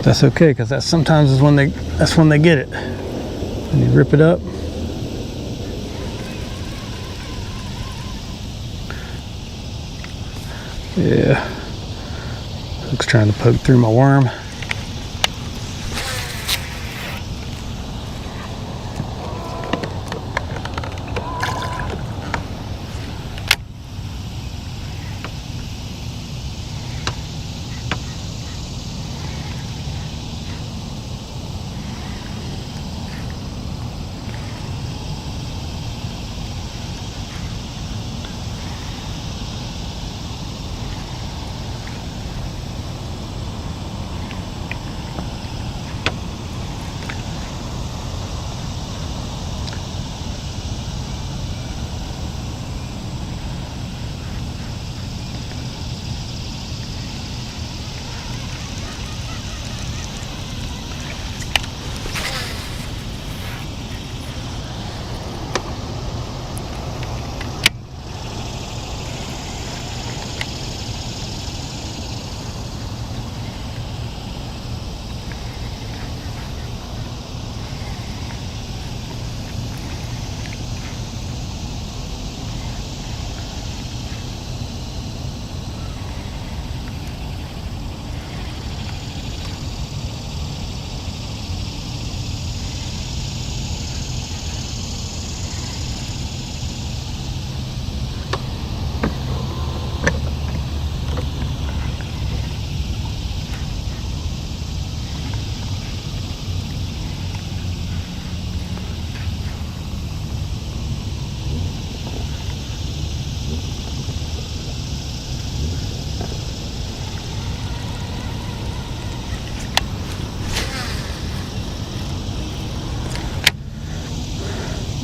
That's okay, because that sometimes is when they get it. And you rip it up. Yeah. Hook's trying to poke through my worm.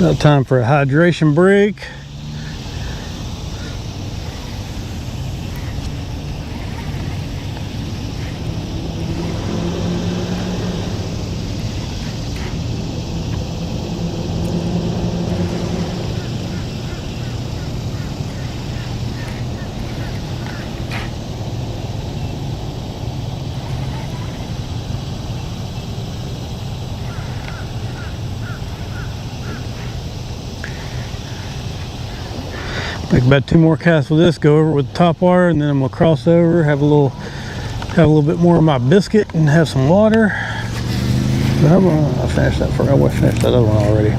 Now time for a hydration break. Make about 2 more casts with this, go over with the top wire, and then I'm gonna cross over, have a little bit more of my biscuit and have some water. But I finished that for, I finished that other one already.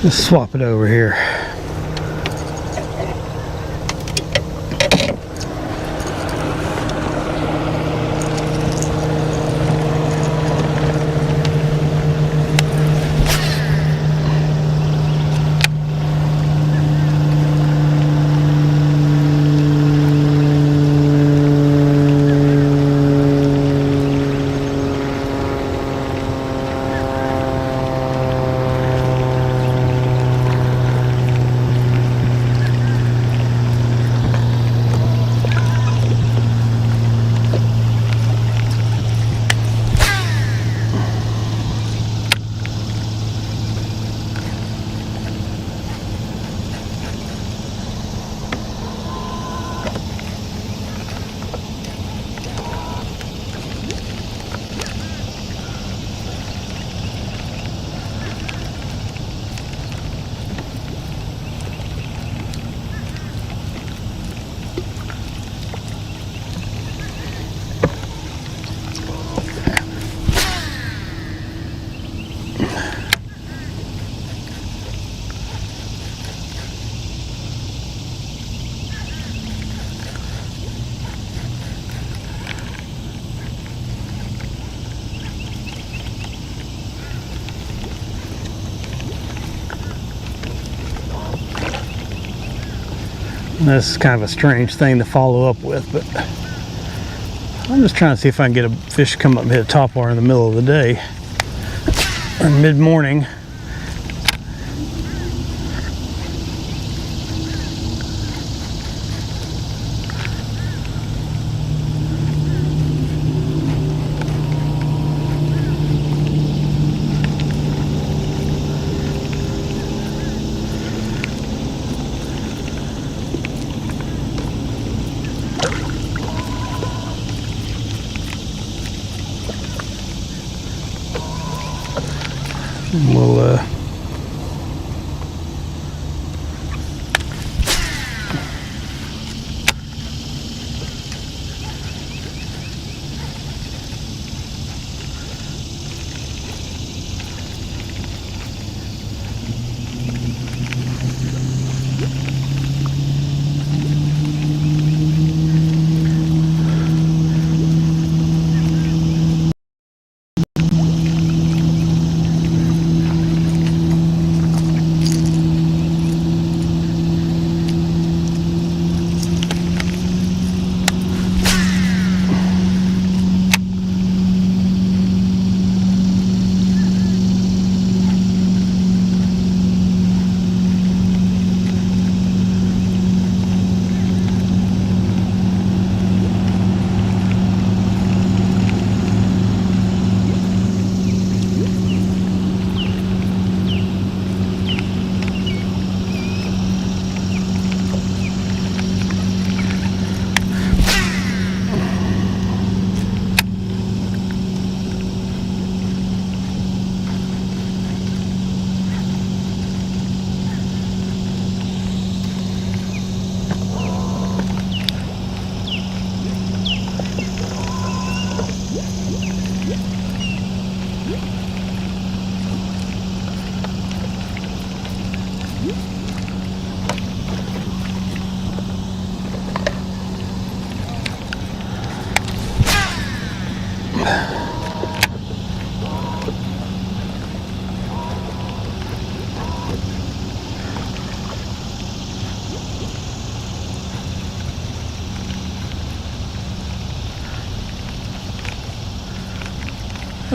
Let's swap it over here. This is kind of a strange thing to follow up with, but I'm just trying to see if I can get a fish come up and hit a top wire in the middle of the day or mid-morning. We'll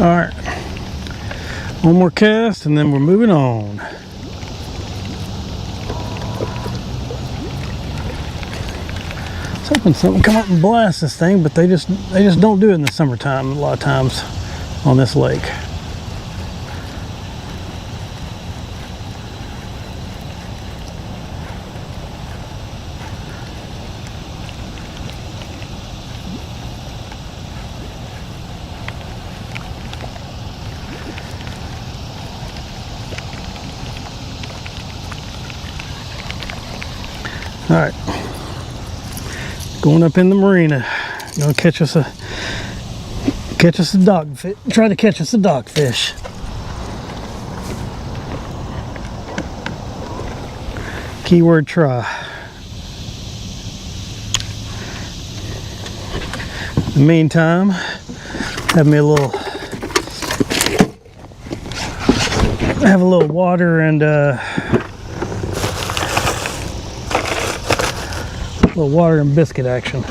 Alright, one more cast and then we're moving on. I was hoping something come up and blast this thing, but they just don't do it in the summertime a lot of times on this lake. All right, going up in the marina. Gonna catch us a dogfish. Try to catch us a dogfish. Keyword try. In the meantime, have a little water and little water and biscuit action.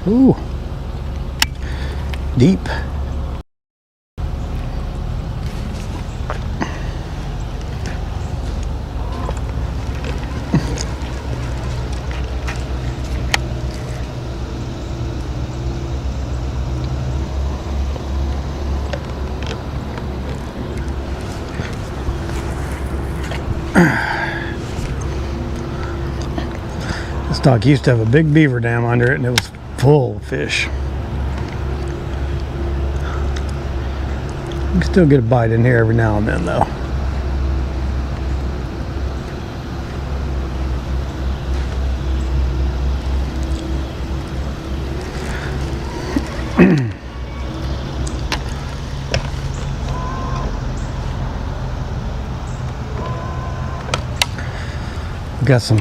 Ooh, deep. Dock used to have a big beaver dam under it, and it was full of fish. You can still get a bite in here every now and then, though. Got some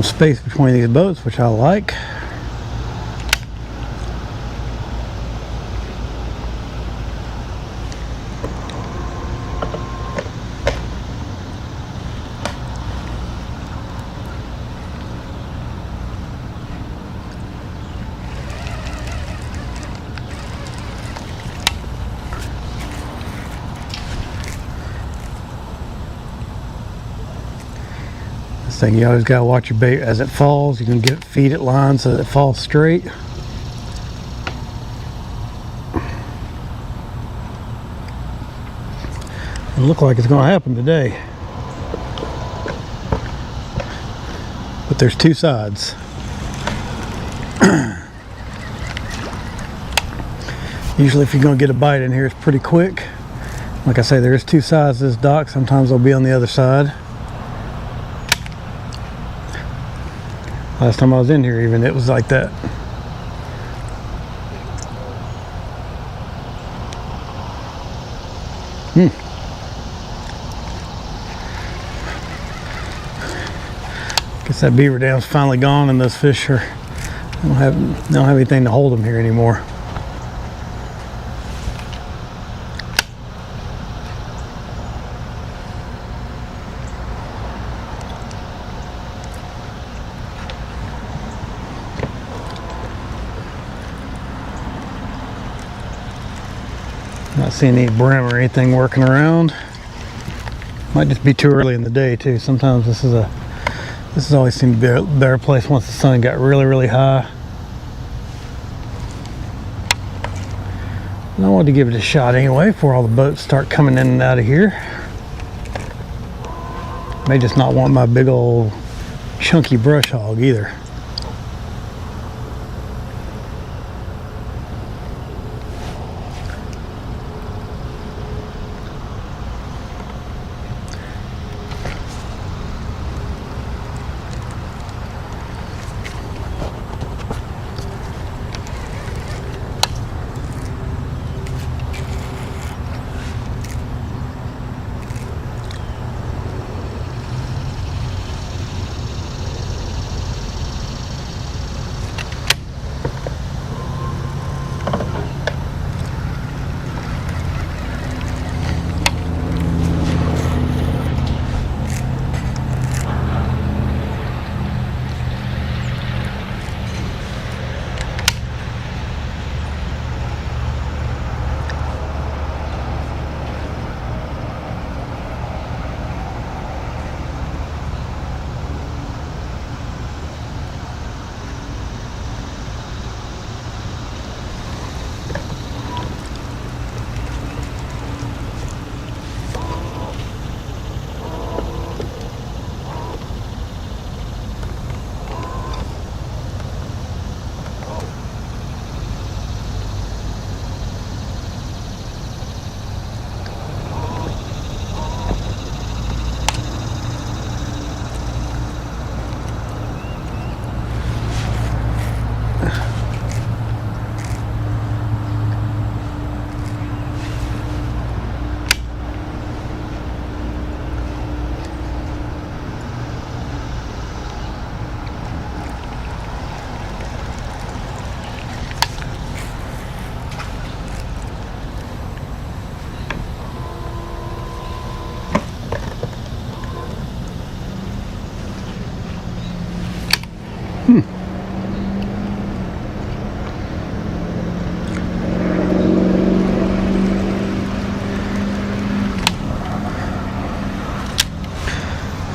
space between these boats, which I like. This thing, you always gotta watch your bait as it falls. You can feed it line so that it falls straight. It look like it's gonna happen today, but there's two sides. Usually if you're gonna get a bite in here, it's pretty quick. Like I say, there is two sides to this dock. Sometimes they'll be on the other side. Last time I was in here, even, it was like that. Guess that beaver dam's finally gone, and those fish they don't have anything to hold them here anymore. Not seeing any brim or anything working around. Might just be too early in the day too. Sometimes this has always seemed to be a better place once the sun got really high. And I wanted to give it a shot anyway before all the boats start coming in and out of here. May just not want my big old chunky brush hog either.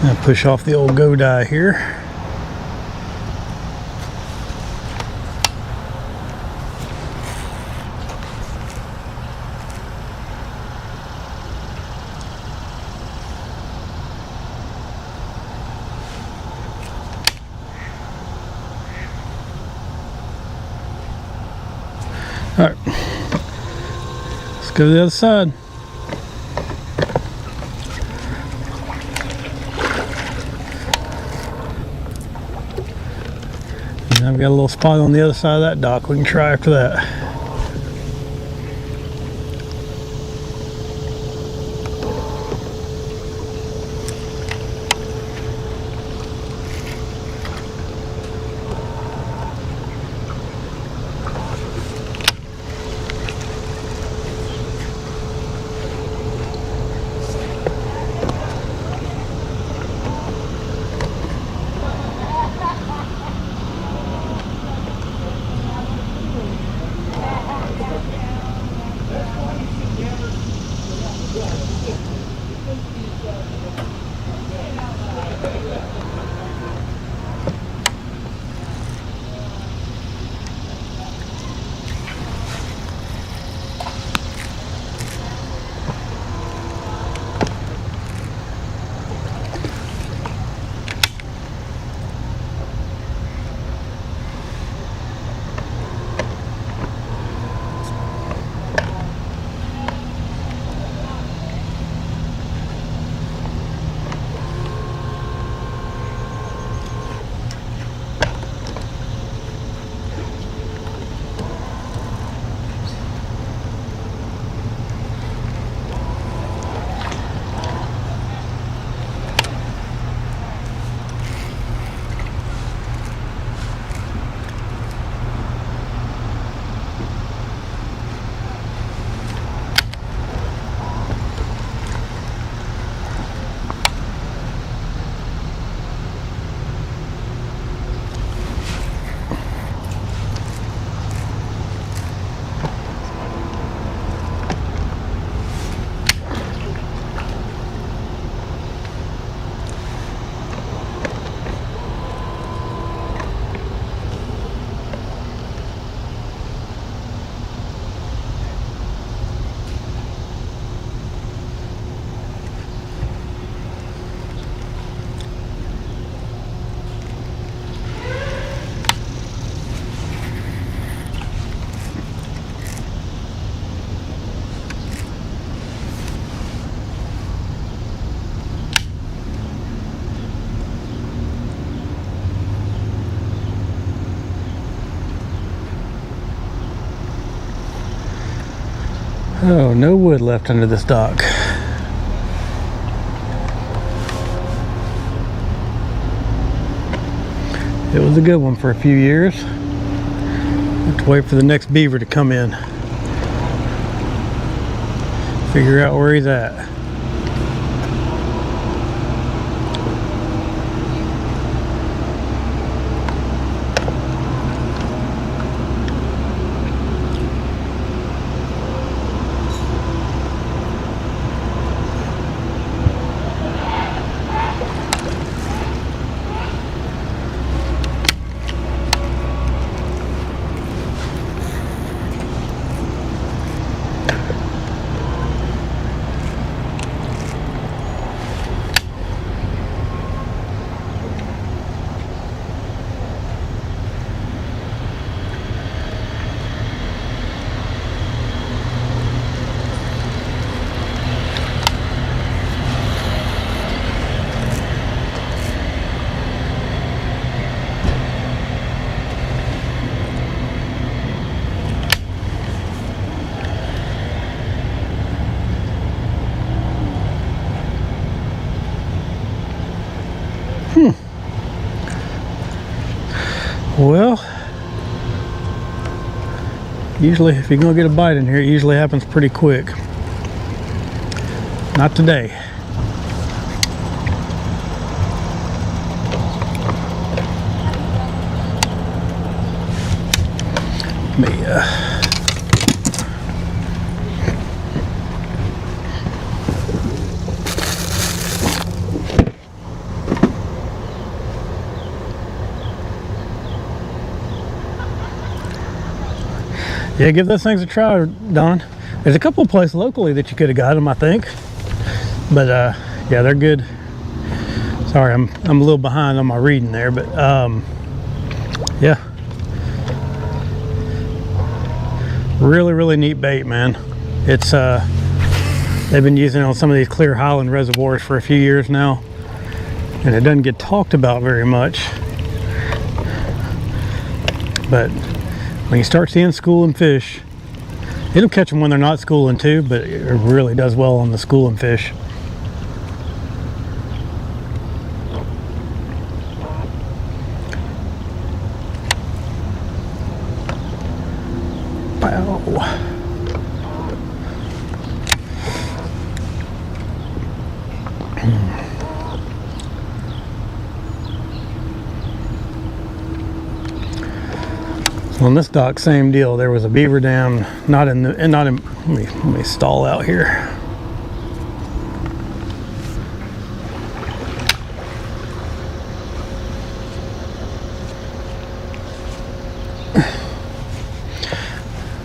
I'll push off the old go die here. Alright, let's go to the other side. And I've got a little spot on the other side of that dock we can try after that. Oh, no wood left under this dock. It was a good one for a few years. Have to wait for the next beaver to come in. Figure out where he's at. Well, usually if you're gonna get a bite in here, it usually happens pretty quick. Not today. Yeah, give those things a try, Don. There's a couple of places locally that you could have got them, I think. But yeah, they're good. Sorry, I'm a little behind on my reading there, but yeah. Really neat bait, man. It's they've been using it on some of these clear highland reservoirs for a few years now, and it doesn't get talked about very much. But when you start seeing schooling fish, it'll catch them when they're not schooling too, but it really does well on the schooling fish. Wow. On this dock, same deal. There was a beaver dam, not in. Let me stall out here.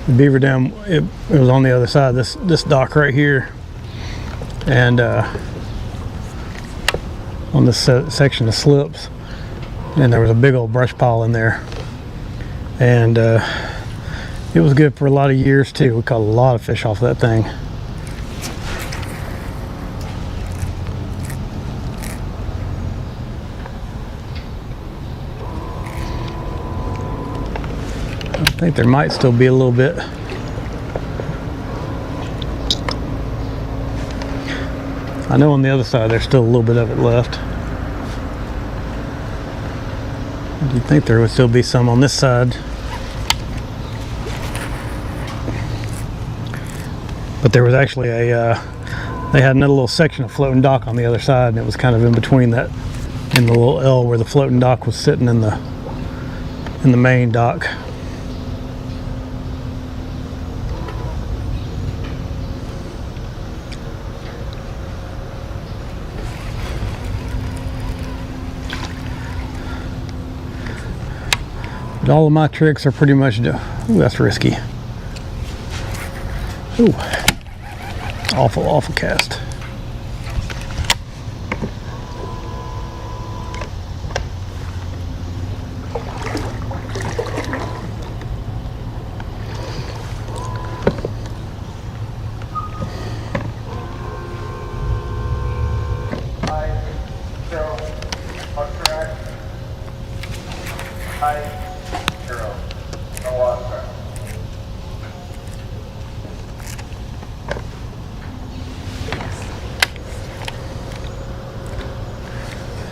The beaver dam, it was on the other side of this dock right here, and on this section of slips, and there was a big old brush pile in there. And it was good for a lot of years too. We caught a lot of fish off that thing. I think there might still be a little bit. I know on the other side there's still a little bit of it left. You'd think there would still be some on this side. But there was actually they had another little section of floating dock on the other side, and it was kind of in between that, in the little L where the floating dock was sitting in the main dock. But all of my tricks are pretty much, ooh, that's risky. Ooh, awful cast.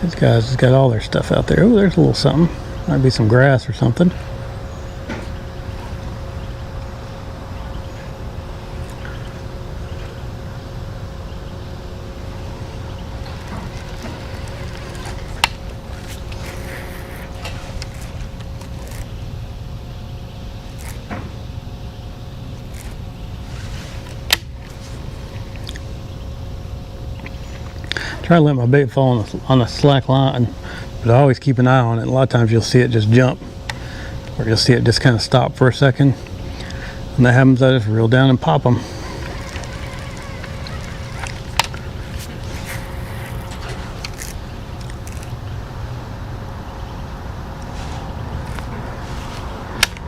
These guys just got all their stuff out there. Oh, there's a little something. Might be some grass or something. Try to let my bait fall on a slack line, but I always keep an eye on it. A lot of times you'll see it just jump, or you'll see it just kind of stop for a second. When that happens, I just reel down and pop them.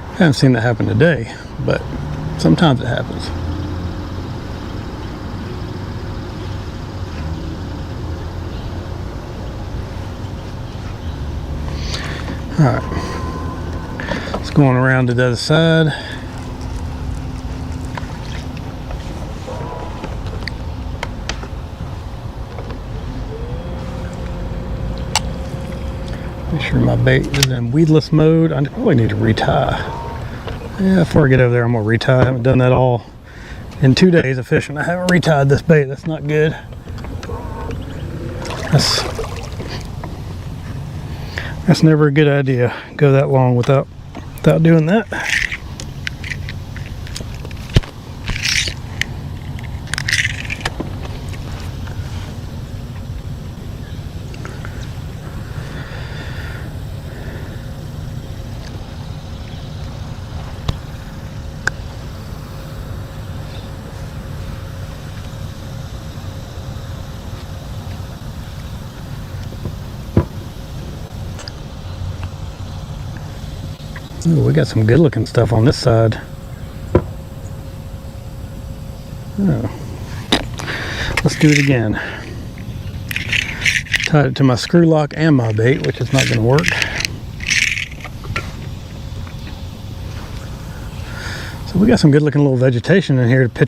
I haven't seen that happen today, but sometimes it happens. All right, it's going around to the other side. Make sure my bait is in weedless mode. I probably need to retie. Yeah, before I get over there, I'm gonna retie. I haven't done that all in 2 days of fishing. I haven't retied this bait. That's not good. That's never a good idea. Go that long without doing that. Ooh, we got some good looking stuff on this side. Let's do it again. Tied it to my screw lock and my bait, which is not going to work. So we got some good looking little vegetation in here to pitch